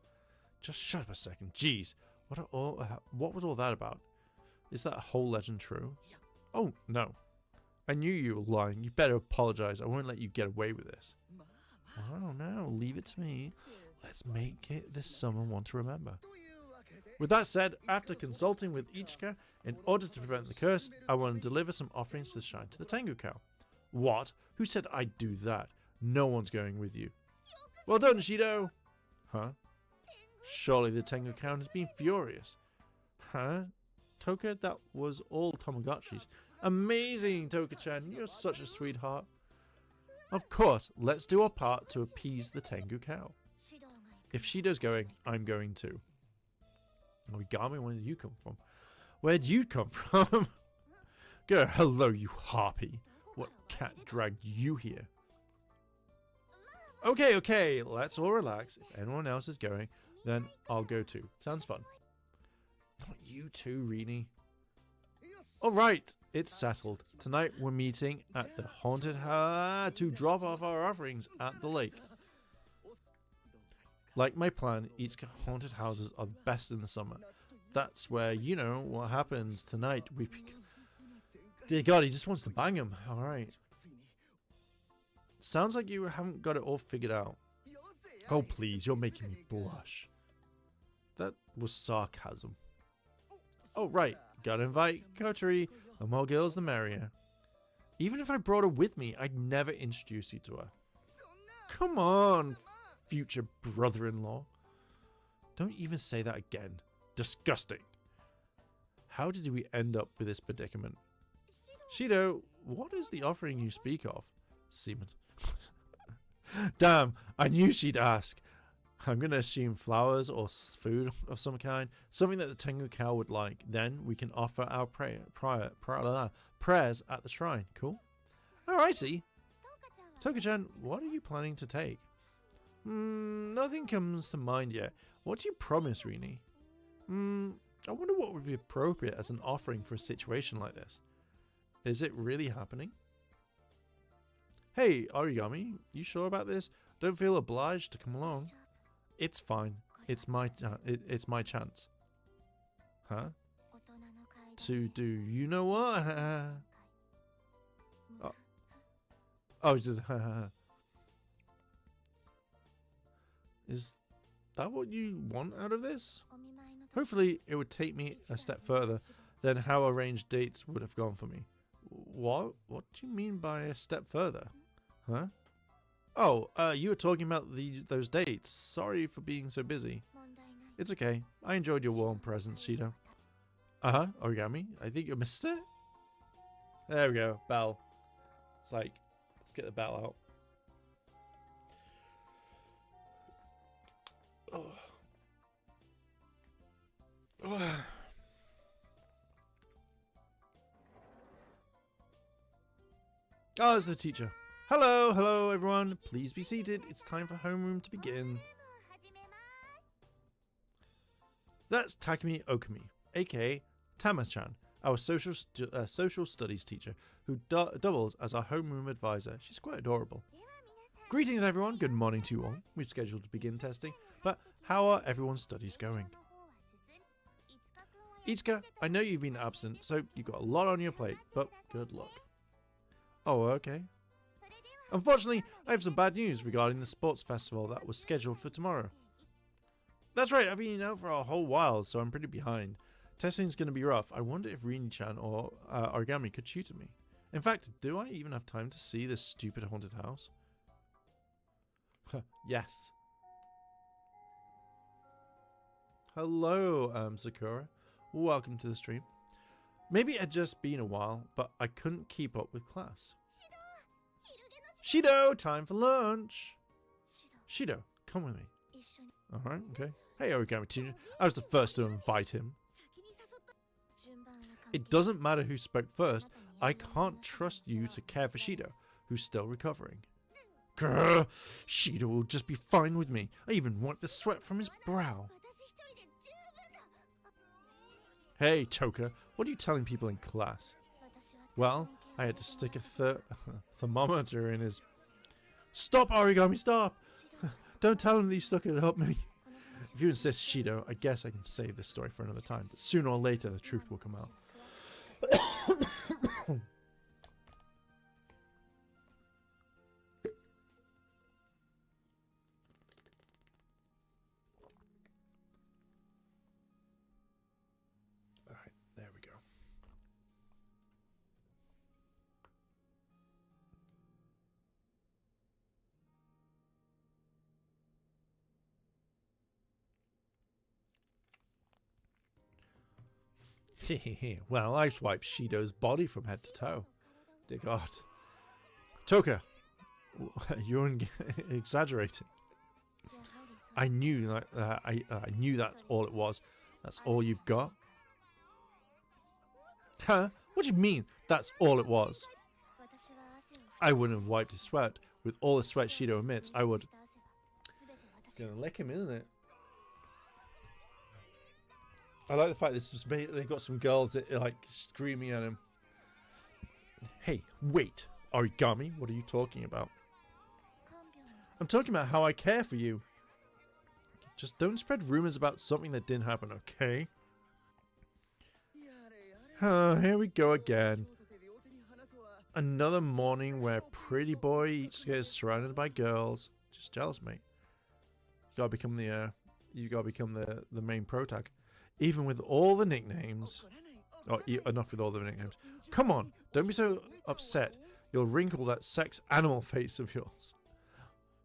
Just shut up a second. Jeez, what was all that about? Is that whole legend true? Oh, no. I knew you were lying. You better apologize. I won't let you get away with this. Oh, no. Leave it to me. Let's make it this summer one to remember. というわけで With that said, after consulting with Ichika, in order to prevent the curse, I want to deliver some offerings to the shrine to the Tengu cow. What? Who said I'd do that? No one's going with you. Well done, Shido! Huh? Surely the Tengu cow has been furious. Huh? Toka, that was all Tamagotchis. Amazing, Toka-chan. You're such a sweetheart. Of course, let's do our part to appease the Tengu cow. 指導が行く If Shido's going, I'm going too. Origami, where did you come from? Where'd you come from? Go, hello, you harpy. What cat dragged you here? Okay, okay, let's all relax. If anyone else is going, then I'll go too. Sounds fun. Not you too, Rini. Alright, it's settled. Tonight we're meeting at the haunted house to drop off our offerings at the lake. Like my plan, Itsuka haunted houses are the best in the summer. That's where, you know, what happens tonight. Dear God, he just wants to bang him. Alright. ついに Sounds like you haven't got it all figured out. よせや Oh, please, you're making me blush. That was sarcasm. Oh, right. Gotta invite Kotari. The more girls, the merrier. Even if I brought her with me, I'd never introduce you to her. そんな Come on, future brother-in-law. Don't even say that again. Disgusting. How did we end up with this predicament? Shido, what is the offering you speak of? Semen. Damn, I knew she'd ask. I'm going to assume flowers or food of some kind. Something that the Tengu cow would like. Then we can offer our prayers at the shrine. Cool? Oh, I see. トウカちゃんは Toka-chan, what are you planning to take? Nothing comes to mind yet. What do you promise, Rini? I wonder what would be appropriate as an offering for a situation like this. Is it really happening? Hey, Origami, you sure about this? Don't feel obliged to come along. It's fine. It's my chance. Huh? 大人の会 To do you know what? Oh, it's just Is that what you want out of this? お見舞いの時 Hopefully, it would take me a step further than how arranged dates would have gone for me. What? What do you mean by a step further? Huh? Oh, you were talking about those dates. Sorry for being so busy. 問題ない It's okay. I enjoyed your warm presence, Shido. Uh-huh, Origami. I think you missed it. There we go. Bell. It's like, let's get the bell out. Oh. Oh. Oh, it's the teacher. Hello, hello everyone. Please be seated. It's time for homeroom to begin. 始めます That's Takumi Okami, aka Tama-chan, our social studies teacher, who doubles as our homeroom advisor. She's quite adorable. では皆さん Greetings everyone, good morning to you all. We've scheduled to begin testing, but how are everyone's studies going? の方は進んいつかくんは Itsuka, I know you've been absent, so you've got a lot on your plate, but good luck. Oh, okay. それでは Unfortunately, I have some bad news regarding the sports festival that was scheduled for tomorrow. That's right, I've been out for a whole while, so I'm pretty behind. Testing's going to be rough. I wonder if Rini-chan or Origami could tutor me. In fact, do I even have time to see this stupid haunted house? Yes. Hello, Sakura. Welcome to the stream. Maybe it had just been a while, but I couldn't keep up with class. 昼寝の時 Shido, time for lunch. シド Shido, come with me. 一緒に Alright, okay. Hey, Origami Teacher. I was the first to invite him. 先に誘った。順番は関係 It doesn't matter who spoke first. I can't trust you to care for Shido, who's still recovering. Grr, Shido will just be fine with me. I even wiped the sweat from his brow. 私一人で十分だ。 Hey, Toka, what are you telling people in class? 私は Well, I had to stick a thermometer in his... Stop, Origami, stop! Don't tell him that you stuck it up me. If you insist, Shido, I guess I can save this story for another time. But sooner or later, the truth will come out. Alright, there we go. Well, I swiped Shido's body from head to toe. Dear God. Toka, you're exaggerating. I knew that. I knew that's all it was. That's all you've got. Huh? What do you mean? That's all it was. 私は汗を I wouldn't have wiped his sweat. With all the sweat Shido emits, I would. 拭き出せば全て It's 私が gonna lick him, isn't it? I like the fact this was they've got some girls that are like screaming at him. Hey, wait, Origami, what are you talking about? 看病の I'm talking about how I care for you. Just don't spread rumors about something that didn't happen, okay? やれやれ Here we go again. とて両手に花とは Another morning where pretty boy Ichika is surrounded by girls. Just jealous, mate. You gotta become the main pro tag. Even with all the nicknames. 怒らない Oh, enough with all the nicknames. Come on, don't be so upset. You'll wrinkle that sex animal face of yours.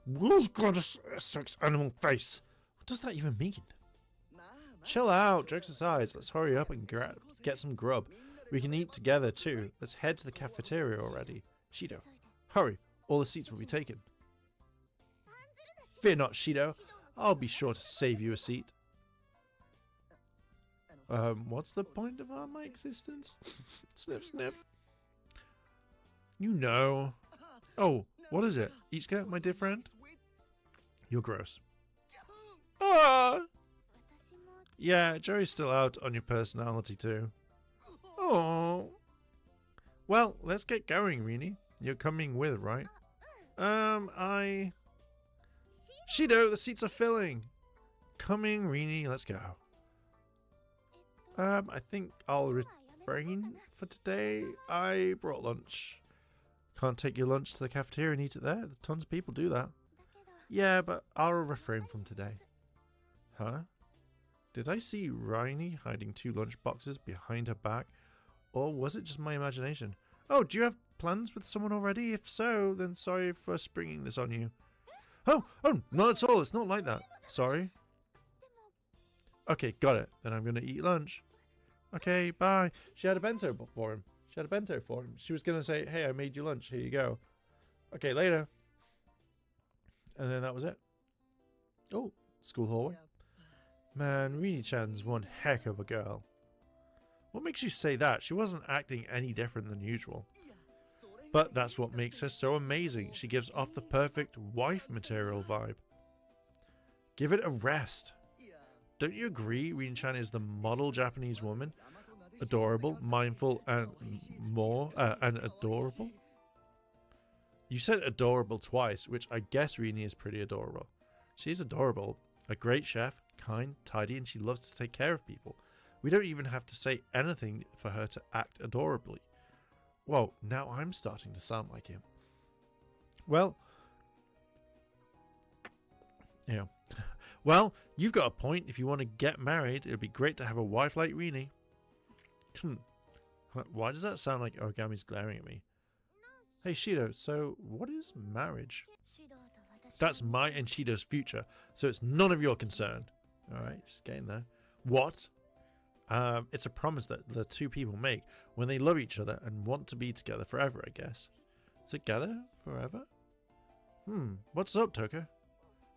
Who's got a sex animal face? What does that even mean? なあ Chill out, jokes aside. Let's hurry up and get some grub. We can eat together too. Let's head to the cafeteria already. Shido, hurry. All the seats will be taken. Fear not, Shido. I'll be sure to save you a seat. What's the point of my existence? Sniff, sniff. You know. Oh, what is it? Ichika, my dear friend? You're gross. Ah! 私も Yeah, Joey's still out on your personality too. Oh. Well, let's get going, Rini. You're coming with, right? Shido, the seats are filling. Coming, Rini, let's go. I think I'll refrain for today. I brought lunch. Can't take your lunch to the cafeteria and eat it there. Tons of people do that. だけど Yeah, but I'll refrain from today. Huh? Did I see Rini hiding 2 lunch boxes behind her back? Or was it just my imagination? Oh, do you have plans with someone already? If so, then sorry for springing this on you. Oh, not at all. It's not like that. Sorry. Okay, got it. Then I'm going to eat lunch. Okay, bye. She had a bento for him. She was going to say, hey, I made you lunch. Here you go. Okay, later. And then that was it. Oh, school hallway. Man, Rini-chan's one heck of a girl. What makes you say that? She wasn't acting any different than usual. いやそれが But that's what makes her so amazing. She gives off the perfect wife material vibe. Give it a rest. いや Don't you agree Rini-chan is the model Japanese woman? 山となでしこ Adorable, mindful, and adorable? You said adorable twice, which I guess Rini is pretty adorable. She's adorable, a great chef, kind, tidy, and she loves to take care of people. We don't even have to say anything for her to act adorably. Whoa, now I'm starting to sound like him. Well, yeah. Well, you've got a point. If you want to get married, it'd be great to have a wife like Rini. Why does that sound like Origami's glaring at me? Hey Shido, so what is marriage? シドと私 That's my and Shido's future, so it's none of your concern. Alright, just getting there. What? It's a promise that the 2 people make when they love each other and want to be together forever, I guess. Together? Forever? What's up, Toka?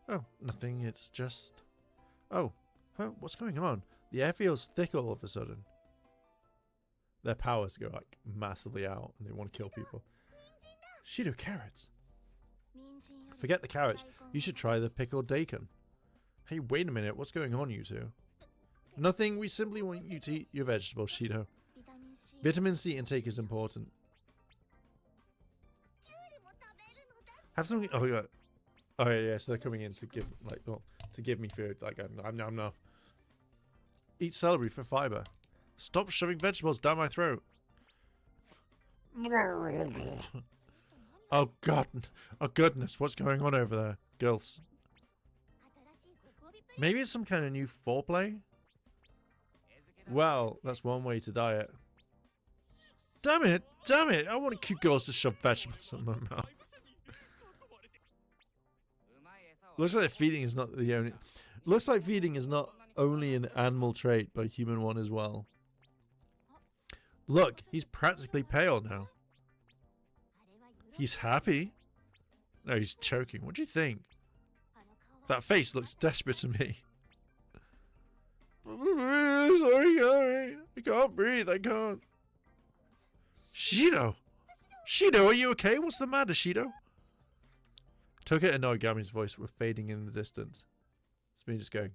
Oh, nothing, it's just... Oh, Huh? What's going on? The air feels thick all of a sudden. Their powers go like massively out and they want to kill people. Shido carrots. Forget the carrots. You should try the pickled daikon. Hey, wait a minute. What's going on, you two? Nothing. We simply want you to eat your vegetables, Shido. Vitamin C intake is important. Have something. Oh yeah. Oh yeah. So they're coming in to give to give me food. Like I'm no. Eat celery for fiber. Stop shoving vegetables down my throat. Oh god. Oh goodness. What's going on over there, girls? Maybe it's some kind of new foreplay. Well, that's one way to diet. Damn it! Damn it! I want cute girls to shove vegetables in my mouth. Looks like feeding is not the only. Looks like feeding is not only an animal trait, but a human one as well. Look, he's practically pale now. He's happy. No, he's choking. What do you think? That face looks desperate to me. Sorry, I can't breathe. I can't. Shido! Shido, are you okay? What's the matter, Shido? Toka and Norigami's voice were fading in the distance. It's me just going.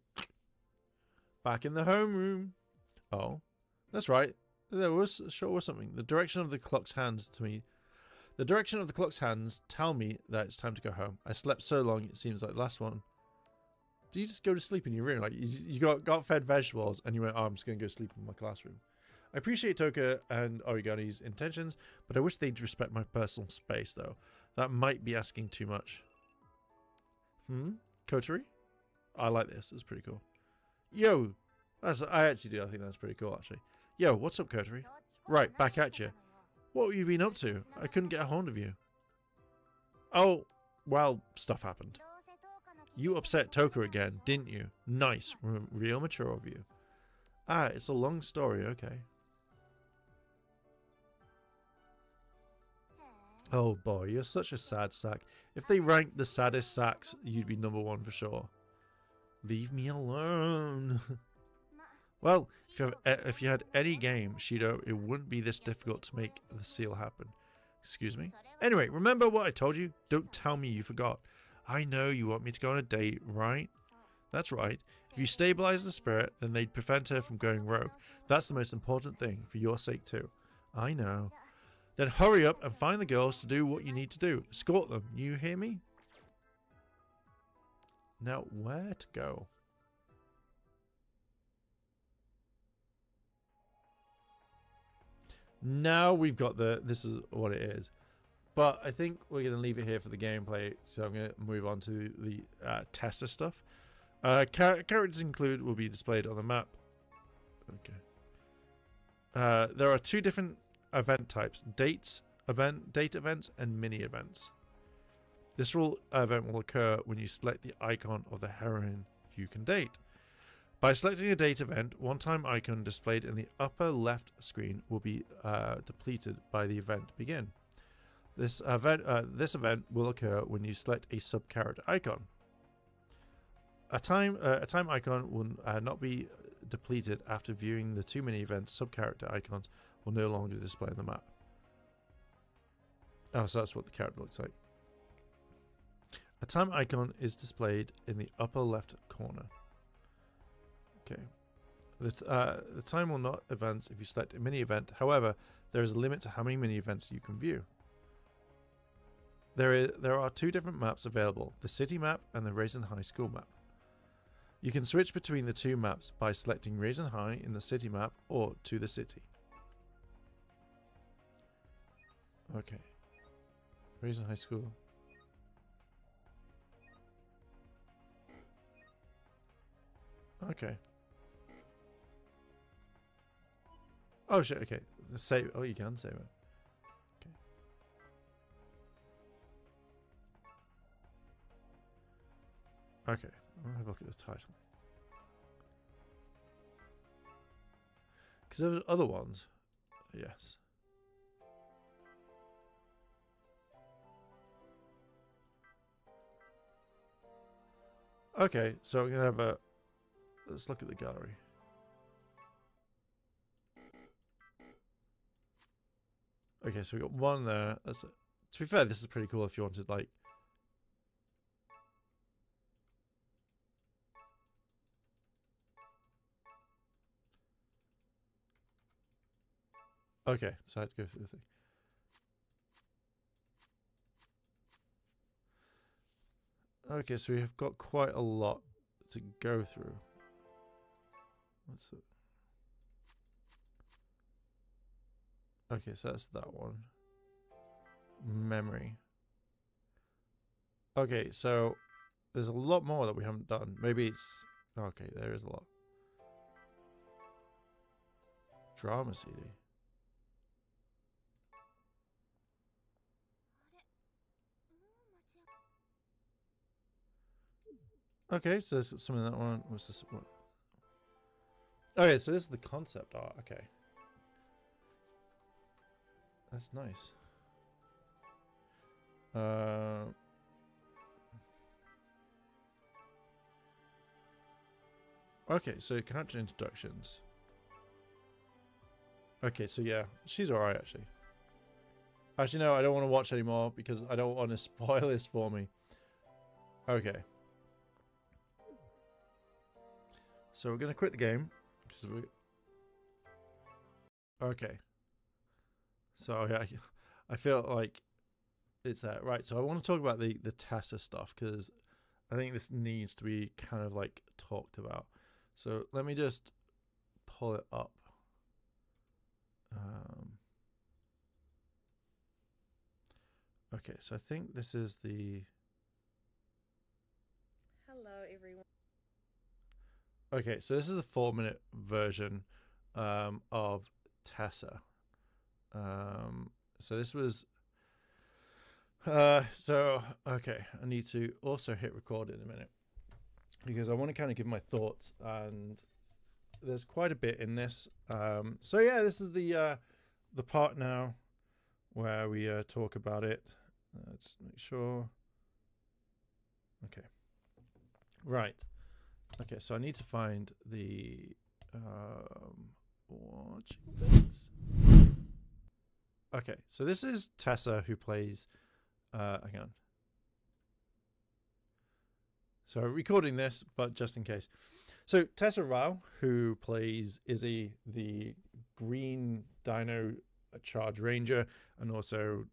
Back in the homeroom. Oh, that's right. There was something. The direction of the clock's hands to me. The direction of the clock's hands tell me that it's time to go home. I slept so long it seems like the last one. Do you just go to sleep in your room? Like you got fed vegetables and you went, oh, I'm just gonna go sleep in my classroom. I appreciate Toka and Origani's intentions, but I wish they'd respect my personal space though. That might be asking too much. Kotori? I like this. It's pretty cool. Yo, I actually do. I think that's pretty cool actually. Yo, what's up, Kotori? Right, back at you. What have you been up to? I couldn't get a hold of you. Oh, well, stuff happened. You upset Toka again, didn't you? Nice. Real mature of you. Ah, it's a long story, okay. Oh boy, you're such a sad sack. If they ranked the saddest sacks, you'd be #1 for sure. Leave me alone. Well, if you had any game, Shido, it wouldn't be this difficult to make the seal happen. Excuse me? Anyway, remember what I told you? Don't tell me you forgot. I know you want me to go on a date, right? That's right. If you stabilize the spirit, then they'd prevent her from going rogue. That's the most important thing, for your sake too. I know. Then hurry up and find the girls to do what you need to do. Escort them, you hear me? Now, where to go? Now we've got this is what it is. But I think we're going to leave it here for the gameplay. So I'm going to move on to the tester stuff. Characters included will be displayed on the map. Okay. There are 2 different event types: date events, and mini events. This event will occur when you select the icon of the heroine you can date. By selecting a date event, one-time icon displayed in the upper left screen will be depleted by the event begin. This event will occur when you select a sub-character icon. A time icon will not be depleted after viewing the 2 mini-events. Sub-character icons will no longer display on the map. Oh, so that's what the character looks like. A time icon is displayed in the upper left corner. Okay. The time will not advance if you select a mini-event. However, there is a limit to how many mini-events you can view. There are 2 different maps available, the city map and the Raisin High School map. You can switch between the 2 maps by selecting Raisin High in the city map or to the city. Okay. Raisin High School. Okay. Oh shit, okay. Save. Oh, you can save it. Okay. Okay. I'll have a look at the title. Because there were other ones. Yes. Okay, so I'm going to have a let's look at the gallery. Okay, so we got one there. To be fair, this is pretty cool if you wanted like. Okay, so I had to go through the thing. Okay, so we have got quite a lot to go through. What's it? Okay, so that's that one. Memory. Okay, so there's a lot more that we haven't done. Maybe it's... Okay, there is a lot. Drama CD. Okay, so there's some of that one. What's this one? Okay, so this is the concept art. Okay. That's nice. Okay, so character introductions. Okay, so yeah, she's alright actually. Actually, no, I don't want to watch anymore because I don't want to spoil this for me. Okay. So we're going to quit the game. Okay. So yeah, I feel like it's right. So I want to talk about the Tessa stuff because I think this needs to be kind of like talked about. So let me just pull it up. Okay, so I think this is the... Hello, everyone. Okay, so this is a 4-minute version of Tessa. So this was... okay, I need to also hit record in a minute because I want to kind of give my thoughts, and there's quite a bit in this. So yeah, this is the part now where we talk about it. Let's make sure. Okay. Right. Okay, so I need to find the watching things. Okay, so this is Tessa who plays hang on. So recording this, but just in case. So Tessa Rao, who plays Izzy, the green Dino Charge Ranger, and also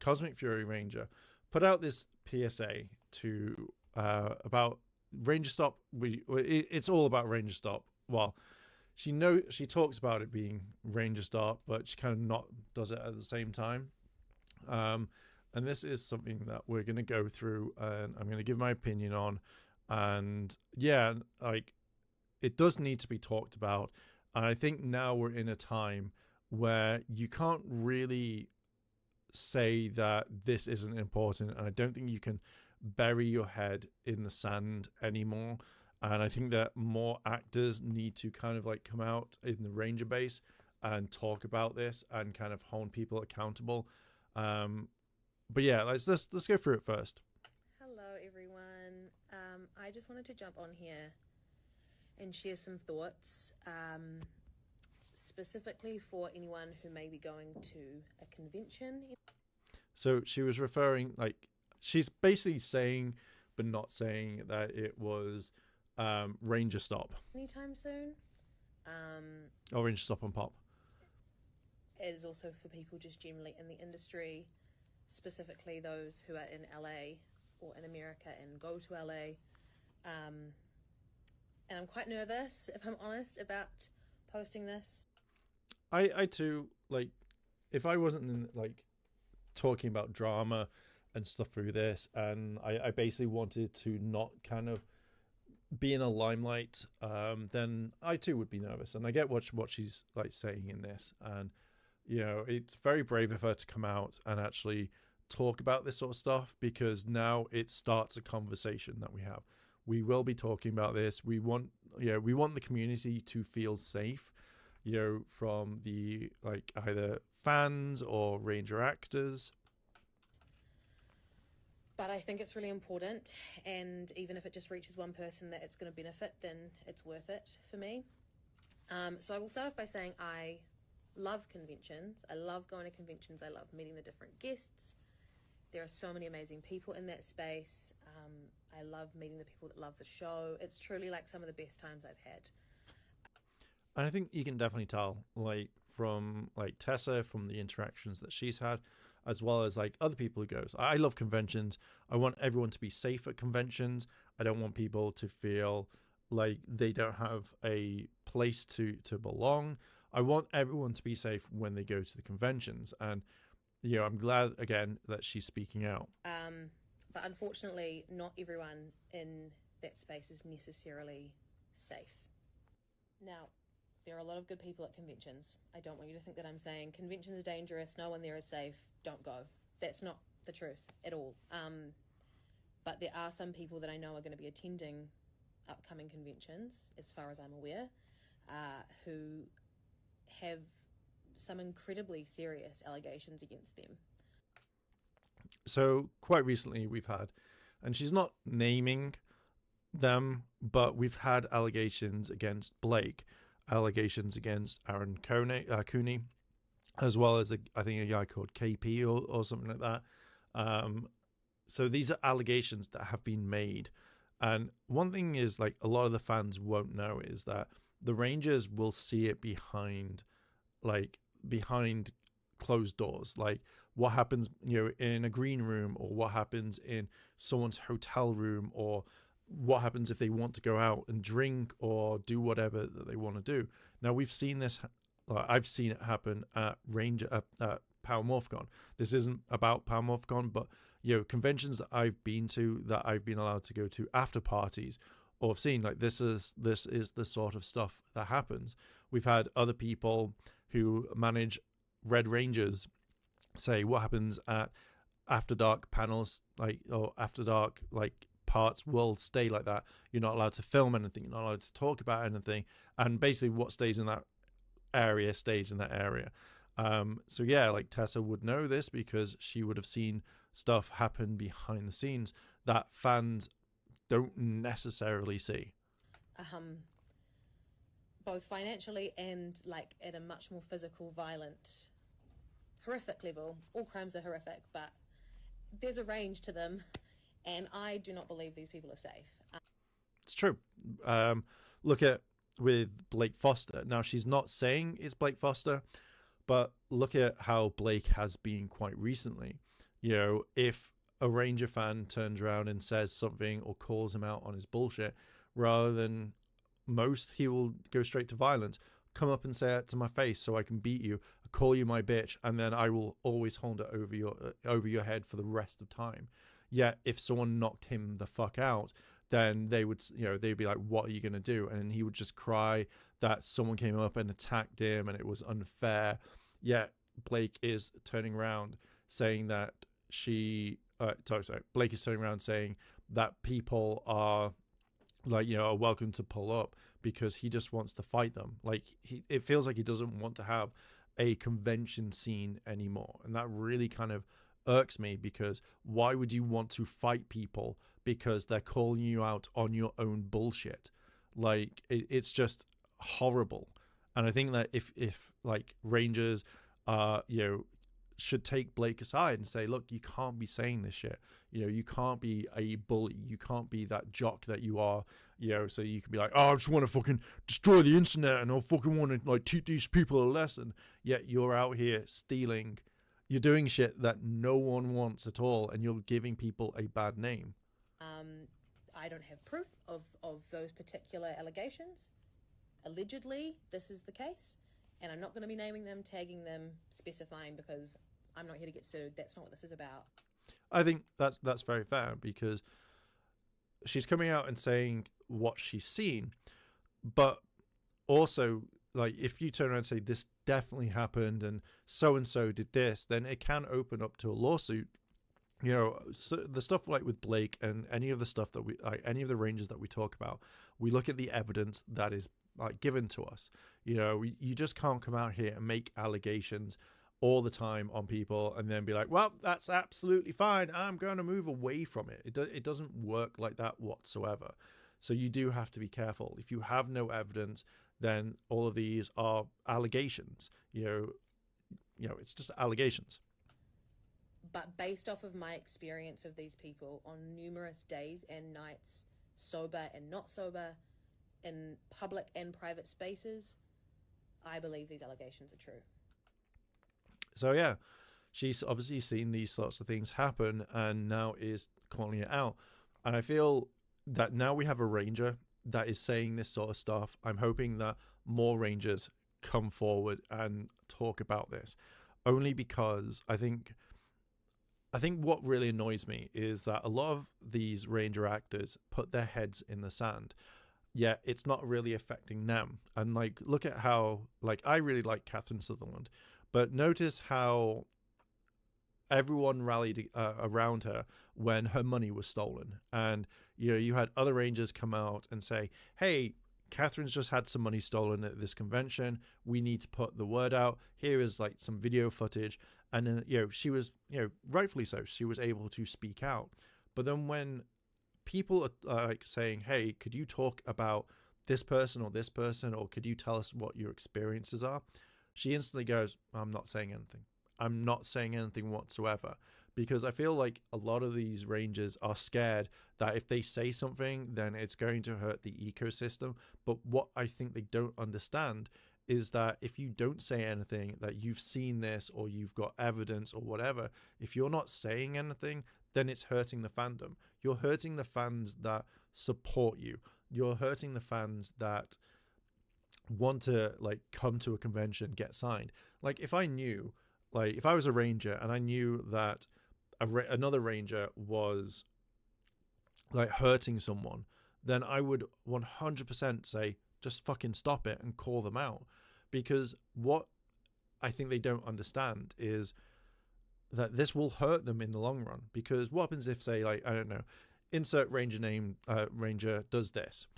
Cosmic Fury Ranger, put out this PSA to about Ranger Stop. It's all about Ranger Stop. Well, she talks about it being Ranger Stop, but she kind of not does it at the same time. And this is something that we're going to go through, and I'm going to give my opinion on. And yeah, like it does need to be talked about. And I think now we're in a time where you can't really say that this isn't important, and I don't think you can bury your head in the sand anymore. And I think that more actors need to kind of like come out in the Ranger base and talk about this and kind of hold people accountable. But yeah, let's go through it first. Hello, everyone. I just wanted to jump on here and share some thoughts, specifically for anyone who may be going to a convention. So she was referring, like, she's basically saying, but not saying that it was Ranger Stop. Anytime soon. Or Ranger Stop on Pop. It is also for people just generally in the industry, specifically those who are in LA or in America and go to LA. And I'm quite nervous, if I'm honest, about posting this. I too, like, if I wasn't like talking about drama and stuff through this, and I basically wanted to not kind of be in a limelight, then I too would be nervous. And I get what she's like saying in this, and you know, it's very brave of her to come out and actually talk about this sort of stuff, because now it starts a conversation that we have. We will be talking about this. We want the community to feel safe, you know, from the like either fans or Ranger actors. But I think it's really important, and even if it just reaches one person that it's going to benefit, then it's worth it for me. So I will start off by saying I love conventions. I love going to conventions. I love meeting the different guests. There are so many amazing people in that space. I love meeting the people that love the show. It's truly like some of the best times I've had. And I think you can definitely tell, like, from like Tessa, from the interactions that she's had, as well as like other people who goes. I love conventions. I want everyone to be safe at conventions. I don't want people to feel like they don't have a place to belong. I want everyone to be safe when they go to the conventions. And, you know, I'm glad, again, that she's speaking out. But unfortunately, not everyone in that space is necessarily safe. Now, there are a lot of good people at conventions. I don't want you to think that I'm saying conventions are dangerous, no one there is safe, don't go. That's not the truth at all. But there are some people that I know are going to be attending upcoming conventions, as far as I'm aware, who have some incredibly serious allegations against them. So quite recently we've had, and she's not naming them, but we've had allegations against Blake, allegations against Aaron Cooney, as well as I think a guy called KP or something like that. So these are allegations that have been made. And one thing is, like, a lot of the fans won't know is that the Rangers will see it behind closed doors, like what happens, you know, in a green room, or what happens in someone's hotel room, or what happens if they want to go out and drink or do whatever that they want to do. Now, we've seen this, I've seen it happen at Power Morphicon. This isn't about Power Morphicon, but, you know, conventions that I've been to, that I've been allowed to go to after parties, or have seen, like, this is the sort of stuff that happens. We've had other people who manage Red Rangers say what happens at After Dark panels, like, or After Dark, like, parts will stay like that. You're not allowed to film anything, you're not allowed to talk about anything, and basically what stays in that area stays in that area. So yeah, like, Tessa would know this because she would have seen stuff happen behind the scenes that fans don't necessarily see. Both financially and, like, at a much more physical, violent, horrific level. All crimes are horrific, but there's a range to them, and I do not believe these people are safe. It's true. Look at with Blake Foster. Now, she's not saying it's Blake Foster, but look at how Blake has been quite recently. You know, if a Ranger fan turns around and says something or calls him out on his bullshit, rather than most, he will go straight to violence. Come up and say it to my face so I can beat you, call you my bitch, and then I will always hold it over your head for the rest of time. Yet if someone knocked him the fuck out, then they would, you know, they'd be like, what are you going to do? And he would just cry that someone came up and attacked him and it was unfair. Yet Blake is turning around saying that Blake is turning around saying that people are, like, you know, are welcome to pull up because he just wants to fight them. Like, it feels like he doesn't want to have a convention scene anymore. And that really kind of irks me, because why would you want to fight people because they're calling you out on your own bullshit? Like, it's just horrible. And I think that if like, Rangers you know, should take Blake aside and say, look, you can't be saying this shit. You know, you can't be a bully. You can't be that jock that you are, you know, so you can be like, oh, I just want to fucking destroy the internet and I fucking want to, like, teach these people a lesson. Yet you're out here stealing. You're doing shit that no one wants at all, and you're giving people a bad name. I don't have proof of those particular allegations. Allegedly, this is the case, and I'm not going to be naming them, tagging them, specifying, because I'm not here to get sued. That's not what this is about. I think that's very fair, because she's coming out and saying what she's seen, but also, like, if you turn around and say this definitely happened and so did this, then it can open up to a lawsuit. You know, so the stuff like with Blake and any of the stuff that any of the Rangers that we talk about, we look at the evidence that is, like, given to us. You know, you just can't come out here and make allegations all the time on people and then be like, well, that's absolutely fine, I'm going to move away from it. It doesn't work like that whatsoever. So you do have to be careful. If you have no evidence, then all of these are allegations. It's just allegations. But based off of my experience of these people on numerous days and nights, sober and not sober, in public and private spaces, I believe these allegations are true. So yeah, she's obviously seen these sorts of things happen and now is calling it out. And I feel that now we have a ranger that is saying this sort of stuff. I'm hoping that more rangers come forward and talk about this, only because I think what really annoys me is that a lot of these ranger actors put their heads in the sand, yet it's not really affecting them. And like, look at how, like, I really like Catherine Sutherland, but notice how everyone rallied around her when her money was stolen. And, you had other rangers come out and say, hey, Catherine's just had some money stolen at this convention. We need to put the word out. Here is like some video footage. And then, she was, rightfully so, she was able to speak out. But then when people are like saying, hey, could you talk about this person, or could you tell us what your experiences are? She instantly goes, I'm not saying anything. I'm not saying anything whatsoever. Because I feel like a lot of these rangers are scared that if they say something, then it's going to hurt the ecosystem. But what I think they don't understand is that if you don't say anything, that you've seen this or you've got evidence or whatever, if you're not saying anything, then it's hurting the fandom. You're hurting the fans that support you. You're hurting the fans that want to like come to a convention, get signed. Like if I was a ranger and I knew that another ranger was like hurting someone, then I would 100% say, just fucking stop it and call them out. Because what I think they don't understand is that this will hurt them in the long run. Because what happens if, say, like, I don't know, insert ranger name, ranger does this,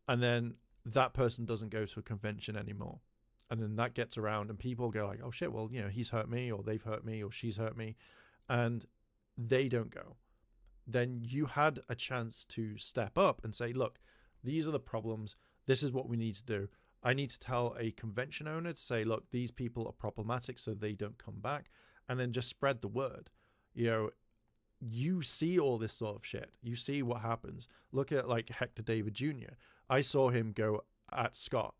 and then that person doesn't go to a convention anymore. And then that gets around and people go like, oh shit, well, he's hurt me, or they've hurt me, or she's hurt me. And they don't go. Then you had a chance to step up and say, look, these are the problems. This is what we need to do. I need to tell a convention owner to say, look, these people are problematic, so they don't come back, and then just spread the word. You see all this sort of shit. You see what happens. Look at like Hector David Jr. I saw him go at Scott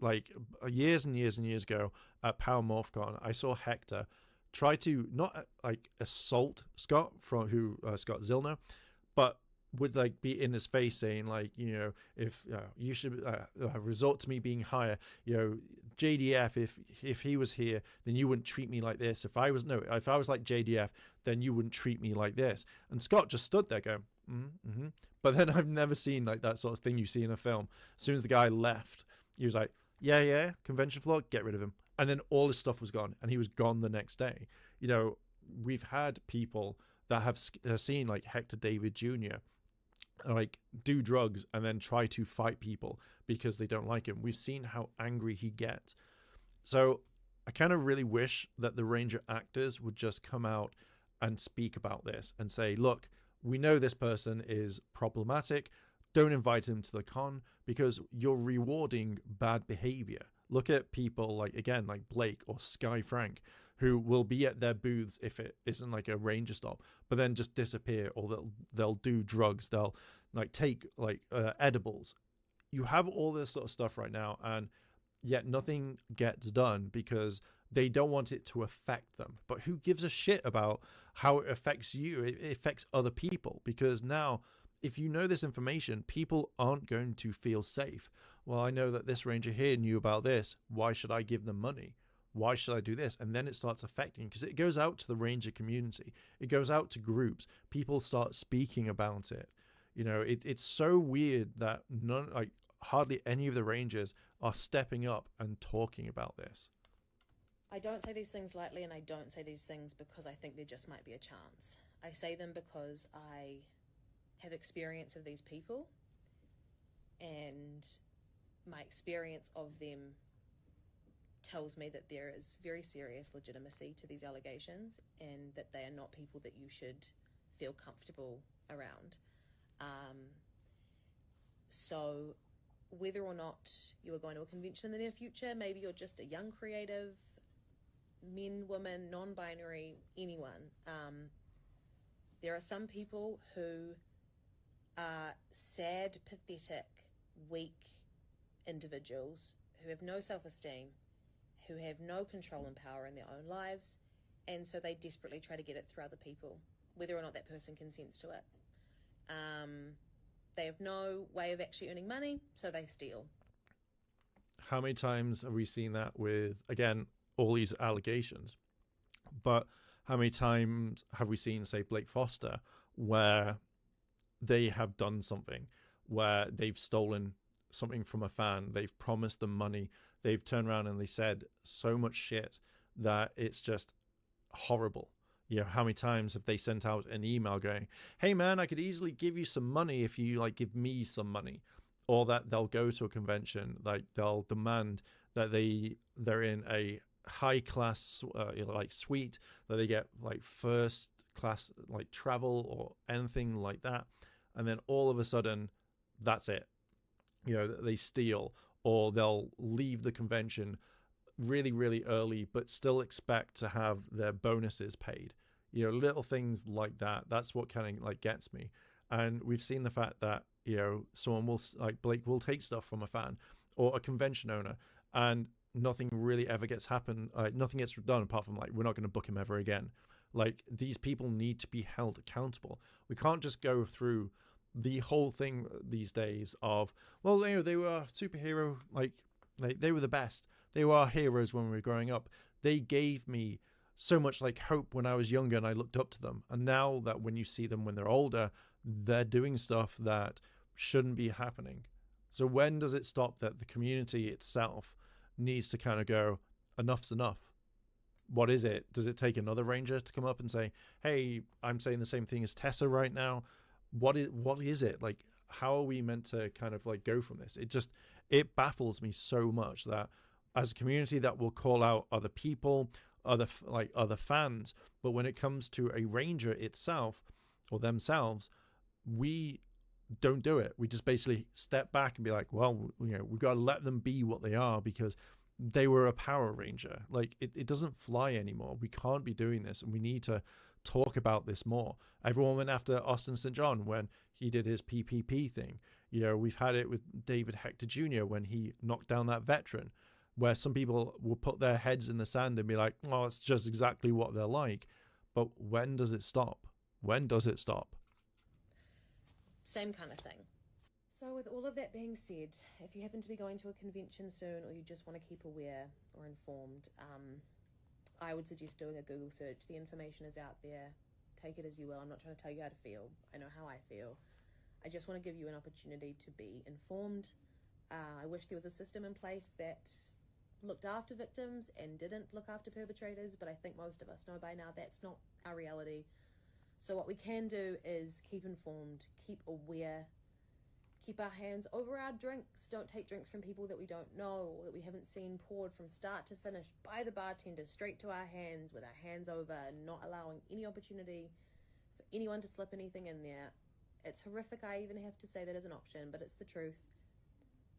like years and years and years ago at Power MorphCon. I saw Hector try to not like assault Scott Scott Zillner, but would like be in his face saying like, if you should resort to me being higher, JDF, if he was here, then you wouldn't treat me like this. If I was like JDF, then you wouldn't treat me like this. And Scott just stood there going, mm-hmm. But then I've never seen like that sort of thing you see in a film. As soon as the guy left, he was like, yeah, convention floor, get rid of him. And then all his stuff was gone, and he was gone the next day. We've had people that have seen like Hector David Jr. like do drugs and then try to fight people because they don't like him. We've seen how angry he gets. So I kind of really wish that the ranger actors would just come out and speak about this and say, look, we know this person is problematic. Don't invite him to the con because you're rewarding bad behavior. Look at people like Blake or Sky Frank, who will be at their booths if it isn't like a ranger stop, but then just disappear, or they'll do drugs. They'll like take like edibles. You have all this sort of stuff right now, and yet nothing gets done because they don't want it to affect them. But who gives a shit about how it affects you? It affects other people, because now if you know this information, people aren't going to feel safe. Well, I know that this ranger here knew about this. Why should I give them money? Why should I do this? And then it starts affecting, because it goes out to the ranger community. It goes out to groups. People start speaking about it. It's so weird that hardly any of the rangers are stepping up and talking about this. I don't say these things lightly, and I don't say these things because I think there just might be a chance. I say them because I have experience of these people, and my experience of them tells me that there is very serious legitimacy to these allegations and that they are not people that you should feel comfortable around. So whether or not you are going to a convention in the near future, maybe you're just a young creative, men, women, non-binary, anyone. There are some people who are sad, pathetic, weak individuals who have no self-esteem, who have no control and power in their own lives, and so they desperately try to get it through other people, whether or not that person consents to it. They have no way of actually earning money, so they steal. How many times have we seen that with, again, all these allegations? But how many times have we seen, say, Blake Foster, where they have done something, where they've stolen something from a fan, they've promised them money, they've turned around and they said so much shit that it's just horrible. You know, how many times have they sent out an email going, hey man, I could easily give you some money if you like give me some money? Or that they'll go to a convention, like they'll demand that they're in a high class like suite, that they get like first class like travel or anything like that, and then all of a sudden that's it. You know, they steal, or they'll leave the convention really, really early, but still expect to have their bonuses paid. You know, little things like that. That's what kind of like gets me. And we've seen the fact that, you know, someone will, like Blake will take stuff from a fan or a convention owner, and nothing really ever gets nothing gets done apart from like, we're not going to book him ever again. Like, these people need to be held accountable. We can't just go through the whole thing these days of, well, you know, they were superhero, like they were the best. They were our heroes when we were growing up. They gave me so much like hope when I was younger and I looked up to them. And now that when you see them when they're older, they're doing stuff that shouldn't be happening. So when does it stop that the community itself needs to kind of go, enough's enough? What is it? Does it take another ranger to come up and say, hey, I'm saying the same thing as Tessa right now? What is it? Like, how are we meant to kind of like go from this? It baffles me so much that as a community that will call out other people, other fans, but when it comes to a ranger itself or themselves, we don't do it. We just basically step back and be like, well, you know, we've got to let them be what they are because they were a Power Ranger. Like, it doesn't fly anymore. We can't be doing this, and we need to talk about this more. Everyone went after Austin St. John when he did his PPP thing. You know, we've had it with David Hector Jr. when he knocked down that veteran, where some people will put their heads in the sand and be like, oh, it's just exactly what they're like. But when does it stop? When does it stop? Same kind of thing. So with all of that being said, if you happen to be going to a convention soon, or you just want to keep aware or informed, I would suggest doing a Google search. The information is out there. Take it as you will. I'm not trying to tell you how to feel. I know how I feel. I just want to give you an opportunity to be informed. I wish there was a system in place that looked after victims and didn't look after perpetrators, but I think most of us know by now that's not our reality. So what we can do is keep informed, keep aware, keep our hands over our drinks. Don't take drinks from people that we don't know or that we haven't seen poured from start to finish by the bartender straight to our hands with our hands over, not allowing any opportunity for anyone to slip anything in there. It's horrific, I even have to say that as an option, but it's the truth.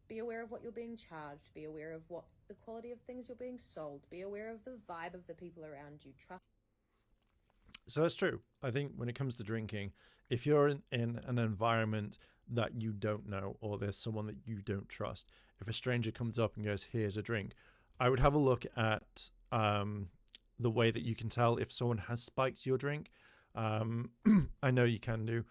Be aware of what you're being charged. Be aware of what the quality of things you're being sold. Be aware of the vibe of the people around you. Trust. So that's true. I think when it comes to drinking, if you're in an environment that you don't know, or there's someone that you don't trust, if a stranger comes up and goes, here's a drink, I would have a look at the way that you can tell if someone has spiked your drink. I know you can do.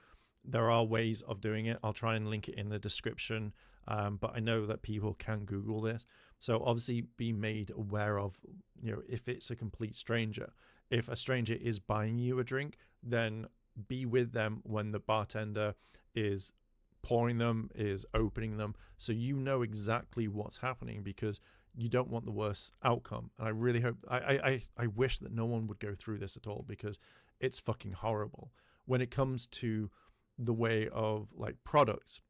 There are ways of doing it. I'll try and link it in the description. But I know that people can Google this. So obviously be made aware of, you know, if it's a complete stranger. If a stranger is buying you a drink, then be with them when the bartender is pouring them, is opening them, so you know exactly what's happening, because you don't want the worst outcome. And I really hope, I wish that no one would go through this at all, because it's fucking horrible. When it comes to the way of like products,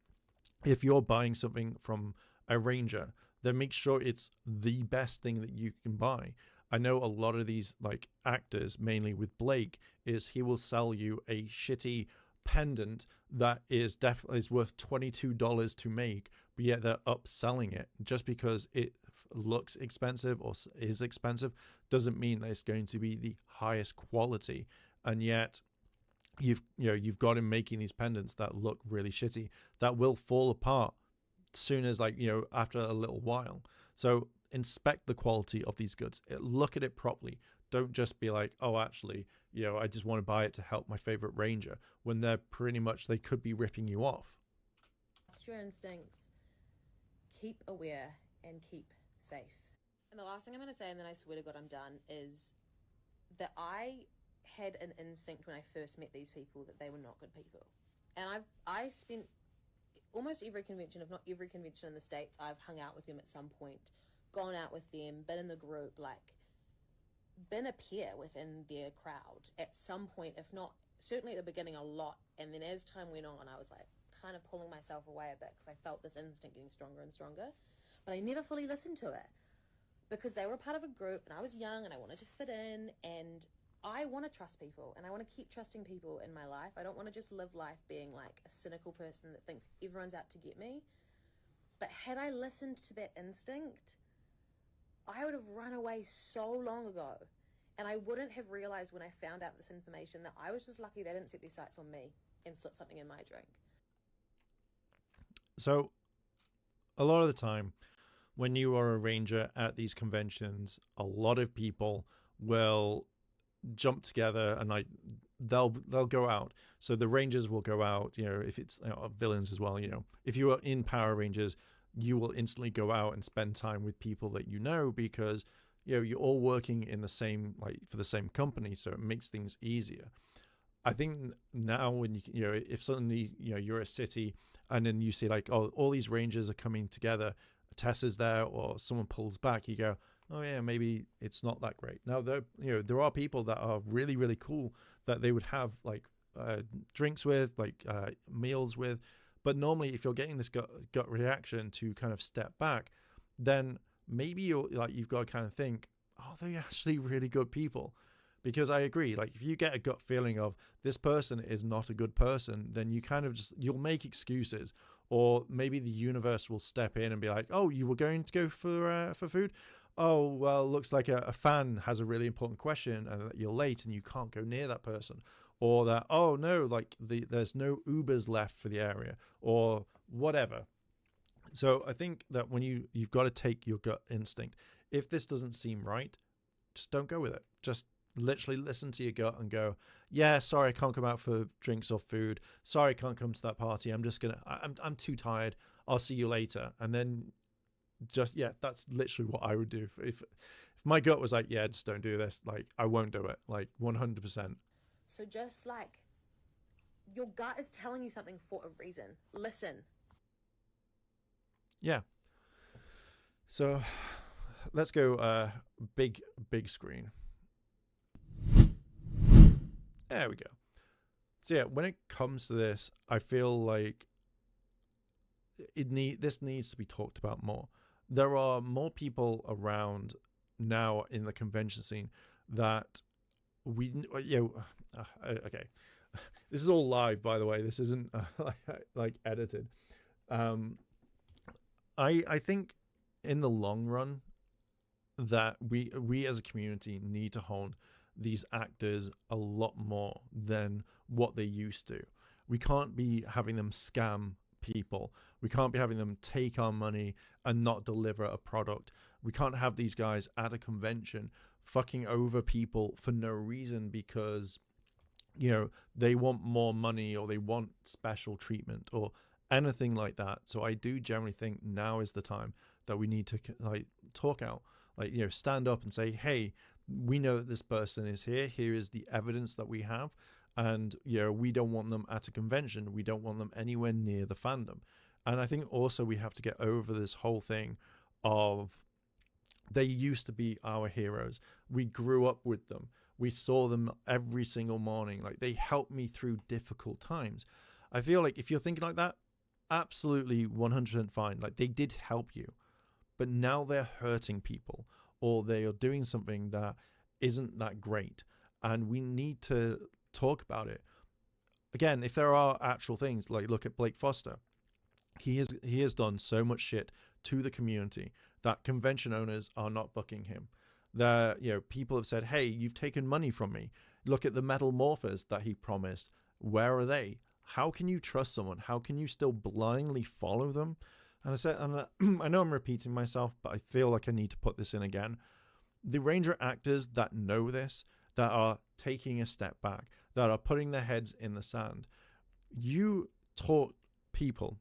if you're buying something from a ranger, then make sure it's the best thing that you can buy. I know a lot of these like actors, mainly with Blake, is he will sell you a shitty pendant that is definitely is worth $22 to make, but yet they're upselling it just because it looks expensive or is expensive doesn't mean that it's going to be the highest quality. And yet you've got him making these pendants that look really shitty that will fall apart soon as after a little while. So inspect the quality of these goods, look at it properly. Don't just be like, oh, actually, I just want to buy it to help my favorite ranger, when they're pretty much, they could be ripping you off. Trust your instincts, keep aware, and keep safe. And the last thing I'm going to say, and then I swear to God I'm done, is that I had an instinct when I first met these people that they were not good people. And I spent almost every convention, if not every convention in the States, I've hung out with them at some point, gone out with them, been in the group, been a peer within their crowd at some point, if not certainly at the beginning a lot. And then as time went on, I was kind of pulling myself away a bit because I felt this instinct getting stronger and stronger. But I never fully listened to it because they were part of a group and I was young and I wanted to fit in, and I want to trust people and I want to keep trusting people in my life. I don't want to just live life being like a cynical person that thinks everyone's out to get me. But had I listened to that instinct, I would have run away so long ago. And I wouldn't have realized when I found out this information that I was just lucky they didn't set their sights on me and slip something in my drink. So a lot of the time when you are a ranger at these conventions, a lot of people will jump together and they'll go out. So the rangers will go out, if it's villains as well, if you are in Power Rangers, you will instantly go out and spend time with people that because you're all working in the same for the same company, so it makes things easier. I think now when if suddenly you're a city and then you see all these rangers are coming together, Tessa's there or someone pulls back, you go, oh yeah, maybe it's not that great. Now there are people that are really, really cool that they would have drinks with, meals with, but normally if you're getting this gut reaction to kind of step back, then maybe you've got to kind of think, oh, they're actually really good people. Because I agree, if you get a gut feeling of this person is not a good person, then you kind of you'll make excuses, or maybe the universe will step in and be like, oh, you were going to go for food? Oh, well, looks like a fan has a really important question and that you're late and you can't go near that person. Or that, oh no, there's no Ubers left for the area, or whatever. So I think that when you've got to take your gut instinct. If this doesn't seem right, just don't go with it. Just literally listen to your gut and go, yeah, sorry, I can't come out for drinks or food. Sorry, I can't come to that party. I'm too tired. I'll see you later. And then that's literally what I would do. If my gut was like, yeah, just don't do this, I won't do it, 100%. So just your gut is telling you something for a reason. Listen. Yeah. So let's go big screen. There we go. So yeah, when it comes to this, I feel like this needs to be talked about more. There are more people around now in the convention scene that okay. This is all live, by the way. This isn't edited. I think in the long run that we as a community need to hone these actors a lot more than what they used to. We can't be having them scam people. We can't be having them take our money and not deliver a product. We can't have these guys at a convention fucking over people for no reason because they want more money or they want special treatment or anything like that. So I do generally think now is the time that we need to talk out, stand up and say, hey, we know that this person is here. Here is the evidence that we have. And, we don't want them at a convention. We don't want them anywhere near the fandom. And I think also we have to get over this whole thing of they used to be our heroes. We grew up with them. We saw them every single morning. They helped me through difficult times. I feel like if you're thinking like that, absolutely 100% fine. They did help you. but now they're hurting people, or they are doing something that isn't that great, and we need to talk about it. Again, if there are actual things, like look at Blake Foster, he has done so much shit to the community that convention owners are not booking him. People have said, hey, you've taken money from me. Look at the metal morphers that he promised. Where are they? How can you trust someone? How can you still blindly follow them? And I know I'm repeating myself, but I feel like I need to put this in again. The Ranger actors that know this, that are taking a step back, that are putting their heads in the sand, you taught people,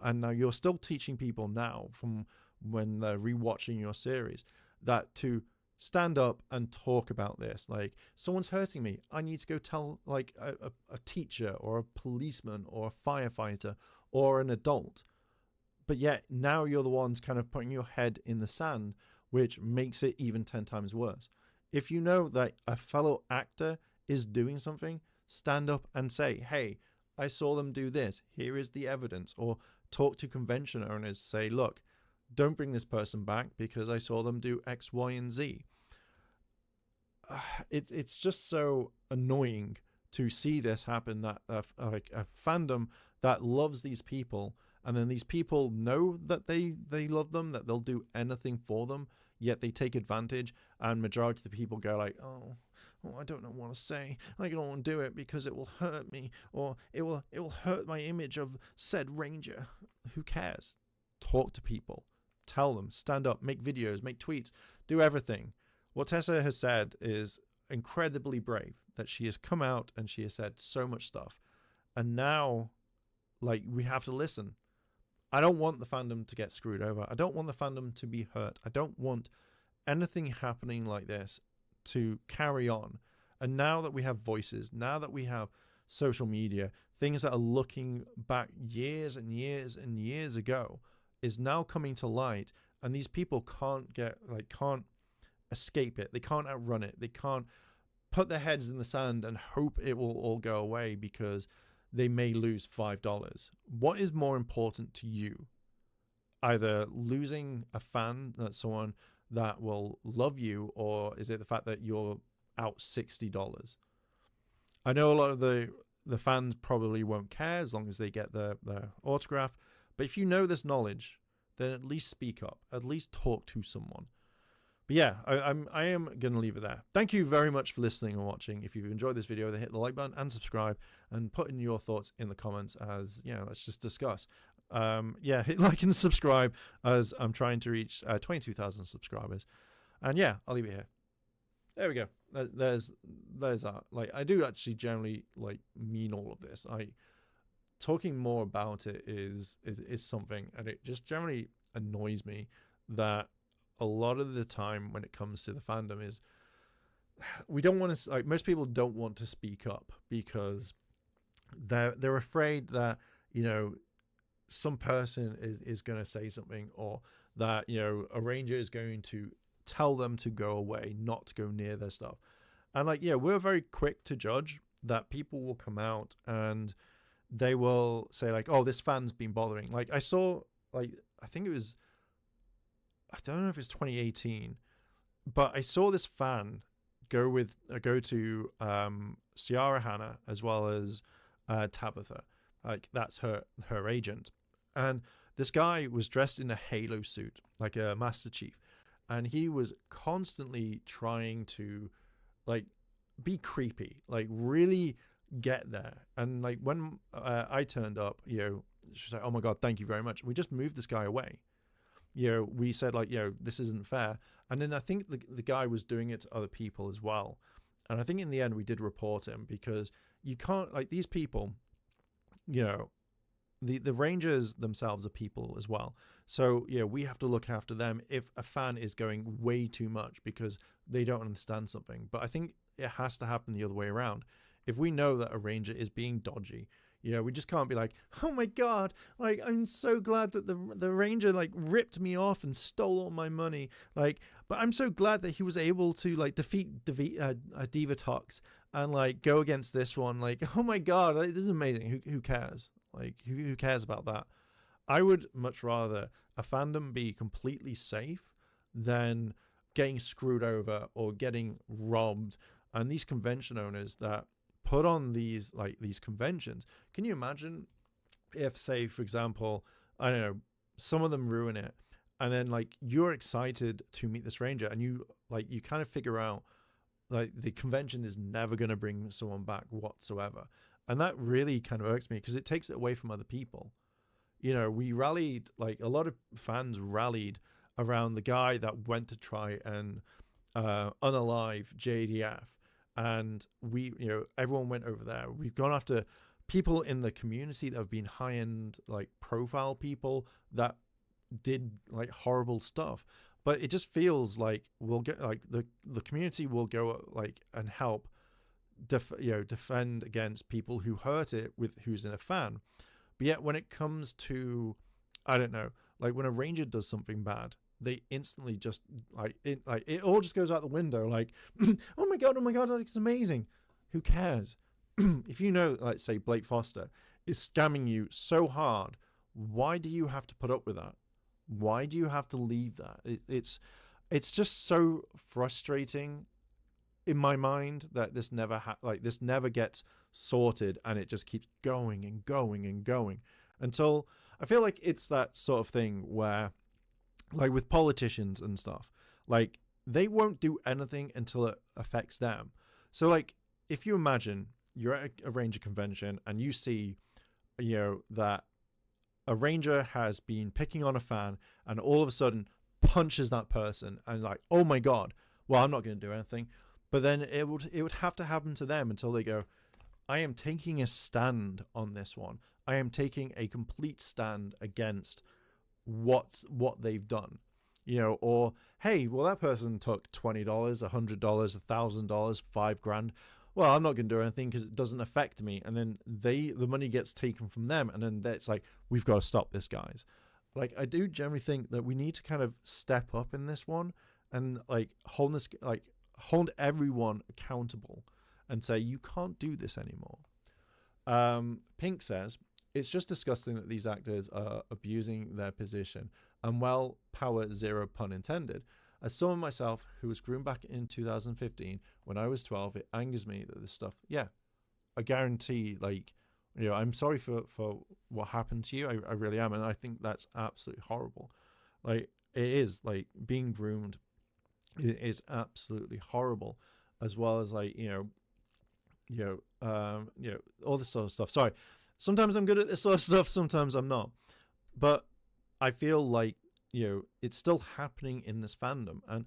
and now you're still teaching people now from when they're rewatching your series, that to stand up and talk about this. Like, someone's hurting me, I need to go tell like a teacher or a policeman or a firefighter or an adult. But yet now you're the ones kind of putting your head in the sand, which makes it even 10 times worse. If you know that a fellow actor is doing something, stand up and say, hey, I saw them do this, here is the evidence. Or talk to convention owners, say, look, don't bring this person back because I saw them do X, Y, and Z. It's just so annoying to see this happen, that like a fandom that loves these people, and then these people know that they love them, that they'll do anything for them, yet they take advantage, and majority of the people go like, oh, I don't know what to say. I don't want to do it because it will hurt me, or it will hurt my image of said Ranger. Who cares? Talk to people. Tell them. Stand up. Make videos. Make tweets. Do everything. What Tessa has said is incredibly brave, that she has come out and she has said so much stuff. And now, like, we have to listen. I don't want the fandom to get screwed over. I don't want the fandom to be hurt. I don't want anything happening like this to carry on. And now that we have voices, now that we have social media, things that are looking back years and years and years ago is now coming to light, and these people can't escape it. They can't outrun it. They can't put their heads in the sand and hope it will all go away because they may lose $5. What is more important to you? Either losing a fan, that's someone that will love you, or is it the fact that you're out $60? I know a lot of the fans probably won't care as long as they get their autograph, but if you know this knowledge, then at least speak up, at least talk to someone. But yeah, I am going to leave it there. Thank you very much for listening and watching. If you've enjoyed this video, then hit the like button and subscribe, and put in your thoughts in the comments, as let's just discuss. Hit like and subscribe, as I'm trying to reach 22,000 subscribers. And yeah, I'll leave it here. There we go. There's that. Like, I do actually generally mean all of this. Talking more about it is something, and it just generally annoys me that a lot of the time when it comes to the fandom is we don't want to, most people don't want to speak up because they're afraid that some person is going to say something, or that a Ranger is going to tell them to go away, not to go near their stuff. And we're very quick to judge that. People will come out and they will say oh, this fan's been bothering. I saw I think it was, I don't know if it's 2018, but I saw this fan go to Ciara Hanna as well as Tabitha. That's her agent. And this guy was dressed in a Halo suit, like a Master Chief. And he was constantly trying to be creepy, really get there. And when I turned up, she's like, oh my God, thank you very much. We just moved this guy away. We said this isn't fair. And then I think the guy was doing it to other people as well. And I think in the end we did report him, because you can't, these people, the Rangers themselves are people as well. So we have to look after them if a fan is going way too much because they don't understand something. But I think it has to happen the other way around. If we know that a Ranger is being dodgy, we just can't be like, oh my God, I'm so glad that the Ranger ripped me off and stole all my money. But I'm so glad that he was able to defeat Divatox and go against this one. Oh my God, this is amazing. Who cares? Who cares about that? I would much rather a fandom be completely safe than getting screwed over or getting robbed. And these convention owners that put on these conventions, can you imagine if, say, for example, I don't know, some of them ruin it, and then like you're excited to meet this ranger, and you kind of figure out like the convention is never going to bring someone back whatsoever. And that really kind of irks me because it takes it away from other people. You know, we rallied, like a lot of fans rallied around the guy that went to try and unalive JDF. And we, you know, everyone went over there. We've gone after people in the community that have been high-end, like profile people that did like horrible stuff. But it just feels like we'll get like the community will go like and help defend against people who hurt it with who's in a fan. But yet when it comes to, I don't know, like when a ranger does something bad, they instantly just it all just goes out the window. Like, oh my god, like, it's amazing. Who cares? If you know, like say Blake Foster is scamming you so hard, why do you have to put up with that? Why do you have to leave that? It's just so frustrating in my mind that this never this never gets sorted, and it just keeps going and going and going until I feel like it's that sort of thing where, like with politicians and stuff, like they won't do anything until it affects them. So like if you imagine you're at a ranger convention and you see, you know, that a ranger has been picking on a fan and all of a sudden punches that person, and like, oh my god, well, I'm not going to do anything. But then it would have to happen to them until they go, I am taking a stand on this one. I am taking a complete stand against what they've done, you know. Or hey, well, that person took $20, $100, $1,000, $5,000. Well, I'm not going to do anything because it doesn't affect me. And then the money gets taken from them, and then it's like, we've got to stop this, guys. Like, I do generally think that we need to kind of step up in this one and like hold everyone accountable and say, you can't do this anymore. Pink says, it's just disgusting that these actors are abusing their position, and well, power zero pun intended. As someone myself who was groomed back in 2015 when I was 12, it angers me that this stuff, yeah, I guarantee, like, you know, I'm sorry for what happened to you. I really am. And I think that's absolutely horrible. Like, it is, like, being groomed is absolutely horrible, as well as like, all this sort of stuff. Sorry, sometimes I'm good at this sort of stuff, sometimes I'm not, but I feel like, you know, it's still happening in this fandom. And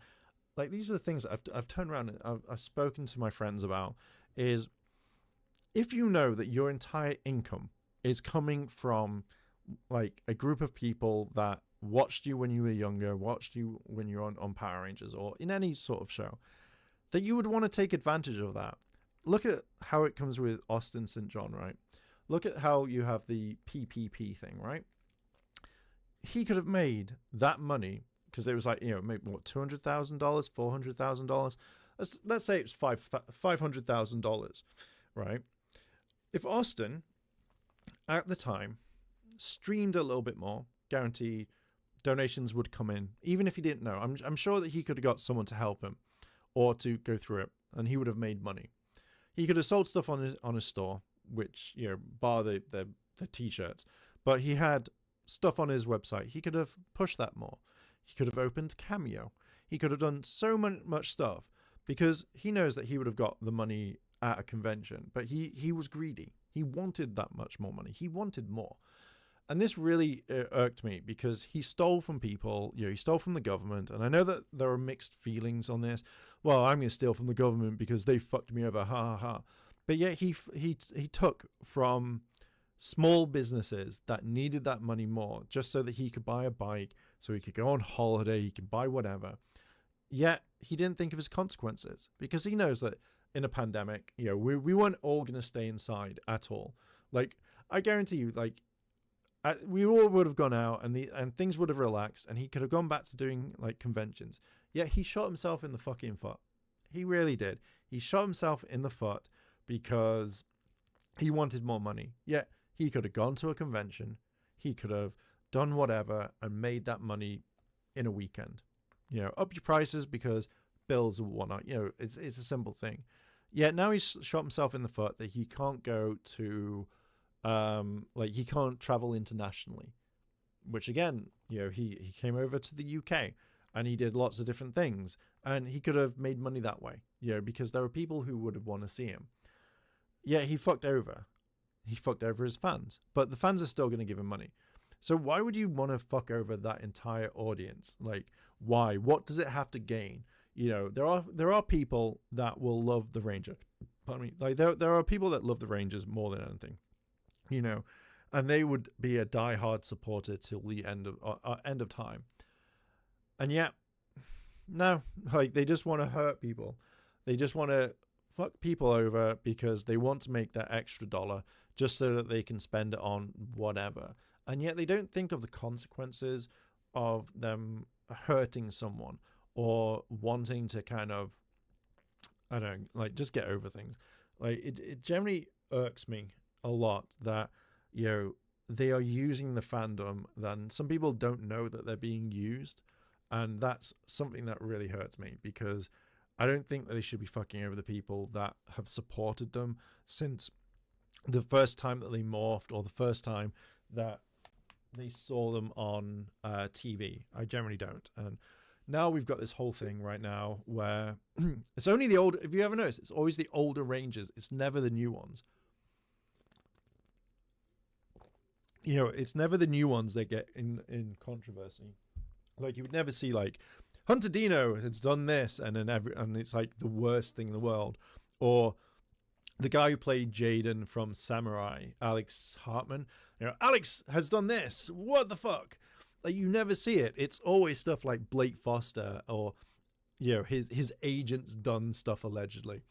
like, these are the things that I've turned around and I've spoken to my friends about, is if you know that your entire income is coming from like a group of people that watched you when you were younger, watched you when you were on Power Rangers or in any sort of show, that you would want to take advantage of that. Look at how it comes with Austin St. John, right? Look at how you have the PPP thing, right? He could have made that money because it was like, you know, maybe what, $200,000, $400,000. Let's say it's $500,000, right? If Austin at the time streamed a little bit more, guaranteed donations would come in, even if he didn't know. I'm sure that he could have got someone to help him or to go through it, and he would have made money. He could have sold stuff on his store, which, you know, bar the t-shirts, but he had stuff on his website. He could have pushed that more. He could have opened Cameo. He could have done so much stuff because he knows that he would have got the money at a convention, but he was greedy. He wanted that much more money. He wanted more. And this really irked me because he stole from people, you know, he stole from the government. And I know that there are mixed feelings on this. Well, I'm going to steal from the government because they fucked me over, ha ha ha. But yet he took from small businesses that needed that money more just so that he could buy a bike, so he could go on holiday, he could buy whatever. Yet he didn't think of his consequences because he knows that in a pandemic, you know, we weren't all going to stay inside at all. Like, I guarantee you, like, we all would have gone out and things would have relaxed and he could have gone back to doing like conventions. Yet he shot himself in the fucking foot. He really did. He shot himself in the foot because he wanted more money. Yet he could have gone to a convention. He could have done whatever, and made that money in a weekend. Up your prices because bills and whatnot. It's a simple thing. Yet now he's shot himself in the foot that he can't go to, he can't travel internationally. Which again, he came over to the UK and he did lots of different things, and he could have made money that way, because there are people who would have want to see him. Yeah, he fucked over. He fucked over his fans, but the fans are still going to give him money. So why would you want to fuck over that entire audience? Like, why? What does it have to gain? There are people that will love the Ranger. Pardon me. Like there are people that love the Rangers more than anything, and they would be a diehard supporter till the end of time. And yet, no, like they just want to hurt people. They just want to fuck people over because they want to make that extra dollar just so that they can spend it on whatever. And yet they don't think of the consequences of them hurting someone or wanting to kind of, I don't know, like just get over things. Like it generally irks me a lot that, they are using the fandom. Then some people don't know that they're being used. And that's something that really hurts me, because I don't think that they should be fucking over the people that have supported them since the first time that they morphed, or the first time that they saw them on TV. I generally don't. And now we've got this whole thing right now where it's only the old, if you ever notice, it's always the older Rangers. It's never the new ones. It's never the new ones that get in controversy. Like, you would never see, like, Hunter Dino has done this, and it's like the worst thing in the world. Or the guy who played Jaden from Samurai, Alex Hartman, Alex has done this. What the fuck? Like, you never see it. It's always stuff like Blake Foster, or his agent's done stuff allegedly.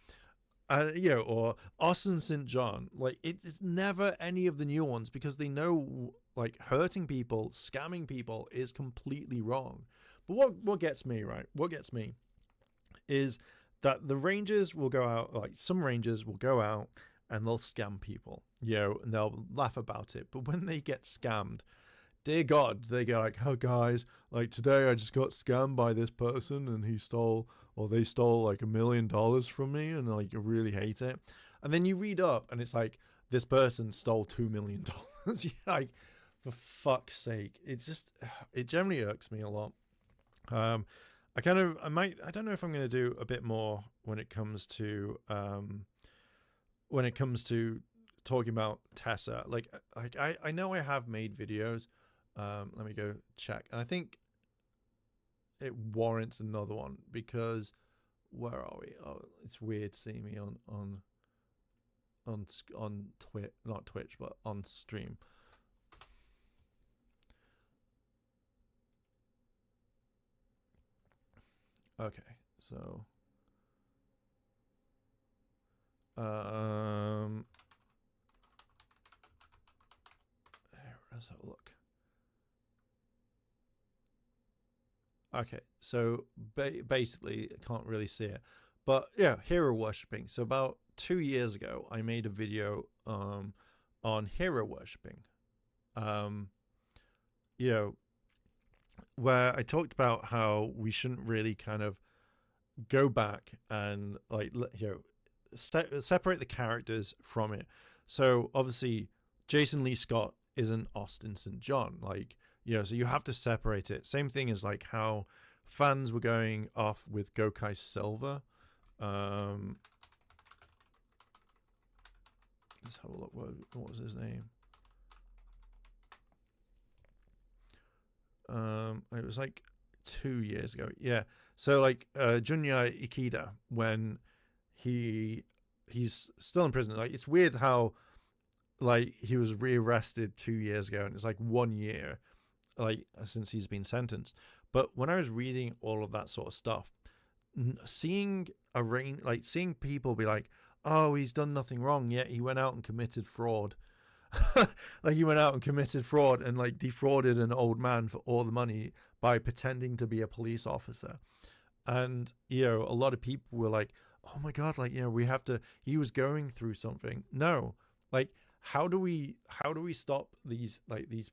Or Austin St. John. Like, it's never any of the new ones, because they know, like, hurting people, scamming people is completely wrong. But what gets me, right? What gets me is that the Rangers will go out, like some Rangers will go out and they'll scam people, and they'll laugh about it. But when they get scammed, dear God, they go like, oh guys, like today I just got scammed by this person and they stole like $1 million from me, and like, you really hate it. And then you read up and it's like, this person stole $2 million. You're like, for fuck's sake. It generally irks me a lot. I don't know if I'm going to do a bit more when it comes to talking about Tessa. Like I know I have made videos. Let me go check, and I think it warrants another one, because where are we? Oh, it's weird seeing me on Twitch, not Twitch, but on stream. Okay, so let's have a look. Okay, so basically, I can't really see it, but yeah, hero worshipping. So about 2 years ago, I made a video on hero worshipping, where I talked about how we shouldn't really kind of go back and like separate the characters from it. So obviously, Jason Lee Scott isn't Austin St. John, like. So you have to separate it. Same thing as like how fans were going off with Gokai Silver. Let's have a look. What was his name? It was like 2 years ago. Yeah. So like Junya Ikeda, when he's still in prison. Like, it's weird how like he was rearrested 2 years ago, and it's like 1 year. Like since he's been sentenced. But when I was reading all of that sort of stuff, seeing people be like, oh, he's done nothing wrong, yet he went out and committed fraud. Like, he went out and committed fraud and like defrauded an old man for all the money by pretending to be a police officer. And a lot of people were like, oh my God, like, he was going through something. No, like, how do we stop these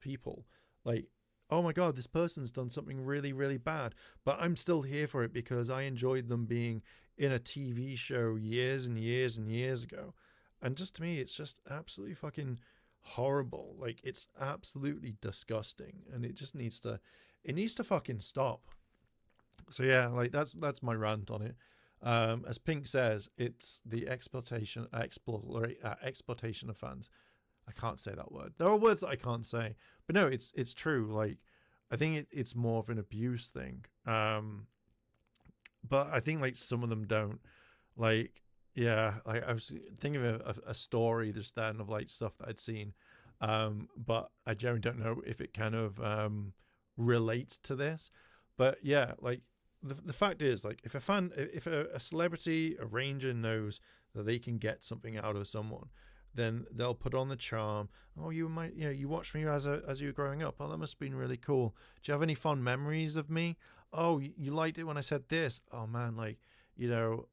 people? Like, oh my God, this person's done something really, really bad, but I'm still here for it because I enjoyed them being in a TV show years and years and years ago. And just to me, it's just absolutely fucking horrible. Like, it's absolutely disgusting, and it just needs to fucking stop. So yeah, like that's my rant on it. As Pink says, it's the exploitation of fans. I can't say that word. There are words that I can't say, but no, it's true. Like, I think it's more of an abuse thing. But I think like some of them don't. Like, yeah, like I was thinking of a story just then of like stuff that I'd seen, but I generally don't know if it kind of relates to this. But yeah, like the fact is, like, if a celebrity, a ranger knows that they can get something out of someone, then they'll put on the charm. Oh, you watched me as you were growing up. Oh, that must have been really cool. Do you have any fond memories of me? Oh, you liked it when I said this. Oh man, like,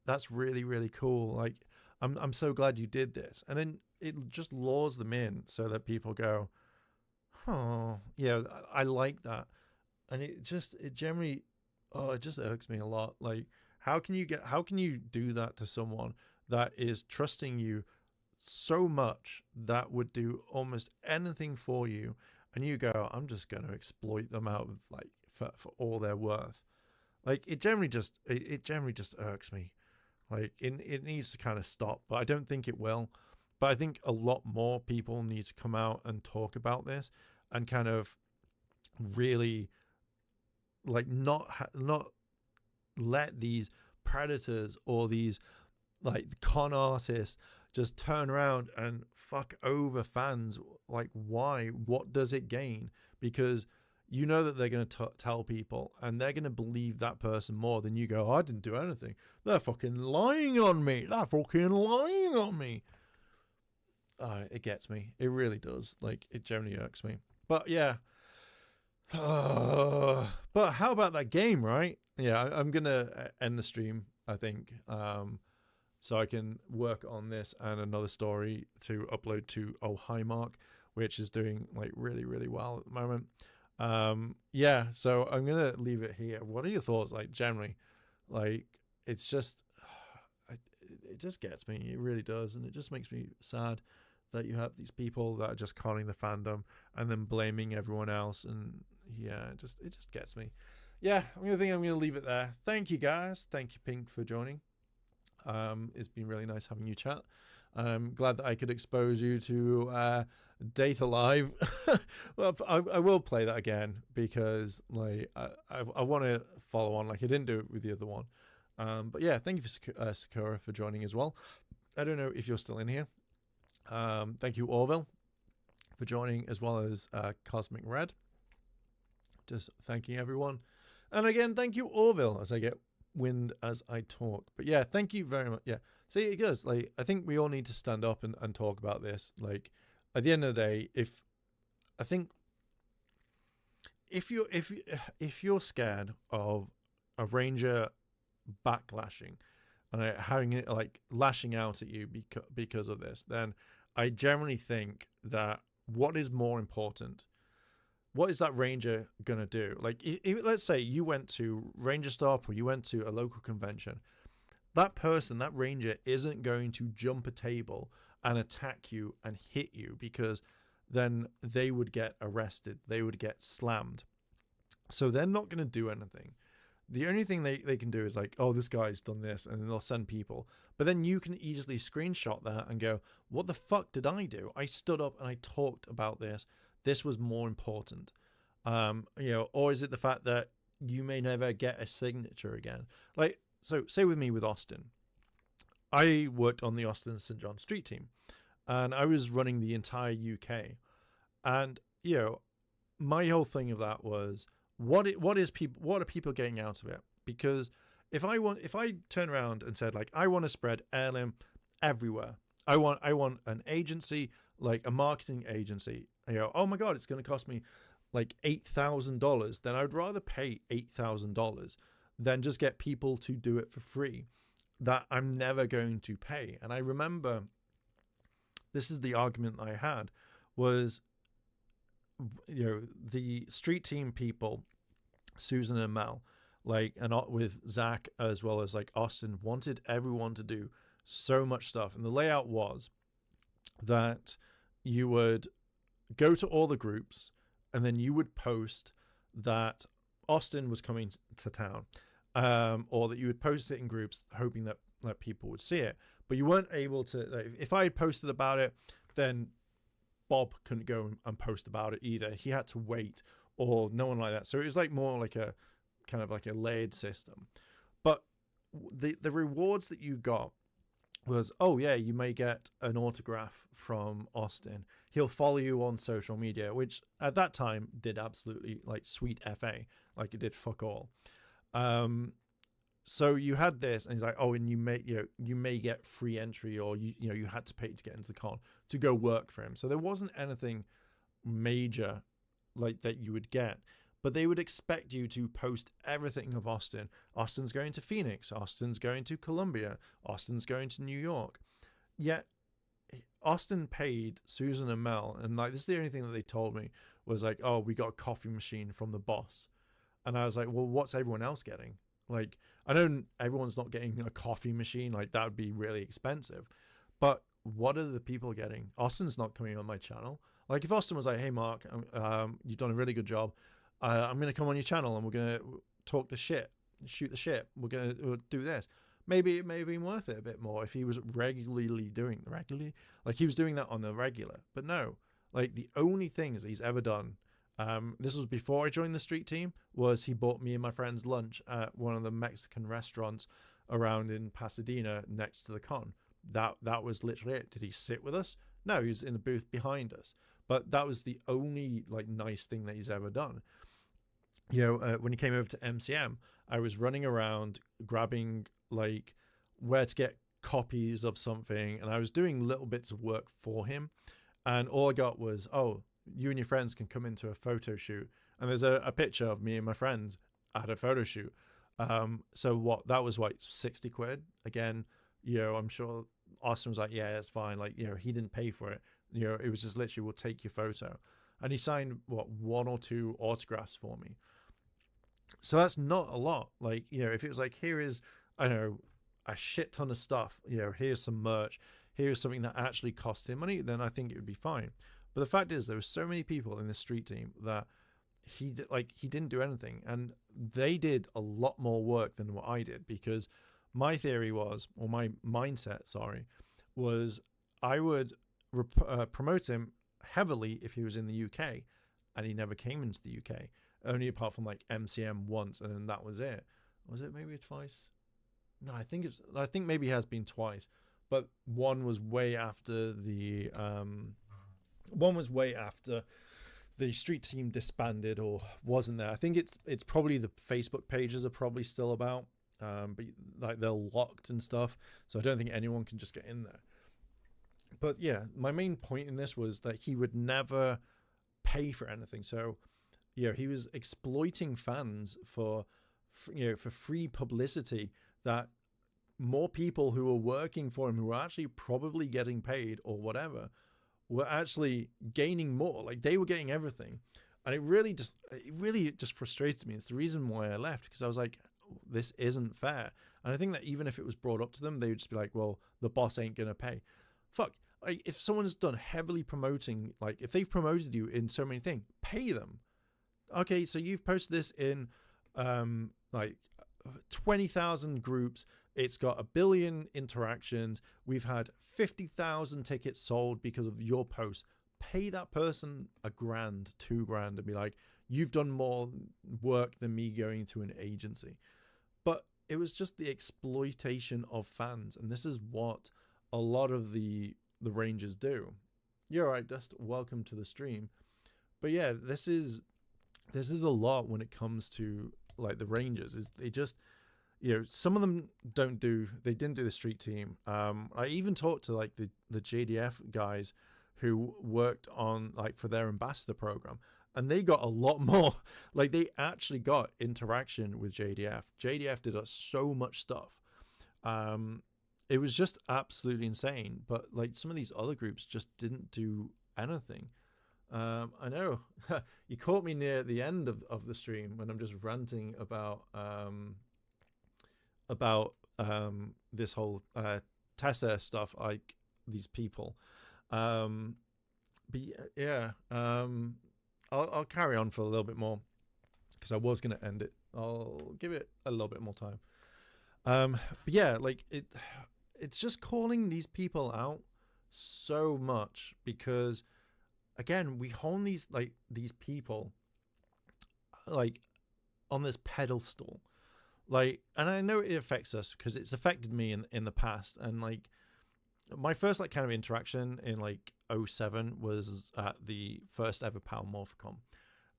that's really, really cool. Like, I'm so glad you did this. And then it just lures them in so that people go, oh, yeah, I like that. And it just irks me a lot. Like, how can you do that to someone that is trusting you so much that would do almost anything for you, and you go, I'm just going to exploit them out of like for all they're worth? Like, it generally just irks me. Like, it needs to kind of stop, but I don't think it will. But I think a lot more people need to come out and talk about this and kind of really like not let these predators or these like con artists just turn around and fuck over fans. Like, why? What does it gain? Because you know that they're going to tell people, and they're going to believe that person more than you go, I didn't do anything. They're fucking lying on me. It gets me. It really does. Like, it generally irks me. But yeah. But how about that game, right? Yeah, I'm going to end the stream, I think. So I can work on this and another story to upload to Highmark, which is doing like really, really well at the moment. Yeah, so I'm gonna leave it here. What are your thoughts, like, generally? Like, it's just it just gets me. It really does, and it just makes me sad that you have these people that are just conning the fandom and then blaming everyone else. And yeah, it just gets me. Yeah, I'm gonna leave it there. Thank you guys. Thank you, Pink, for joining. It's been really nice having you chat. I'm glad that I could expose you to Date A Live. Well, I will play that again because like I want to follow on. Like, I didn't do it with the other one. But yeah, thank you for Sakura for joining as well. I don't know if you're still in here. Thank you, Orville, for joining, as well as Cosmic Red. Just thanking everyone. And again, thank you, Orville, as I get wind as I talk. But yeah, thank you very much. Yeah, see, it goes. Like, I think we all need to stand up and talk about this. Like, at the end of the day, if you're scared of a ranger backlashing and having it like lashing out at you because of this, then I generally think that what is more important? What is that ranger gonna do? Like, if, let's say you went to Ranger Stop or you went to a local convention, that ranger isn't going to jump a table and attack you and hit you, because then they would get arrested. They would get slammed. So they're not going to do anything. The only thing they can do is like, oh, this guy's done this, and then they'll send people. But then you can easily screenshot that and go, what the fuck did I do? I stood up and I talked about this. This was more important. Or is it the fact that you may never get a signature again? Like, so say with me with Austin. I worked on the Austin St. John Street team, and I was running the entire UK. And, my whole thing of that was, what are people getting out of it? Because if I turn around and said, like, I want to spread heirloom everywhere, I want an agency, like a marketing agency, oh my God, it's going to cost me like $8,000, then I'd rather pay $8,000 than just get people to do it for free that I'm never going to pay. And I remember, this is the argument I had, was you know, the street team people, Susan and Mel, like, and with Zach as well as like Austin, wanted everyone to do so much stuff. And the layout was that you would go to all the groups and then you would post that Austin was coming to town, or that you would post it in groups hoping that people would see it. But you weren't able to, like, if I had posted about it, then Bob couldn't go and post about it either. He had to wait, or no one like that. So it was like more like a kind of like a layered system. But the rewards that you got was, oh yeah, you may get an autograph from Austin. He'll follow you on social media, which at that time did absolutely like sweet FA, like it did fuck all. So you had this, and he's like, oh, and you may get free entry, or you had to pay to get into the con to go work for him. So there wasn't anything major like that you would get, but they would expect you to post everything of Austin. Austin's going to Phoenix. Austin's going to Columbia. Austin's going to New York. Yet Austin paid Susan and Mel, and like this is the only thing that they told me was like, oh, we got a coffee machine from the boss. And I was like, well, what's everyone else getting? Like, I know everyone's not getting a coffee machine, like that would be really expensive, but what are the people getting? Austin's not coming on my channel. Like if Austin was like, hey Mark, you've done a really good job, I'm going to come on your channel and we're going to talk the shit, shoot the shit, we'll do this, maybe it may have been worth it a bit more if he was regularly doing like he was doing that on the regular. But no, like the only things he's ever done, this was before I joined the street team, was he bought me and my friends lunch at one of the Mexican restaurants around in Pasadena next to the con. That was literally it. Did he sit with us? No, he was in the booth behind us. But that was the only like nice thing that he's ever done. When he came over to MCM, I was running around grabbing like where to get copies of something, and I was doing little bits of work for him. And all I got was, oh, you and your friends can come into a photo shoot. And there's a picture of me and my friends at a photo shoot. So that was like 60 quid. Again, I'm sure Austin was like, yeah, that's fine. Like, he didn't pay for it. It was just literally, we'll take your photo. And he signed, one or two autographs for me. So that's not a lot. Like, if it was like, here is, I don't know, a shit ton of stuff, here's some merch, here's something that actually cost him money, then I think it would be fine. But the fact is, there were so many people in this street team that he didn't do anything, and they did a lot more work than what I did, because my theory was, or my mindset, was I would promote him heavily if he was in the UK, and he never came into the UK, only apart from like MCM once, and then that was it. Was it maybe twice? No, I think maybe it has been twice, but one was way after the street team disbanded or wasn't there. I think it's probably the Facebook pages are probably still about, but like they're locked and stuff, so I don't think anyone can just get in there. But yeah, my main point in this was that he would never pay for anything. So he was exploiting fans for free publicity, that more people who were working for him, who were actually probably getting paid or whatever, were actually gaining more. Like they were getting everything. And it really just frustrates me. It's the reason why I left, because I was like, this isn't fair. And I think that even if it was brought up to them, they would just be like, well, the boss ain't gonna pay. Fuck. Like, if someone's done heavily promoting, like if they've promoted you in so many things, pay them. Okay, so you've posted this in like 20,000 groups. It's got 1 billion interactions. We've had 50,000 tickets sold because of your post. Pay that person $1,000, $2,000, and be like, you've done more work than me going to an agency. But it was just the exploitation of fans, and this is what a lot of the Rangers do. You're right, Dust. Welcome to the stream. But yeah, this is a lot when it comes to like the Rangers. Is they just, some of them didn't do the street team. I even talked to like the JDF guys who worked on like for their ambassador program, and they got a lot more. Like they actually got interaction with JDF. JDF did us so much stuff. It was just absolutely insane. But like some of these other groups just didn't do anything. I know you caught me near the end of the stream when I'm just ranting about this whole Tessa stuff, like these people. But yeah, I'll carry on for a little bit more because I was going to end it. I'll give it a little bit more time. But yeah, like it's just calling these people out so much because, again, we hold these people like on this pedestal, like, and I know it affects us because it's affected me in the past. And like my first like kind of interaction in like 07 was at the first ever Power Morphicon,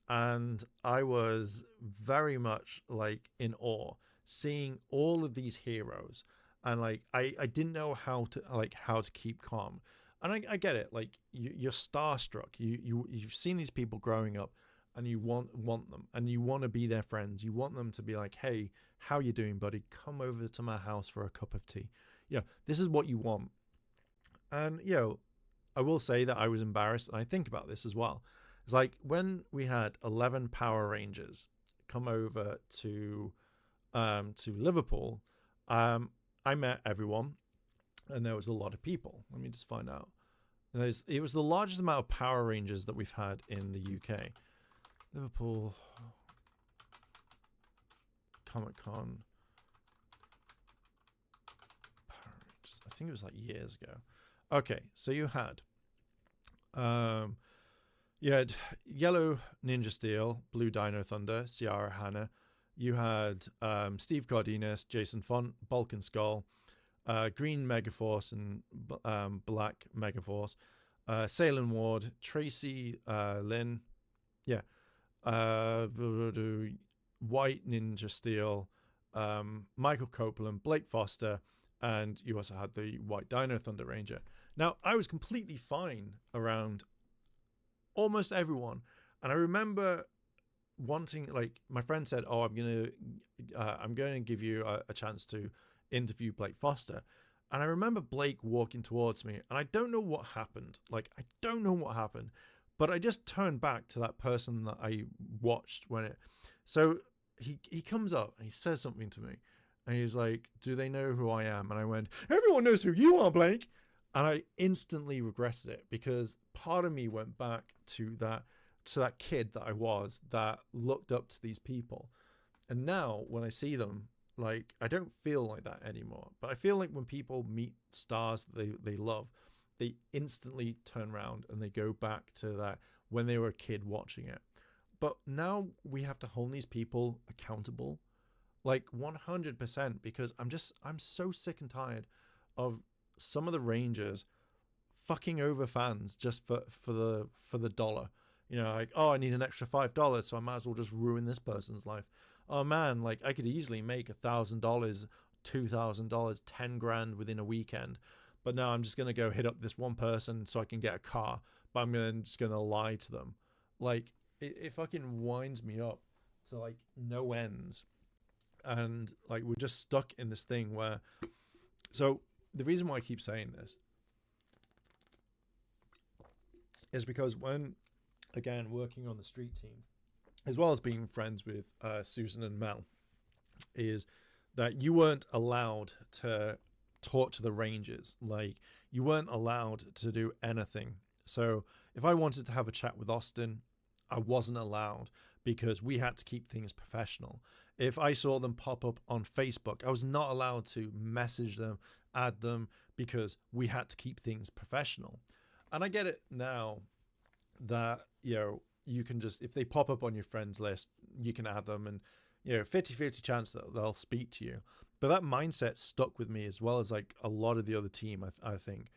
and I was very much like in awe seeing all of these heroes, and like I didn't know how to keep calm. And I get it, like you're starstruck, you've seen these people growing up, and you want them, and you want to be their friends, you want them to be like, hey, how you doing, buddy, come over to my house for a cup of tea. This is what you want. And I will say that I was embarrassed, and I think about this as well. It's like when we had 11 Power Rangers come over to Liverpool, I met everyone, and there was a lot of people. Let me just find out. It was the largest amount of Power Rangers that we've had in the UK. Liverpool Comic Con Power Rangers. I think it was like years ago. Okay, so you had Yellow Ninja Steel, Blue Dino Thunder, Ciara Hanna. You had Steve Cardenas, Jason Font, Bulk and Skull, Green Megaforce and Black Megaforce, Salem Ward, Tracy Lynn, White Ninja Steel, Michael Copeland, Blake Foster, and you also had the White Dino Thunder Ranger. Now, I was completely fine around almost everyone, and I remember wanting, like, my friend said, "Oh, I'm going to give you a chance to interview Blake Foster," and I remember Blake walking towards me, and I don't know what happened. But I just turned back to that person that I watched So he comes up and he says something to me, and he's like, "Do they know who I am?" And I went, "Everyone knows who you are, Blake." And I instantly regretted it because part of me went back to that kid that I was, that looked up to these people. And now when I see them, like, I don't feel like that anymore. But I feel like when people meet stars that they love, they instantly turn around and they go back to that when they were a kid watching it. But now we have to hold these people accountable, like 100%, because I'm so sick and tired of some of the Rangers fucking over fans just for the dollar. Like, oh, I need an extra $5, so I might as well just ruin this person's life. Oh man, like, I could easily make $1,000, $2,000, 10 grand within a weekend, but now I'm just gonna go hit up this one person so I can get a car, but I'm just gonna lie to them. Like, it fucking winds me up to like no ends, and like we're just stuck in this thing where. So the reason why I keep saying this is because when, again, working on the street team, as well as being friends with Susan and Mel, is that you weren't allowed to talk to the Rangers. Like, you weren't allowed to do anything. So if I wanted to have a chat with Austin, I wasn't allowed because we had to keep things professional. If I saw them pop up on Facebook, I was not allowed to message them, add them, because we had to keep things professional. And I get it now that, you can just, if they pop up on your friends list, you can add them, and 50-50 chance that they'll speak to you. But that mindset stuck with me, as well as like a lot of the other team, I think.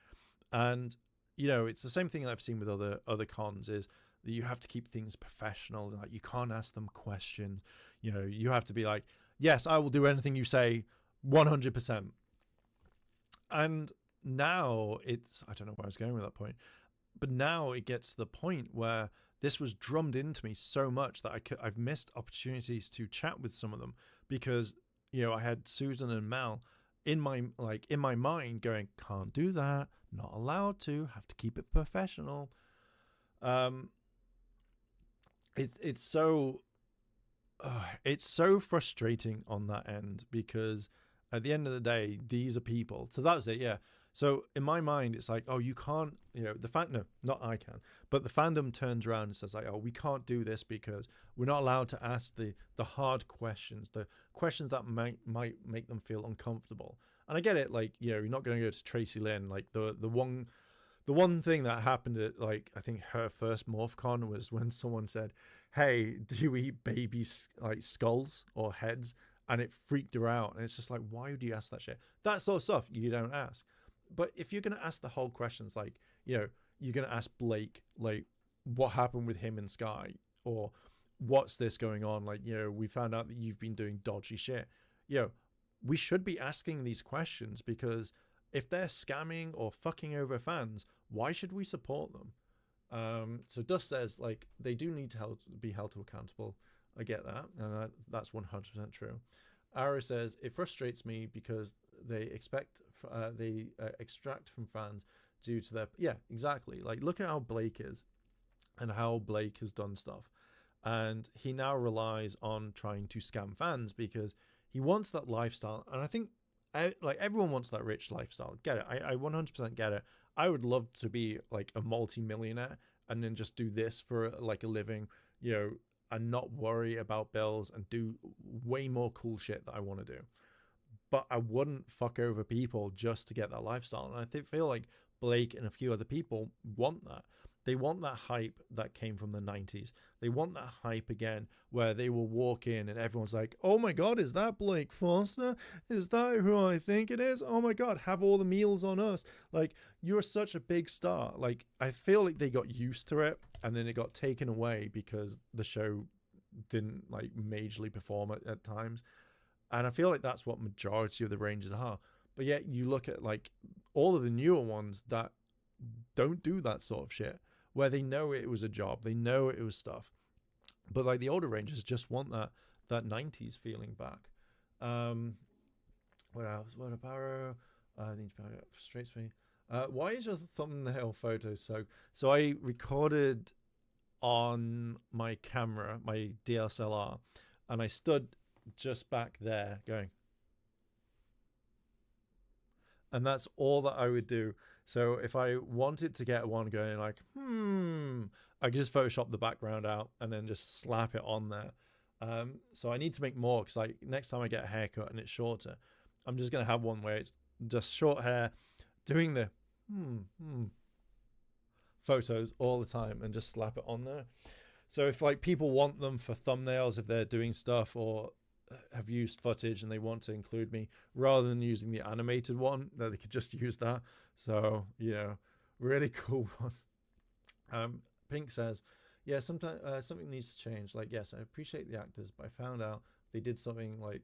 And it's the same thing that I've seen with other cons, is that you have to keep things professional. Like, you can't ask them questions. You have to be like, yes, I will do anything you say, 100%. And now I don't know where I was going with that point, but now it gets to the point where this was drummed into me so much that I've missed opportunities to chat with some of them, because I had Susan and Mel in my mind going, can't do that, not allowed to, have to keep it professional. it's so frustrating on that end, because at the end of the day, these are people. So that's it, yeah. So in my mind, it's like, oh, you can't, the fan, no, not I can, but the fandom turns around and says like, oh, we can't do this because we're not allowed to ask the hard questions, the questions that might make them feel uncomfortable. And I get it, like, you're not going to go to Tracy Lynn, like the one thing that happened at, like, I think her first MorphCon was when someone said, hey, do you eat baby like skulls or heads? And it freaked her out. And it's just like, why would you ask that shit? That sort of stuff you don't ask. But if you're going to ask the whole questions, like, you're going to ask Blake, like, what happened with him and Sky? Or what's this going on? Like, we found out that you've been doing dodgy shit. We should be asking these questions, because if they're scamming or fucking over fans, why should we support them? So Dust says, like, they do need to be held to accountable. I get that, and that's 100% true. Arrow says, it frustrates me because they extract from fans due to their... Yeah, exactly. Like, look at how Blake is and how Blake has done stuff. And he now relies on trying to scam fans because he wants that lifestyle. And I think, like, everyone wants that rich lifestyle. Get it. I 100% get it. I would love to be, like, a multi-millionaire and then just do this for, like, a living, and not worry about bills and do way more cool shit that I want to do. But I wouldn't fuck over people just to get that lifestyle. And I feel like Blake and a few other people want that. They want that hype that came from the 90s. They want that hype again, where they will walk in and everyone's like, oh my God, is that Blake Foster? Is that who I think it is? Oh my God, have all the meals on us. Like, you're such a big star. Like, I feel like they got used to it, and then it got taken away because the show didn't, like, majorly perform at times. And I feel like that's what majority of the Rangers are. But yet you look at, like, all of the newer ones that don't do that sort of shit, where they know it was a job, they know it was stuff. But, like, the older Rangers just want that 90s feeling back. What else? What about I think it frustrates me. Why is your thumbnail photo so I recorded on my camera, my DSLR, and I stood just back there going, and that's all that I would do. So if I wanted to get one going like, I could just Photoshop the background out and then just slap it on there. So I need to make more, because, like, next time I get a haircut and it's shorter, I'm just going to have one where it's just short hair doing the photos all the time and just slap it on there. So if, like, people want them for thumbnails, if they're doing stuff or have used footage and they want to include me, rather than using the animated one, that they could just use that. So, really cool one. Pink says, yeah, sometimes something needs to change. Like, yes, I appreciate the actors, but I found out they did something like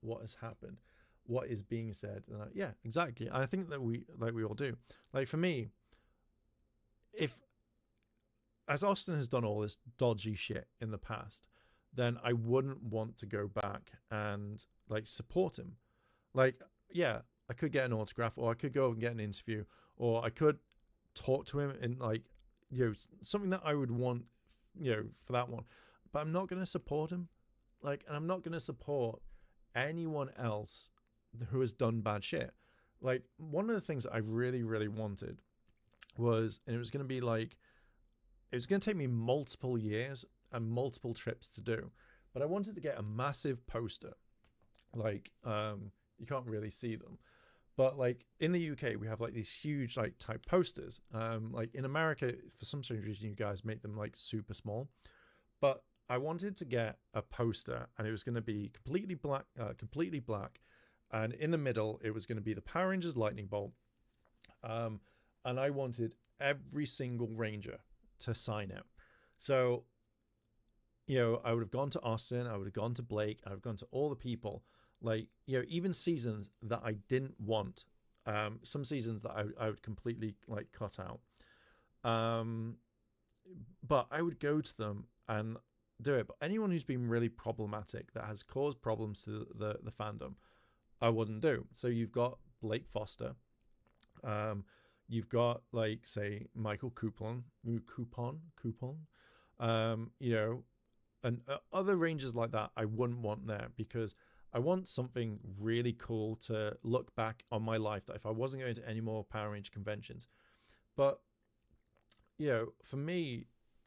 what has happened, what is being said. And yeah, exactly. I think that we all do. Like, for me, as Austin has done all this dodgy shit in the past, then I wouldn't want to go back and, like, support him. Like, yeah, I could get an autograph, or I could go and get an interview, or I could talk to him in, like, something that I would want, for that one. But I'm not going to support him. Like, and I'm not going to support anyone else who has done bad shit. Like, one of the things that I really, really wanted was, and it was going to be like, it was going to take me multiple years and multiple trips to do, but I wanted to get a massive poster. Like, you can't really see them, but, like, in the UK we have, like, these huge, like, type posters. Like, in America, for some strange reason, you guys make them, like, super small. But I wanted to get a poster, and it was going to be completely black, and in the middle it was going to be the Power Rangers lightning bolt, and I wanted every single Ranger to sign it. So, I would have gone to Austin, I would have gone to Blake, I would have gone to all the people, like, even seasons that I didn't want, some seasons that I would completely, like, cut out. But I would go to them and do it. But anyone who's been really problematic, that has caused problems to the fandom, I wouldn't do. So you've got Blake Foster. You've got, like, say, Michael Coupon. You know, and other ranges like that I wouldn't want there, because I want something really cool to look back on my life, that if I wasn't going to any more Power Ranger conventions. But, you know, for me,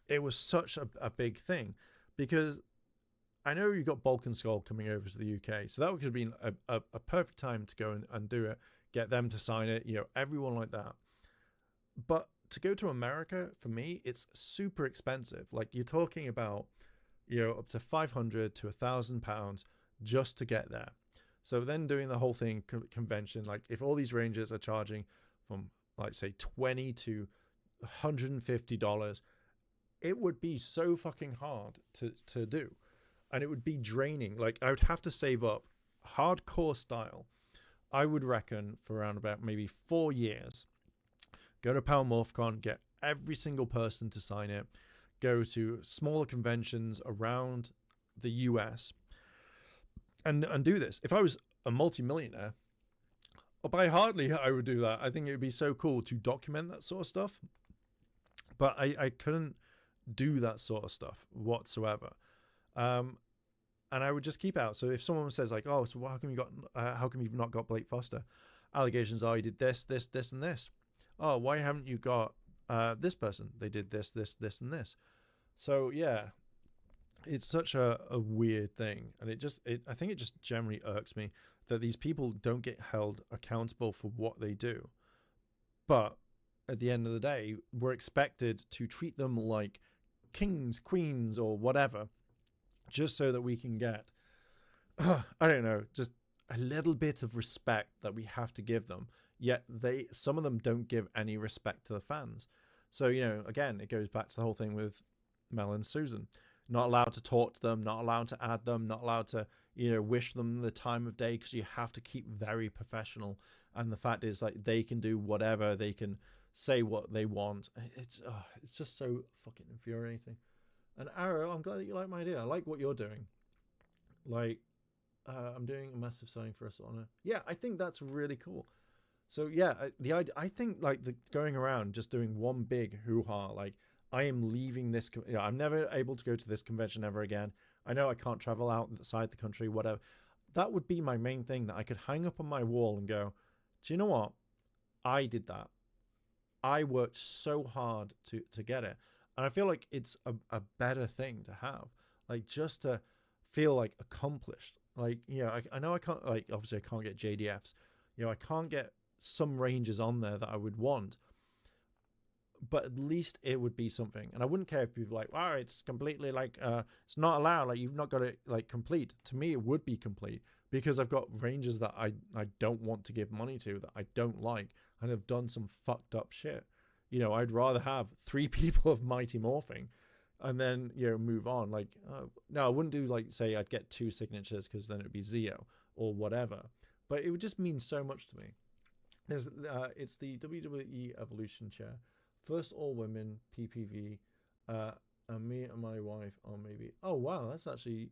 it was such a big thing, because I know you got Bulk and Skull coming over to the UK, so that could have been a perfect time to go and do it, get them to sign it, you know, everyone like that. But to go to America, for me, it's super expensive. Like, you're talking about, you know, up to £500 to £1,000 just to get there. So then doing the whole thing convention, like if all these rangers are charging from, like, say $20 to $150, it would be so fucking hard to do, and it would be draining. Like, I would have to save up hardcore style, I would reckon, for around about maybe 4 years. Go to Power MorphCon, get every single person to sign it, go to smaller conventions around the US, and do this. If I was a multimillionaire, by hardly I would do that. I think it would be so cool to document that sort of stuff, but I couldn't do that sort of stuff whatsoever. And I would just keep out. So if someone says like, oh, so how come you've not got Blake Foster? Allegations are, you did this, and this. Oh, why haven't you got this person? They did this, and this. So yeah, it's such a weird thing, and I think it just generally irks me that these people don't get held accountable for what they do. But at the end of the day, we're expected to treat them like kings, queens, or whatever, just so that we can get, I don't know, just a little bit of respect that we have to give them. Yet some of them don't give any respect to the fans. So, you know, again, it goes back to the whole thing with Mel and Susan. Not allowed to talk to them, not allowed to add them, not allowed to, you know, wish them the time of day, because you have to keep very professional. And the fact is, like, they can do whatever, they can say what they want. It's just so fucking infuriating. And Arrow, I'm glad that you like my idea. I like what you're doing. Like, I'm doing a massive signing for us on yeah, I think that's really cool. So yeah, I think like the going around just doing one big hoo-ha, like, I am leaving this, I'm never able to go to this convention ever again. I know I can't travel outside the country, whatever. That would be my main thing, that I could hang up on my wall and go, do you know what? I did that. I worked so hard to get it. And I feel like it's a better thing to have, like, just to feel like accomplished. Like, you know, I know I can't, like, obviously I can't get JDFs, you know, I can't get some ranges on there that I would want, but at least it would be something. And I wouldn't care if people are like, wow, it's completely like, it's not allowed, like, you've not got it like complete. To me, it would be complete, because I've got ranges that I don't want to give money to, that I don't like, and have done some fucked up shit. You know, I'd rather have 3 people of Mighty Morphing and then, you know, move on. Like, no, I wouldn't do, like, say I'd get 2 signatures, because then it would be Zeo or whatever. But it would just mean so much to me. There's it's the WWE Evolution chair. First all women PPV, and me and my wife are maybe. Oh wow, that's actually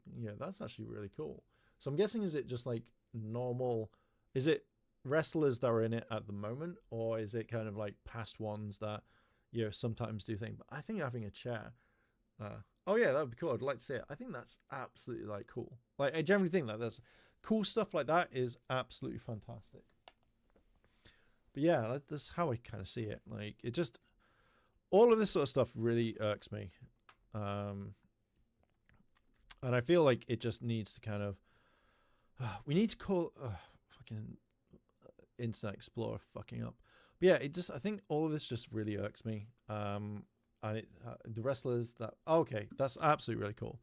really cool. So I'm guessing, is it just like normal? Is it wrestlers that are in it at the moment, or is it kind of like past ones that, you know, sometimes do things? But I think having a chair, oh yeah, that would be cool. I'd like to see it. I think that's absolutely like cool. Like, I generally think that there's cool stuff like that is absolutely fantastic. But yeah, that's how I kind of see it. Like, it just, all of this sort of stuff really irks me. And I feel like it just needs to kind of, we need to call, fucking Internet Explorer fucking up. But yeah, I think all of this just really irks me. And the wrestlers that, okay, that's absolutely really cool.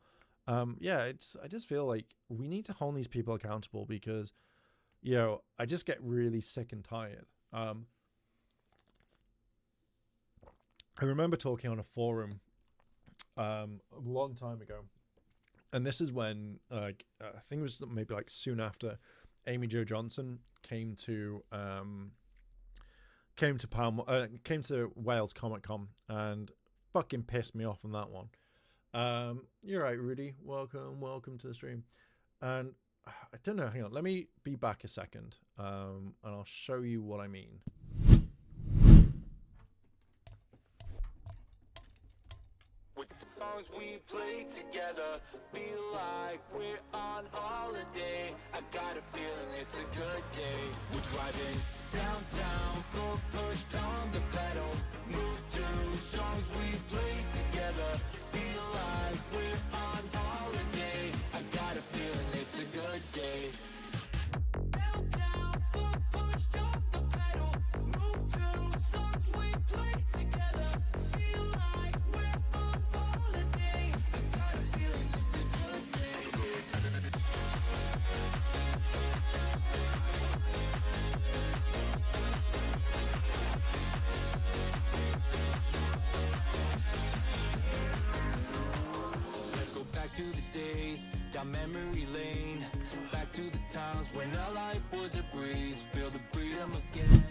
Yeah, I just feel like we need to hold these people accountable, because, you know, I just get really sick and tired. I remember talking on a forum a long time ago, and this is when, like, I think it was maybe like soon after Amy Jo Johnson came to Wales Comic Con, and fucking pissed me off on that one. You're right, Rudy. Welcome to the stream. And I don't know. Hang on. Let me be back a second, and I'll show you what I mean. With the song songs we play together feel like we're on holiday. I got a feeling it's a good day. We're driving downtown, full push on the pedal. Move to songs we play together feel like we're on holiday. I got a feeling it's a good day. Downtown, full push on the pedal. Move to songs we play together feel like we're on holiday. I got a feeling it's a good day. Let's go back to the days, down memory lane. Back to the times when our life was a breeze. Feel the freedom again.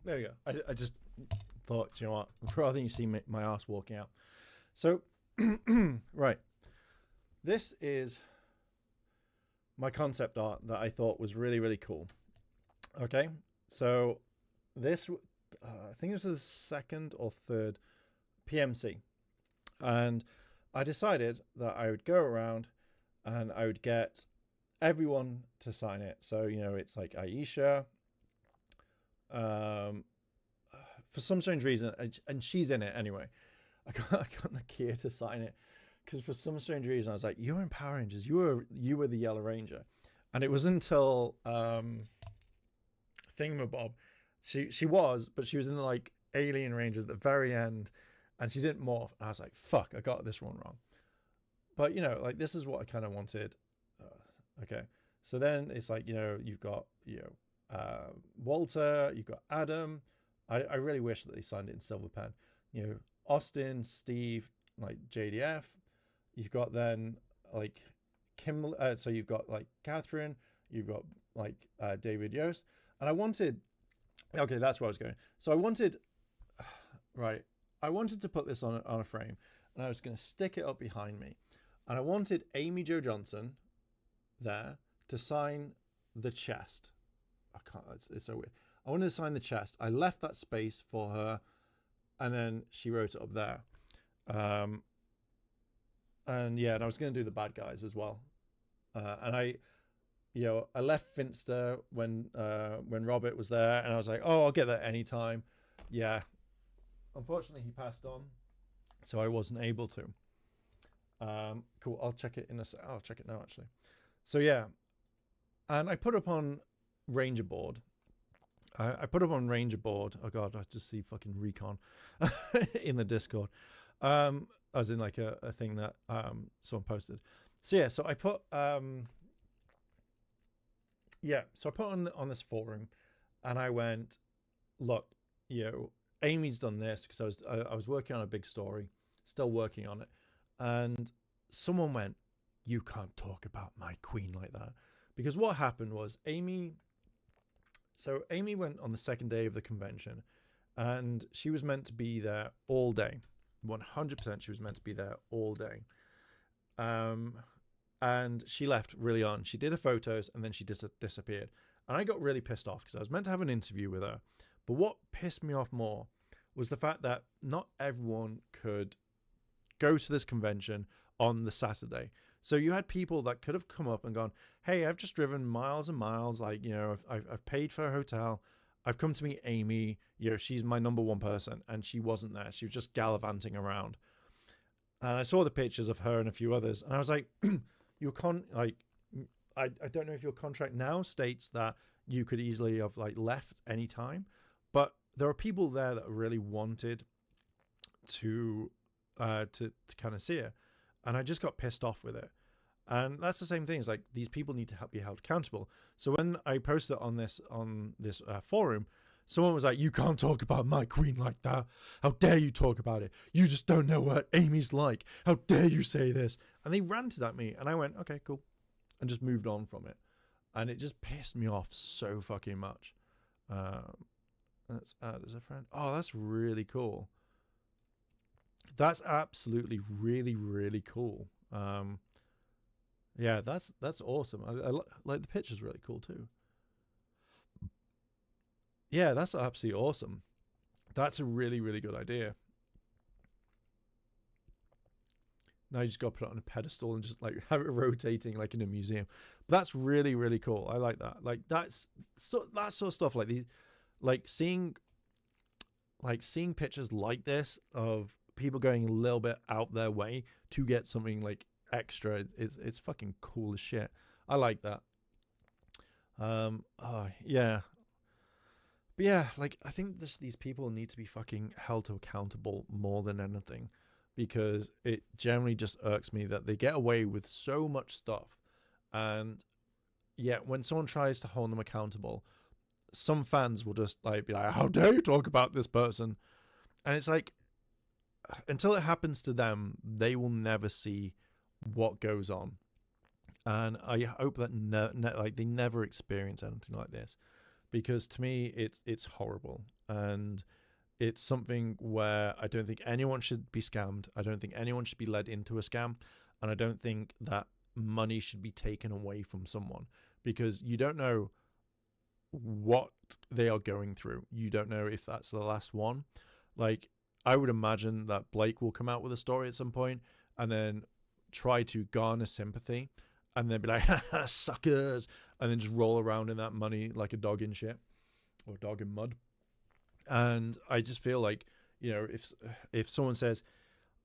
There we go. I just thought, you know what, rather than you see my ass walking out. So, right. This is my concept art that I thought was really, really cool. Okay. So, this, I think this is the second or third PMC. And I decided that I would go around and I would get everyone to sign it. So, you know, it's like Aisha, for some strange reason, and she's in it anyway. I got Nakia to sign it because for some strange reason I was like, "You're in Power Rangers. You were the Yellow Ranger," and it was until Thingamabob, she was, but she was in the like Alien Rangers at the very end, and she didn't morph. And I was like, "Fuck, I got this one wrong." But you know, like this is what I kind of wanted. Okay, so then it's like, you know, you've got Walter, you've got Adam. I really wish that they signed it in silver pen. You know, Austin, Steve, like JDF. You've got then like Kim. So you've got like Catherine. You've got like David Yost. And I wanted. Okay, that's where I was going. So I wanted. Right, I wanted to put this on a frame, and I was going to stick it up behind me, and I wanted Amy Jo Johnson there to sign the chest. I can't. It's so weird. I wanted to sign the chest. I left that space for her, and then she wrote it up there. And yeah, and I was going to do the bad guys as well. And I left Finster when Robert was there, and I was like, oh, I'll get that anytime. Yeah, unfortunately he passed on, so I wasn't able to. Cool. I'll check it I'll check it now actually. So yeah, and I put up on Ranger board. I put up on Ranger board. Oh god, I just see fucking Recon in the Discord, as in like a thing that someone posted. So yeah, so I put on this forum, and I went, look, you know, Amy's done this because I was working on a big story, still working on it, and someone went, you can't talk about my queen like that, because what happened was Amy went on the second day of the convention, and she was meant to be there all day. 100% she was meant to be there all day. And she left really on. She did her photos and then she disappeared. And I got really pissed off because I was meant to have an interview with her. But what pissed me off more was the fact that not everyone could go to this convention on the Saturday. So you had people that could have come up and gone, hey, I've just driven miles and miles. Like, you know, I've paid for a hotel. I've come to meet Amy. You know, she's my number one person. And she wasn't there. She was just gallivanting around. And I saw the pictures of her and a few others. And I was like, I don't know if your contract now states that you could easily have like left any time. But there are people there that really wanted to kind of see her. And I just got pissed off with it. And that's the same thing. It's like these people need to be held accountable. So when I posted on this forum, someone was like, you can't talk about my queen like that. How dare you talk about it? You just don't know what Amy's like. How dare you say this? And they ranted at me. And I went, okay, cool. And just moved on from it. And it just pissed me off so fucking much. Let's add as a friend. Oh, that's really cool. That's absolutely really, really cool. Yeah, that's awesome. I like the picture's really cool too. Yeah, that's absolutely awesome. That's a really, really good idea. Now you just got to put it on a pedestal and just like have it rotating like in a museum. But that's really, really cool. I like that. Like that's that sort of stuff. Like these, seeing pictures like this of people going a little bit out their way to get something like extra. It's fucking cool as shit. I like that. Yeah. But yeah, like I think these people need to be fucking held to accountable more than anything, because it generally just irks me that they get away with so much stuff, and yet when someone tries to hold them accountable, some fans will just like be like, "How dare you talk about this person?" And it's like, until it happens to them, they will never see what goes on. And I hope that they never experience anything like this, because to me it's horrible, and it's something where I don't think anyone should be scammed. I don't think anyone should be led into a scam, and I don't think that money should be taken away from someone, because you don't know what they are going through. You don't know if that's the last one. Like, I would imagine that Blake will come out with a story at some point and then try to garner sympathy, and then be like, suckers, and then just roll around in that money like a dog in shit, or a dog in mud. And I just feel like, you know, if someone says,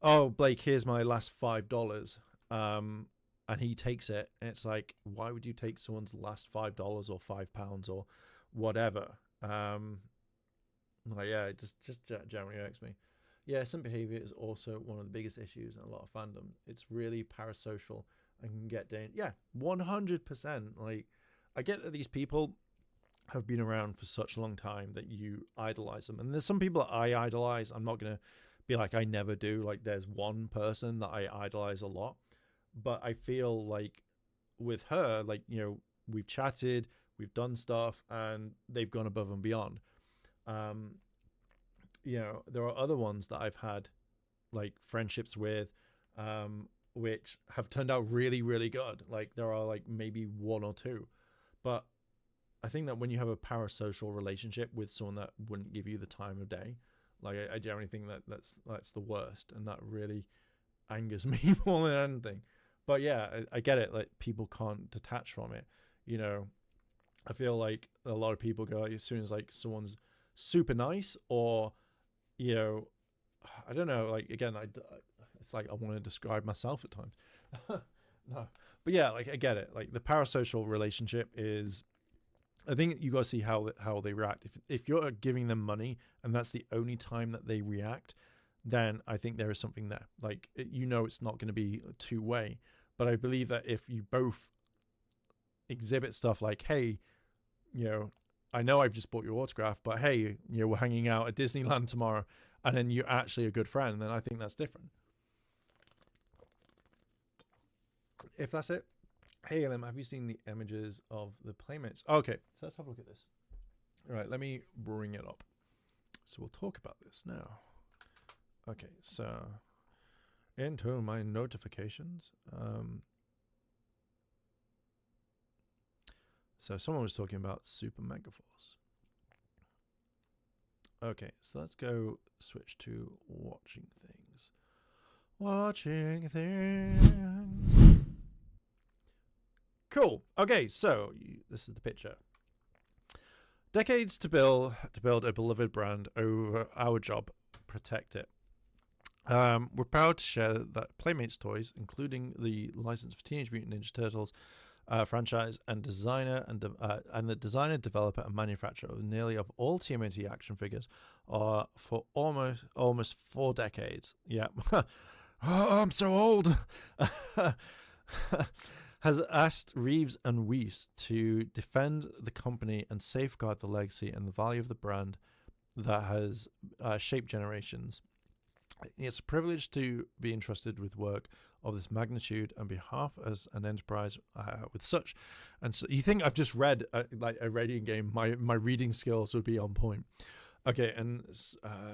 "Oh, Blake, here's my last $5," and he takes it, and it's like, why would you take someone's last $5 or £5 or whatever? Like, yeah, it just generally irks me. Yeah, simp behavior is also one of the biggest issues in a lot of fandom. It's really parasocial and can get down. Yeah, 100%. Like, I get that these people have been around for such a long time that you idolize them. And there's some people that I idolize. I'm not going to be like I never do. Like, there's one person that I idolize a lot. But I feel like with her, like, you know, we've chatted, we've done stuff, and they've gone above and beyond. You know, there are other ones that I've had like friendships with, which have turned out really, really good. Like, there are like maybe one or two, but I think that when you have a parasocial relationship with someone that wouldn't give you the time of day, like I generally think that that's the worst, and that really angers me more than anything. But yeah, I get it. Like, people can't detach from it. You know, I feel like a lot of people go, like, as soon as like someone's super nice, or, you know, I don't know, like, again, it's like I want to describe myself at times. No, but yeah, like, I get it. Like, the parasocial relationship is, I think you got to see how they react. If you're giving them money and that's the only time that they react, then I think there is something there. Like, you know, it's not going to be two-way. But I believe that if you both exhibit stuff like, hey, you know I've just bought your autograph, but hey, you know, we're hanging out at Disneyland tomorrow, and then you're actually a good friend, then I think that's different. If that's it. Hey, Elim, have you seen the images of the Playmates? Okay, so let's have a look at this. All right, let me bring it up. So we'll talk about this now. Okay, so into my notifications. So someone was talking about Super Megaforce. Okay, so let's go switch to watching things. Watching things. Cool. Okay, so this is the picture. Decades to build a beloved brand. Over our job, protect it. We're proud to share that Playmates toys, including the license for Teenage Mutant Ninja Turtles franchise, and the designer, developer, and manufacturer of nearly of all TMNT action figures, are for almost 4 decades. Yeah, oh, I'm so old. Has asked Reeves and Weiss to defend the company and safeguard the legacy and the value of the brand that has shaped generations. It's a privilege to be entrusted with work of this magnitude on behalf as an enterprise with such. And so you think I've just read like a reading game, my reading skills would be on point. Okay, and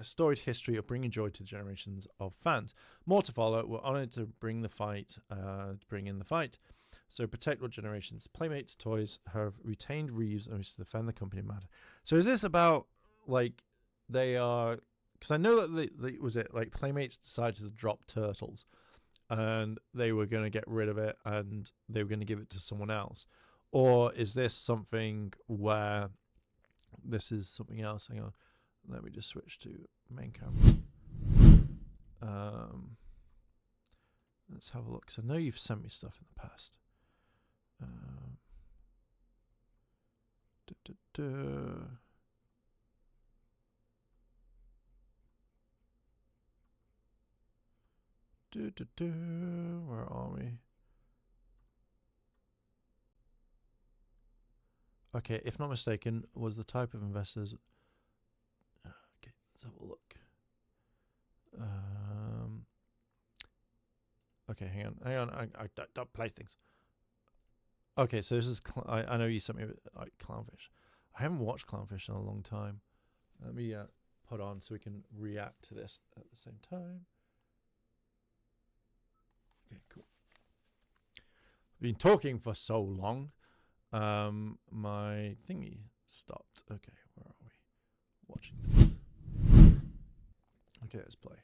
storied history of bringing joy to generations of fans. More to follow. We're honored to bring in the fight. So protect what generations. Playmates toys have retained Reeves and to defend the company matter. So is this about, like, they are, because I know that was it like Playmates decided to drop Turtles, and they were going to get rid of it and they were going to give it to someone else? Or is this something where this is something else? Hang on. Let me just switch to main camera. Let's have a look. 'Cause I know you've sent me stuff in the past. Where are we? Okay, if not mistaken, was the type of investors. Okay, let's have a look. Okay, hang on. I don't play things. Okay, so this is. I know you sent me like Clownfish. I haven't watched Clownfish in a long time. Let me put on so we can react to this at the same time. Okay, cool. I've been talking for so long. My thingy stopped. Okay, where are we? Watching this. Okay, let's play.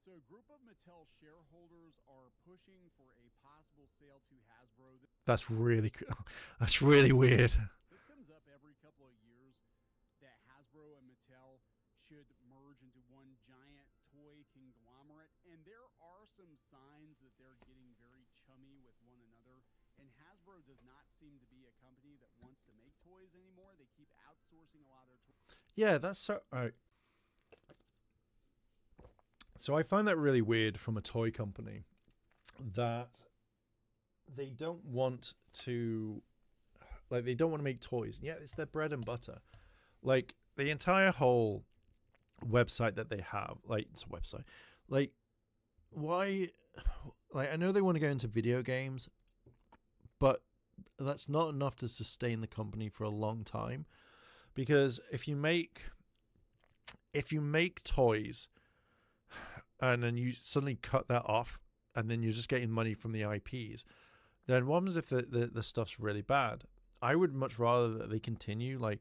So a group of Mattel shareholders are pushing for a possible sale to Hasbro. That's really weird. This comes up every couple of years that Hasbro and Mattel should merge into one giant toy conglomerate, and there are some signs that they're getting very chummy with one another. And Hasbro does not seem to be a company that wants to make toys anymore. They keep outsourcing a lot of their toys. Yeah, that's so. So I find that really weird from a toy company that they don't want to, like, they don't want to make toys. Yeah, it's their bread and butter. Like, the entire whole website that they have, like, it's a website. Like, why? Like, I know they want to go into video games, but that's not enough to sustain the company for a long time. Because if you make toys and then you suddenly cut that off and then you're just getting money from the IPs, then what happens if the stuff's really bad? I would much rather that they continue. Like,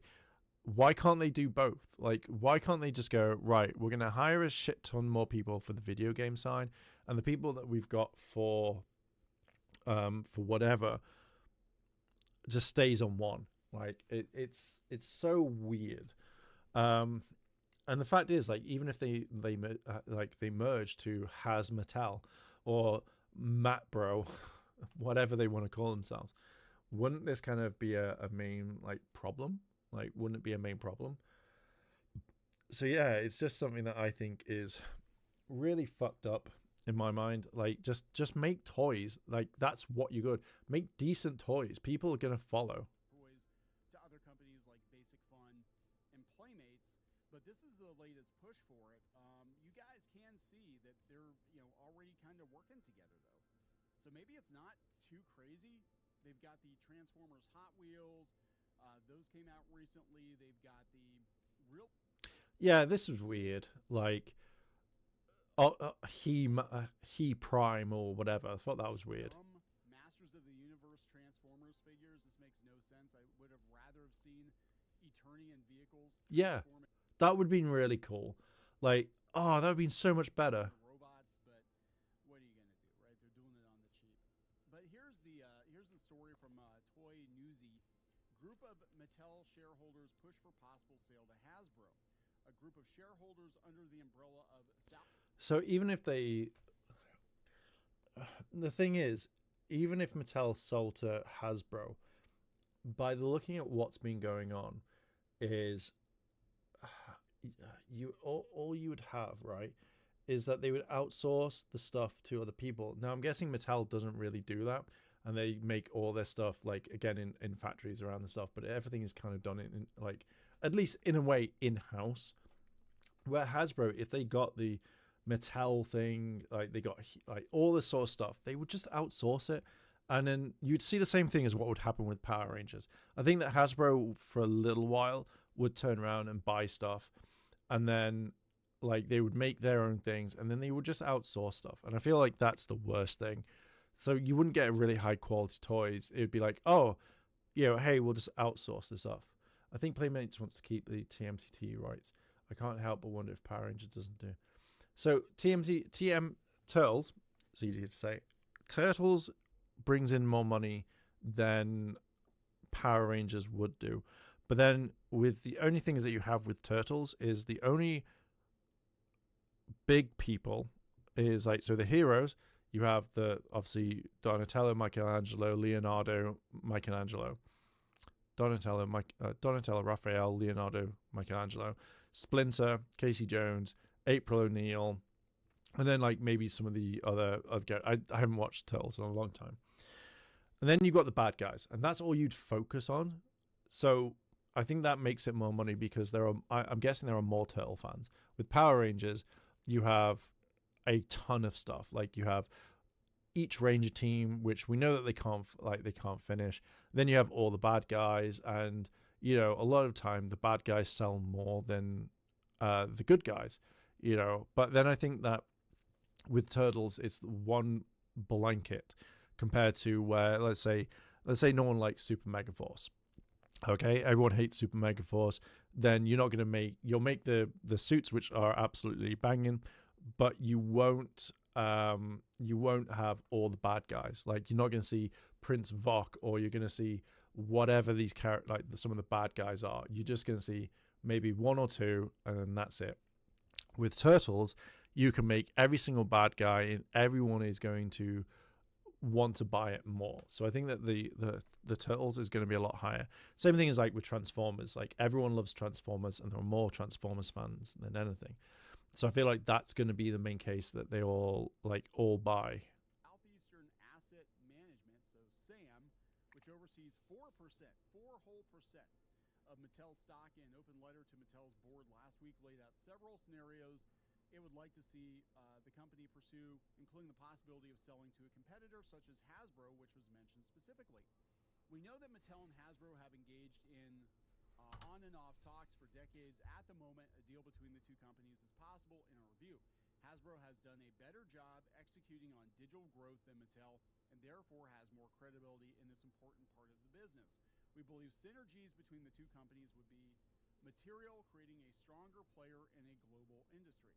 why can't they do both? Like, why can't they just go, right, we're going to hire a shit ton more people for the video game side, and the people that we've got for whatever just stays on one. Like, it's so weird. And the fact is, like, even if they merge to Has Mattel or Matbro, whatever they want to call themselves, wouldn't this kind of be a main, like, problem? Like, wouldn't it be a main problem? So yeah, it's just something that I think is really fucked up in my mind. Like, just make toys. Like, that's what you're good. Make decent toys. People are gonna follow. Toys to other companies like Basic Fun and Playmates, but this is the latest push for it. You guys can see that they're already kind of working together though, so maybe it's not too crazy. They've got the Transformers Hot Wheels. Those came out recently. They've got the real. Yeah, this is weird. Like, he Prime or whatever. I thought that was weird. Masters of the Universe Transformers figures. This makes no sense. I would have rather have seen Eternian vehicles. Yeah, that would have been really cool. Like, that would have been so much better. Robots, but what are you gonna do, right? They're doing it on the cheap. But here's the story from Toy Newsy. Group of Mattel shareholders push for possible sale to Hasbro. A group of shareholders under the umbrella of South. So even if they, the thing is, even if Mattel sold to Hasbro, by looking at what's been going on, is all you would have, right, is that they would outsource the stuff to other people. Now I'm guessing Mattel doesn't really do that, and they make all their stuff, like, again, in factories around the stuff, but everything is kind of done in like, at least in a way, in-house. Where Hasbro, if they got the Mattel thing, like, they got like all this sort of stuff, they would just outsource it, and then you'd see the same thing as what would happen with Power Rangers. I think that Hasbro for a little while would turn around and buy stuff, and then, like, they would make their own things, and then they would just outsource stuff. And I feel like that's the worst thing. So you wouldn't get really high quality toys. It would be like, oh, hey, we'll just outsource this stuff. I think Playmates wants to keep the TMTT rights. I can't help but wonder if Power Rangers doesn't do. So TM Turtles it's easier to say. Turtles brings in more money than Power Rangers would do. But then with the only things that you have with Turtles is the only big people is like, so the heroes, you have the obviously Donatello, Michelangelo, Leonardo, Michelangelo. Donatello, Raphael, Leonardo, Michelangelo, Splinter, Casey Jones, April O'Neil, and then like maybe some of the other I haven't watched Turtles in a long time. And then you've got the bad guys, and that's all you'd focus on. So I think that makes it more money because I'm guessing there are more Turtle fans. With Power Rangers, you have a ton of stuff. Like you have each Ranger team, which we know that they can't finish. Then you have all the bad guys, and a lot of time the bad guys sell more than the good guys. But then I think that with Turtles, it's one blanket compared to where let's say no one likes Super Mega Force. Okay, everyone hates Super Mega Force. Then you'll make the suits, which are absolutely banging, but you won't have all the bad guys. Like you're not going to see Prince Vok, or you're going to see whatever these characters, like some of the bad guys are. You're just going to see maybe one or two, and then that's it. With Turtles, you can make every single bad guy, and everyone is going to want to buy it more. So I think that the Turtles is going to be a lot higher. Same thing as like with Transformers. Like everyone loves Transformers, and there are more Transformers fans than anything. So I feel like that's going to be the main case that they all buy. Southeastern Asset Management, so SAM, which oversees 4% of Mattel stock, in an open letter to Mattel's board last week, laid out several scenarios it would like to see the company pursue, including the possibility of selling to a competitor such as Hasbro, which was mentioned specifically. We know that Mattel and Hasbro have engaged in on and off talks for decades. At the moment, a deal between the two companies is possible in our view. Hasbro has done a better job executing on digital growth than Mattel, and therefore has more credibility in this important part of the business. We believe synergies between the two companies would be material, creating a stronger player in a global industry.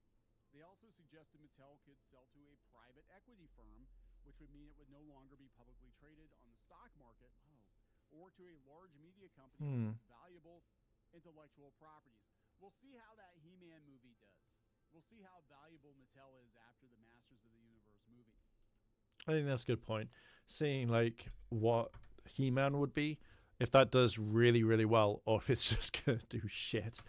They also suggested Mattel could sell to a private equity firm, which would mean it would no longer be publicly traded on the stock market, or to a large media company with valuable intellectual properties. We'll see how that He-Man movie does. We'll see how valuable Mattel is after the Masters of the Universe movie. I think that's a good point. Seeing like what He-Man would be, if that does really, really well, or if it's just going to do shit.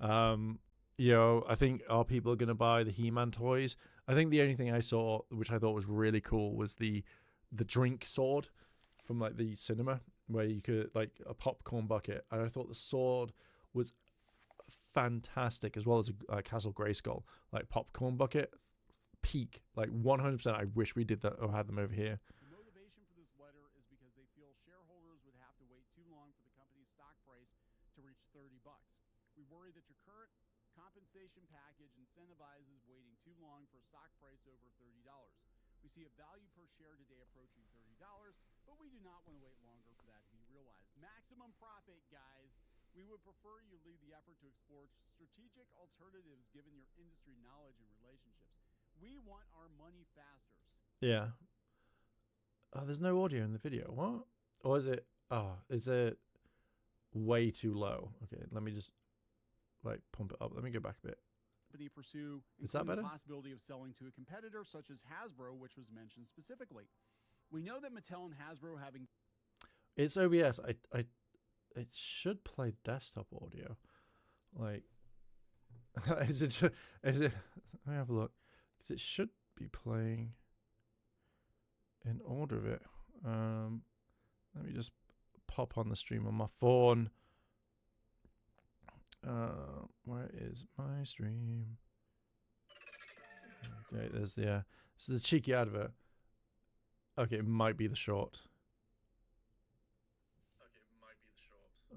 I think are people going to buy the He-Man toys? I think the only thing I saw, which I thought was really cool, was the drink sword from like the cinema, where you could like a popcorn bucket, and I thought the sword was fantastic, as well as a Castle Grayskull like popcorn bucket. Peak, like 100%. I wish we did that or had them over here. The motivation for this letter is because they feel shareholders would have to wait too long for the company's stock price to reach $30. We worry that your current compensation package incentivizes waiting too long for a stock price over $30. We see a value per share today approaching $30, but we do not want to wait longer for that to be realized. Maximum profit, guys. We would prefer you lead the effort to explore strategic alternatives given your industry knowledge and relationships. We want our money faster. Yeah. Oh, there's no audio in the video. What? Or is it? Oh, is it way too low? Okay, let me just like pump it up. Let me go back a bit. Company pursue Is that better? The possibility of selling to a competitor such as Hasbro, which was mentioned specifically. We know that Mattel and Hasbro have It's OBS. It should play desktop audio. Like, is it? Let me have a look. Because it should be playing in order of it. Let me just pop on the stream on my phone. Where is my stream? Okay, there's the so the cheeky advert. Okay, it might be the short.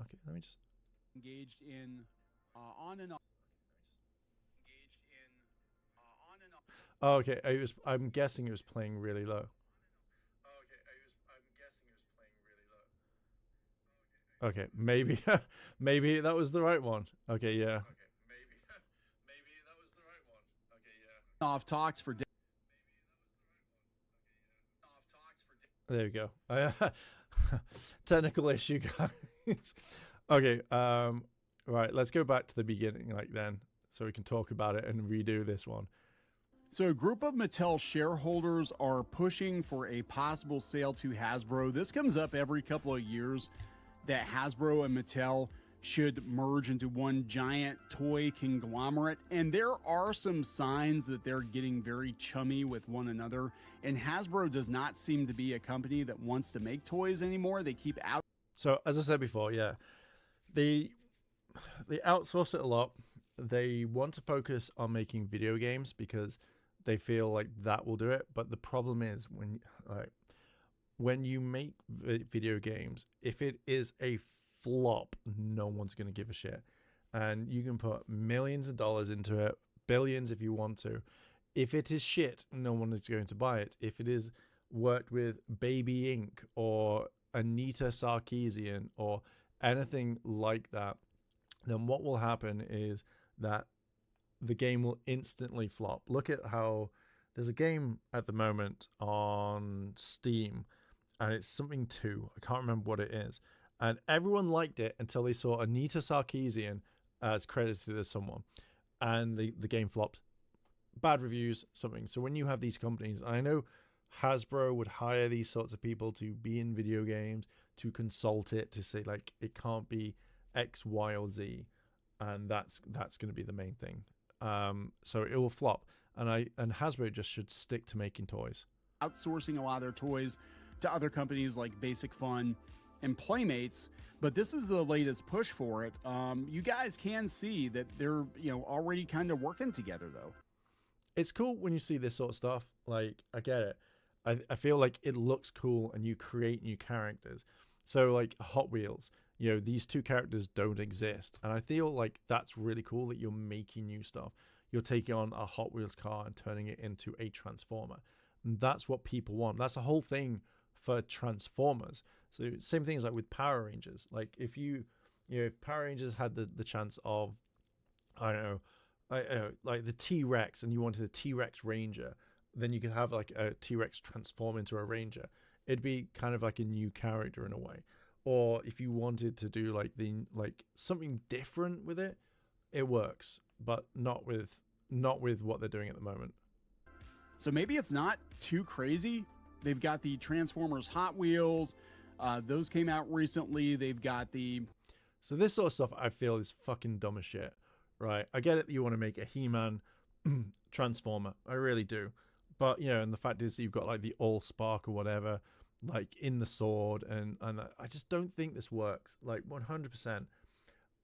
Okay, let me just engaged in on and off. Oh, okay. I'm guessing it was playing really low. Okay, maybe maybe that was the right one. Okay, yeah. Off talks for There we go. Technical issue, guys. Okay, right, let's go back to the beginning, like then, so we can talk about it and redo this one. So, a group of Mattel shareholders are pushing for a possible sale to Hasbro. This comes up every couple of years, that Hasbro and Mattel should merge into one giant toy conglomerate. And there are some signs that they're getting very chummy with one another. And Hasbro does not seem to be a company that wants to make toys anymore. They keep out. So, as I said before, yeah, they outsource it a lot. They want to focus on making video games because they feel like that will do it. But the problem is when you make video games, if it is a flop, no one's going to give a shit. And you can put millions of dollars into it, billions if you want to. If it is shit, no one is going to buy it. If it is worked with Baby Inc. or Anita Sarkeesian or anything like that, then what will happen is that the game will instantly flop. Look at how there's a game at the moment on Steam, and it's something 2. I can't remember what it is. And everyone liked it until they saw Anita Sarkeesian as credited as someone. And the game flopped. Bad reviews, something. So when you have these companies, and I know Hasbro would hire these sorts of people to be in video games, to consult it, to say, like, it can't be X, Y, or Z. And that's going to be the main thing. So it will flop. And Hasbro just should stick to making toys. Outsourcing a lot of their toys to other companies like Basic Fun and Playmates, but this is the latest push for it. You guys can see that they're already kind of working together, though. It's cool when you see this sort of stuff. Like, I get it. I feel like it looks cool, and you create new characters. So like Hot Wheels, these 2 characters don't exist, and I feel like that's really cool that you're making new stuff. You're taking on a Hot Wheels car and turning it into a Transformer. And that's what people want. That's the whole thing for Transformers. So same thing as like with Power Rangers. Like if if Power Rangers had the chance of, I don't know, like the T-Rex, and you wanted a T-Rex Ranger, then you could have like a T-Rex transform into a Ranger. It'd be kind of like a new character in a way. Or if you wanted to do like something different with it, it works, but not with what they're doing at the moment. So maybe it's not too crazy. They've got the Transformers Hot Wheels. Those came out recently. They've got the... So this sort of stuff I feel is fucking dumb as shit, right? I get it that you want to make a He-Man Transformer. I really do. But, and the fact is you've got like the Allspark or whatever, like in the sword. And I just don't think this works. Like 100%.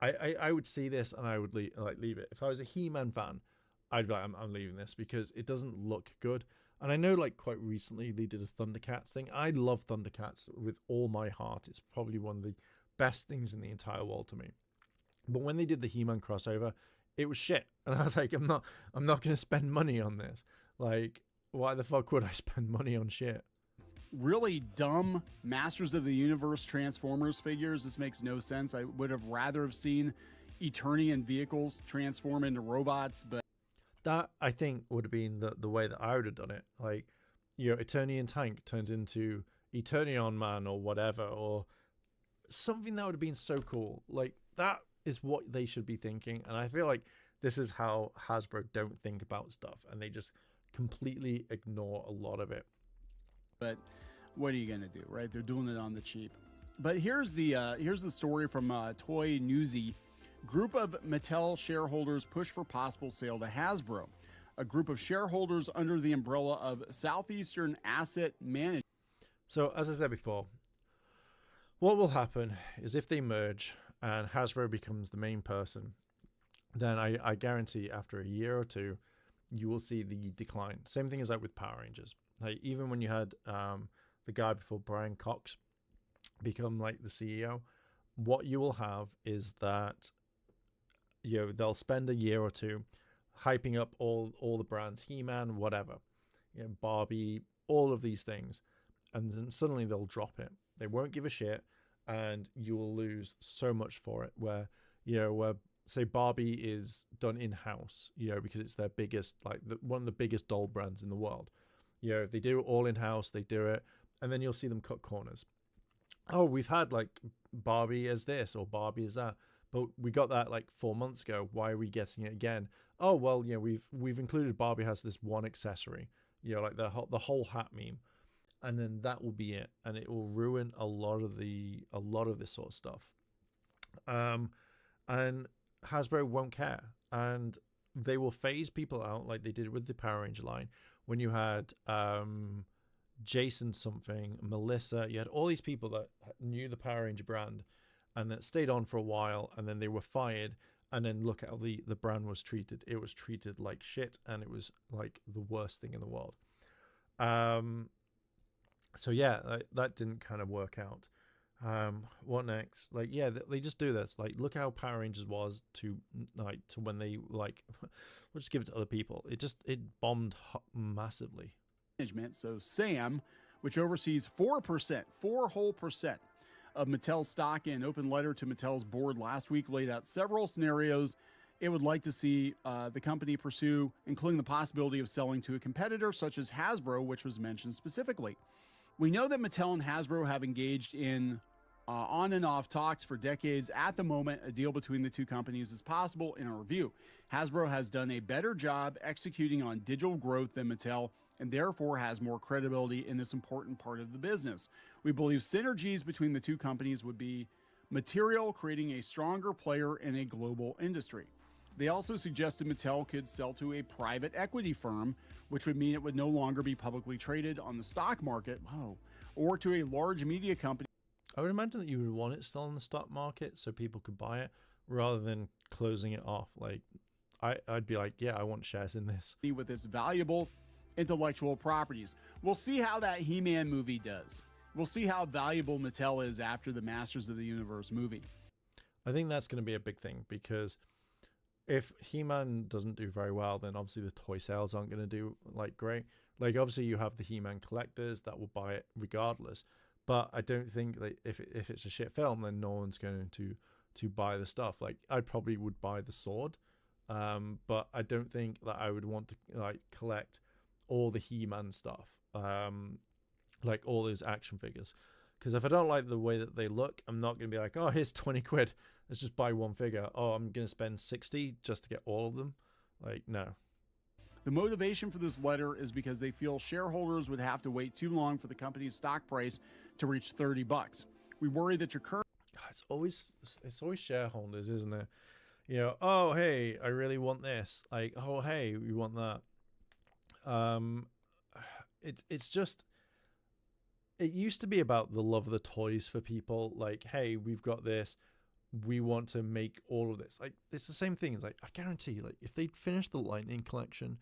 I would see this and I would leave it. If I was a He-Man fan, I'd be like, I'm leaving this because it doesn't look good. And I know like quite recently they did a Thundercats thing. I love Thundercats with all my heart. It's probably one of the best things in the entire world to me. But when they did the He-Man crossover, it was shit. And I was like, I'm not going to spend money on this. Like, why the fuck would I spend money on shit? Really dumb Masters of the Universe Transformers figures. This makes no sense. I would have rather have seen Eternian vehicles transform into robots, but that, I think, would have been the way that I would have done it. Like, Eternian Tank turns into Eternion Man or whatever, or something that would have been so cool. Like, that is what they should be thinking. And I feel like this is how Hasbro don't think about stuff, and they just completely ignore a lot of it. But what are you going to do, right? They're doing it on the cheap. But here's the story from Toy Newsy. Group of Mattel shareholders push for possible sale to Hasbro. A group of shareholders under the umbrella of Southeastern Asset Management. So, as I said before, what will happen is if they merge and Hasbro becomes the main person, then I guarantee after a year or 2, you will see the decline. Same thing as like with Power Rangers. Like even when you had the guy before Brian Cox become like the CEO, what you will have is that they'll spend a year or 2 hyping up all the brands, He-Man, whatever, Barbie, all of these things, and then suddenly they'll drop it. They won't give a shit, and you will lose so much for it. Where say Barbie is done in-house, because it's their biggest, like one of the biggest doll brands in the world. If they do it all in-house, they do it, and then you'll see them cut corners. Oh, we've had like Barbie as this or Barbie as that, but we got that like 4 months ago. Why are we getting it again? Oh, well, you know, we've included Barbie has this one accessory, you know, like the whole hat meme, and then that will be it, and it will ruin a lot of this sort of stuff. And Hasbro won't care, and they will phase people out like they did with the Power Ranger line when you had Jason something, Melissa, you had all these people that knew the Power Ranger brand and that stayed on for a while, and then they were fired, and then look at how the brand was treated. It was treated like shit, and it was like the worst thing in the world. So yeah, that didn't kind of work out. What next? Like, yeah, they just do this. Like, look how Power Rangers was to when they like, we'll just give it to other people. It bombed massively. Management. So Sam, which oversees 4% of Mattel's stock, in an open letter to Mattel's board last week, laid out several scenarios it would like to see the company pursue, including the possibility of selling to a competitor such as Hasbro, which was mentioned specifically. We know that Mattel and Hasbro have engaged in on and off talks for decades. At the moment, a deal between the two companies is possible in our view. Hasbro has done a better job executing on digital growth than Mattel, and therefore has more credibility in this important part of the business. We believe synergies between the two companies would be material, creating a stronger player in a global industry. They also suggested Mattel could sell to a private equity firm, which would mean it would no longer be publicly traded on the stock market, or to a large media company. I would imagine that you would want it still on the stock market so people could buy it rather than closing it off. Like, I'd be like, yeah, I want shares in this. With its valuable intellectual properties. We'll see how that He-Man movie does. We'll see how valuable Mattel is after the Masters of the Universe movie. I think that's going to be a big thing, because if He-Man doesn't do very well, then obviously the toy sales aren't going to do like great. Like, obviously you have the He-Man collectors that will buy it regardless, but I don't think that if it's a shit film, then no one's going to buy the stuff. Like, I probably would buy the sword, but I don't think that I would want to like collect all the He-Man stuff, like all those action figures, because if I don't like the way that they look, I'm not going to be like, oh, here's 20 quid, let's just buy one figure. Oh, I'm going to spend 60 just to get all of them. Like, no. The motivation for this letter is because they feel shareholders would have to wait too long for the company's stock price to reach $30. We worry that your current... It's always shareholders, isn't it? You know, oh, hey, I really want this. Like, oh, hey, we want that. It's just, it used to be about the love of the toys for people. Like, hey, we've got this, we want to make all of this. Like, it's the same thing. It's like, I guarantee, like, if they'd finished the Lightning collection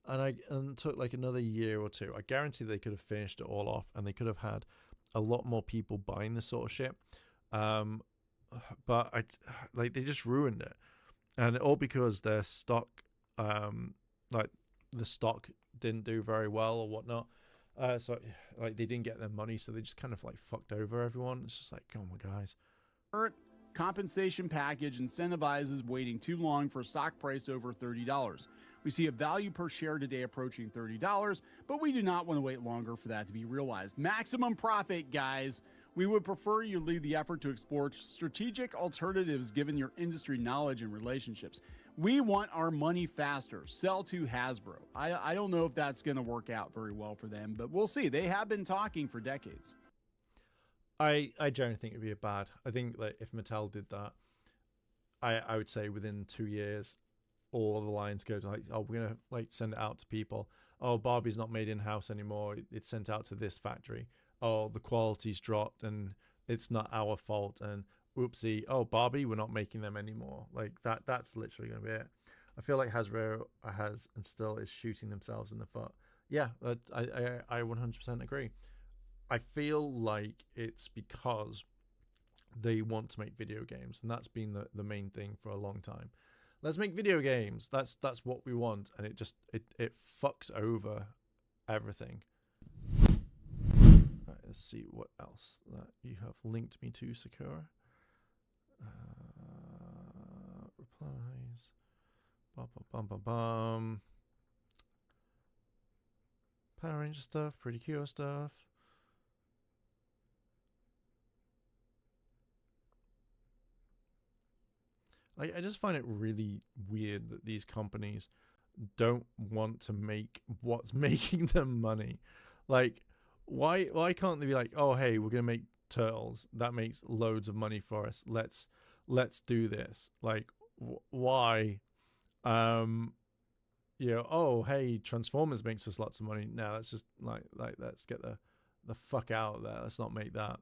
and took like another year or two, I guarantee they could have finished it all off, and they could have had a lot more people buying this sort of shit. But they just ruined it, and all because their stock, like the stock didn't do very well or whatnot. So like they didn't get their money, so they just kind of like fucked over everyone. It's just like, come on, guys. Current compensation package incentivizes waiting too long for a stock price over $30. We see a value per share today approaching $30, but we do not want to wait longer for that to be realized. Maximum profit, guys. We would prefer you lead the effort to explore strategic alternatives given your industry knowledge and relationships. We want our money faster. Sell to Hasbro. I don't know if that's going to work out very well for them, but we'll see. They have been talking for decades. I generally think it'd be a bad. I think that if Mattel did that, I would say within 2 years, all the lines go to like, oh, we're gonna like send it out to people. Oh, Barbie's not made in house anymore. It's sent out to this factory. Oh, the quality's dropped and it's not our fault. And oopsie, oh, Barbie, we're not making them anymore. Like that's literally gonna be it. I feel like Hasbro has and still is shooting themselves in the foot. Yeah, I 100% agree. I feel like it's because they want to make video games, and that's been the main thing for a long time. Let's make video games. That's what we want, and it just it fucks over everything. Right, let's see what else that you have linked me to, Sakura. Replies. Bum, bum, bum, bum, bum. Power Ranger stuff, Pretty Cure stuff. Like, I just find it really weird that these companies don't want to make what's making them money. Like, why can't they be like, oh hey, we're gonna make Turtles, that makes loads of money for us, let's do this. Like, why? Oh hey, Transformers makes us lots of money. Now let's just like let's get the fuck out of there. Let's not make that.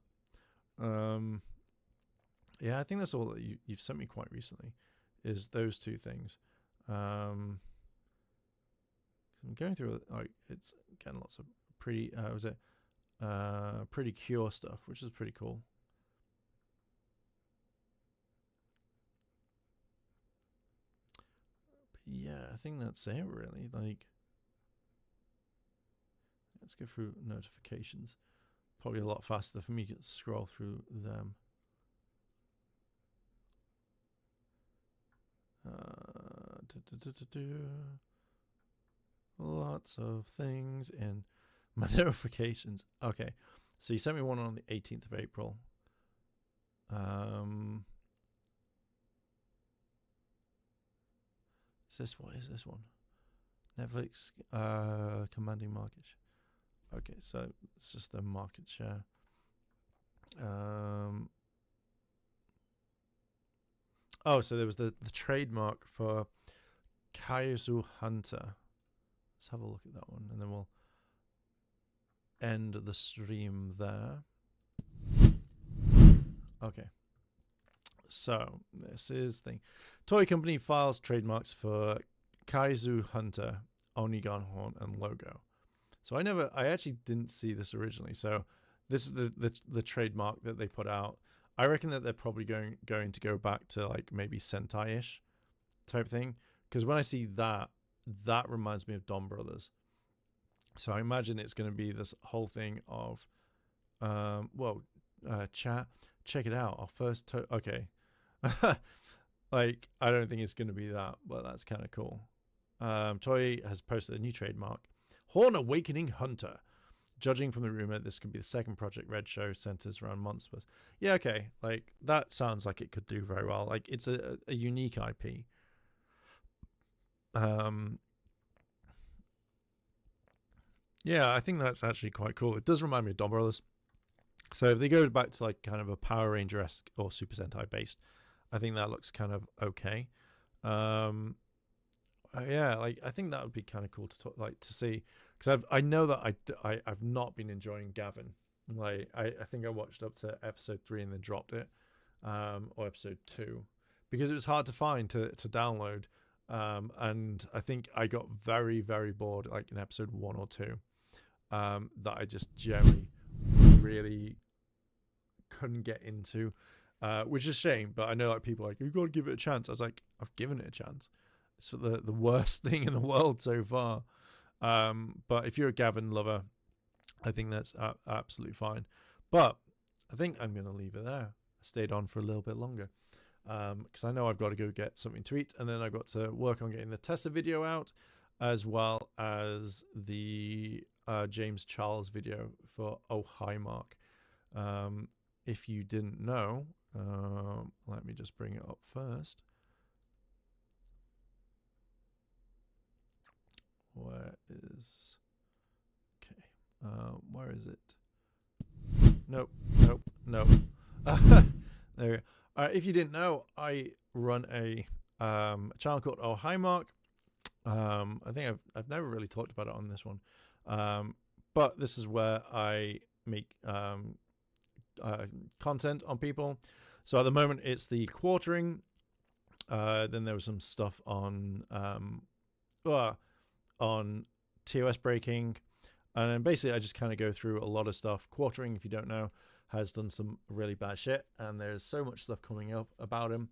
Yeah, I think that's all that you've sent me quite recently, is those two things. I'm going through, like, it's getting lots of pretty Pretty Cure stuff, which is pretty cool. But yeah, I think that's it really. Like, let's go through notifications. Probably a lot faster for me to scroll through them. Lots of things in my notifications. Okay, so you sent me one on the 18th of April. What is this one? Netflix commanding market share. Okay, so it's just the market share. Oh, so there was the trademark for Kaiju Hunter. Let's have a look at that one, and then we'll end the stream there. Okay. So this is the toy company files trademarks for Kaiju Hunter, Onigon Horn, and logo. So I actually didn't see this originally. So this is the trademark that they put out. I reckon that they're probably going to go back to like maybe Sentai-ish type thing, because when I see that reminds me of Don Brothers. So I imagine it's going to be this whole thing of, chat, check it out. Our first okay. Like, I don't think it's going to be that, but that's kind of cool. Toei has posted a new trademark, Horn Awakening Hunter. Judging from the rumor, this could be the second Project Red show centers around monsters. Yeah, okay. Like, that sounds like it could do very well. Like, it's a unique IP. Yeah, I think that's actually quite cool. It does remind me of Don Brothers. So if they go back to like kind of a Power Ranger-esque or Super Sentai based, I think that looks kind of okay. Yeah, like, I think that would be kind of cool to see, because I know that I've not been enjoying Gavin. Like, I think I watched up to episode 3 and then dropped it, or episode 2, because it was hard to find to download. And I think I got very, very bored like in episode 1 or 2, that I just generally really couldn't get into, which is a shame. But I know like people are like, you got to give it a chance. I was like, I've given it a chance. It's the worst thing in the world so far. But if you're a Gavin lover, I think that's absolutely fine. But I think I'm going to leave it there. I stayed on for a little bit longer, because I know I've got to go get something to eat, and then I've got to work on getting the Tessa video out, as well as the James Charles video for Oh Hi Mark. If you didn't know, let me just bring it up first. Where is... Okay. Where is it? Nope. There we go. If you didn't know, I run a channel called Oh Hi Mark. I think I've never really talked about it on this one, but this is where I make content on people. So at the moment it's the quartering. Then there was some stuff on TOS breaking, and then basically I just kind of go through a lot of stuff. Quartering, if you don't know, has done some really bad shit, and there's so much stuff coming up about him.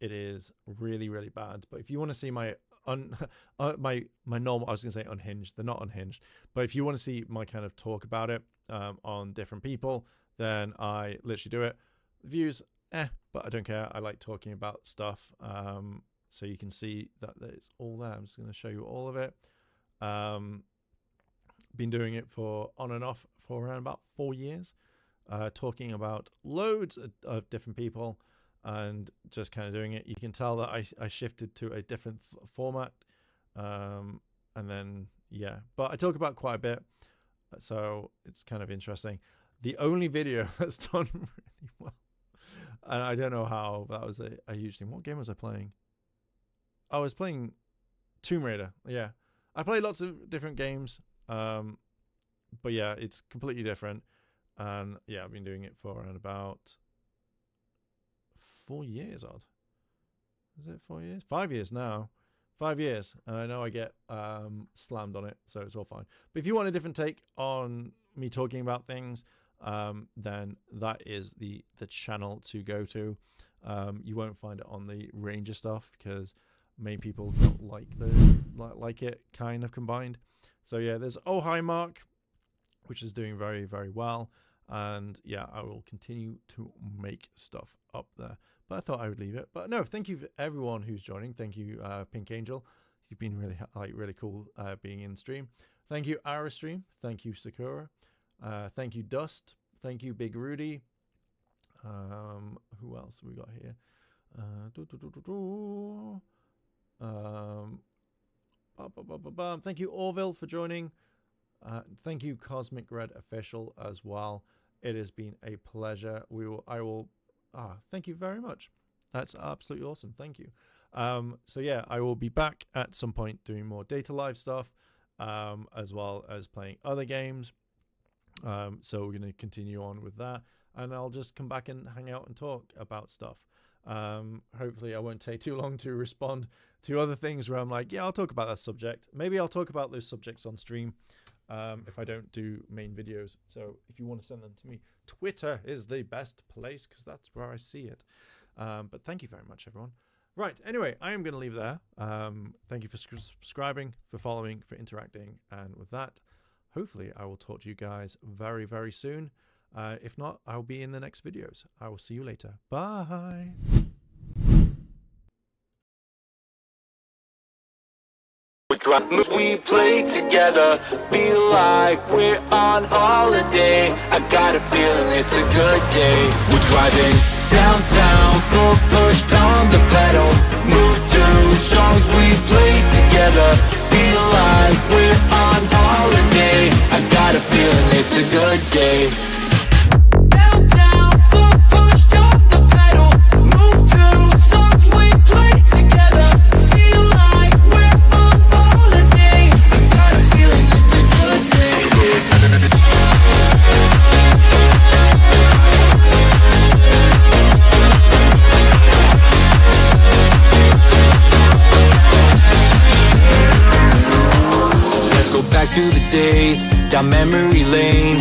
It is really, really bad. But if you want to see my my normal, I was gonna say unhinged, they're not unhinged, but if you want to see my kind of talk about it on different people, then I literally do it. Views, but I don't care. I like talking about stuff. So you can see that it's all there. I'm just going to show you all of it. Been doing it for on and off for around about 4 years, talking about loads of different people. and just kind of doing it. You can tell that I shifted to a different format, and then yeah, but I talk about quite a bit, so it's kind of interesting. The only video that's done really well, and I don't know how, that was a huge thing. What game was I playing? I was playing Tomb Raider. Yeah, I play lots of different games, but yeah, it's completely different. And yeah, I've been doing it for around about 4 years. Odd, is it 4 years? 5 years now. 5 years, and I know I get slammed on it, so it's all fine. But if you want a different take on me talking about things, then that is the channel to go to. You won't find it on the Ranger stuff because many people don't like it kind of combined. So yeah, there's Oh Hi Mark, which is doing very, very well, and yeah, I will continue to make stuff up there. But I thought I would leave it. But no, thank you for everyone who's joining. Thank you, Pink Angel. You've been really cool being in stream. Thank you, Arastream. Thank you, Sakura. Thank you, Dust. Thank you, Big Rudy. Who else have we got here? Thank you, Orville, for joining. Thank you, Cosmic Red Official, as well. It has been a pleasure. Thank you very much. That's absolutely awesome. Thank you. So yeah, I will be back at some point doing more Data Live stuff, as well as playing other games. So we're going to continue on with that, and I'll just come back and hang out and talk about stuff. Hopefully I won't take too long to respond to other things where I'm like, yeah, I'll talk about that subject. Maybe I'll talk about those subjects on stream, if I don't do main videos. So if you want to send them to me, Twitter is the best place because that's where I see it. But thank you very much, everyone. Right, anyway, I am going to leave there. Thank you for subscribing, for following, for interacting, and with that, hopefully I will talk to you guys very, very soon. If not, I'll be in the next videos. I will see you later. Bye. We play together, feel like we're on holiday. I got a feeling it's a good day. We're driving downtown, full push on the pedal. Move to songs we play together, feel like we're on holiday. I got a feeling it's a good day. Downtown, full push on the pedal. Move to songs we play together, feel like we're on holiday. I got a feeling it's a good day. Let's go back to the days, down memory lane.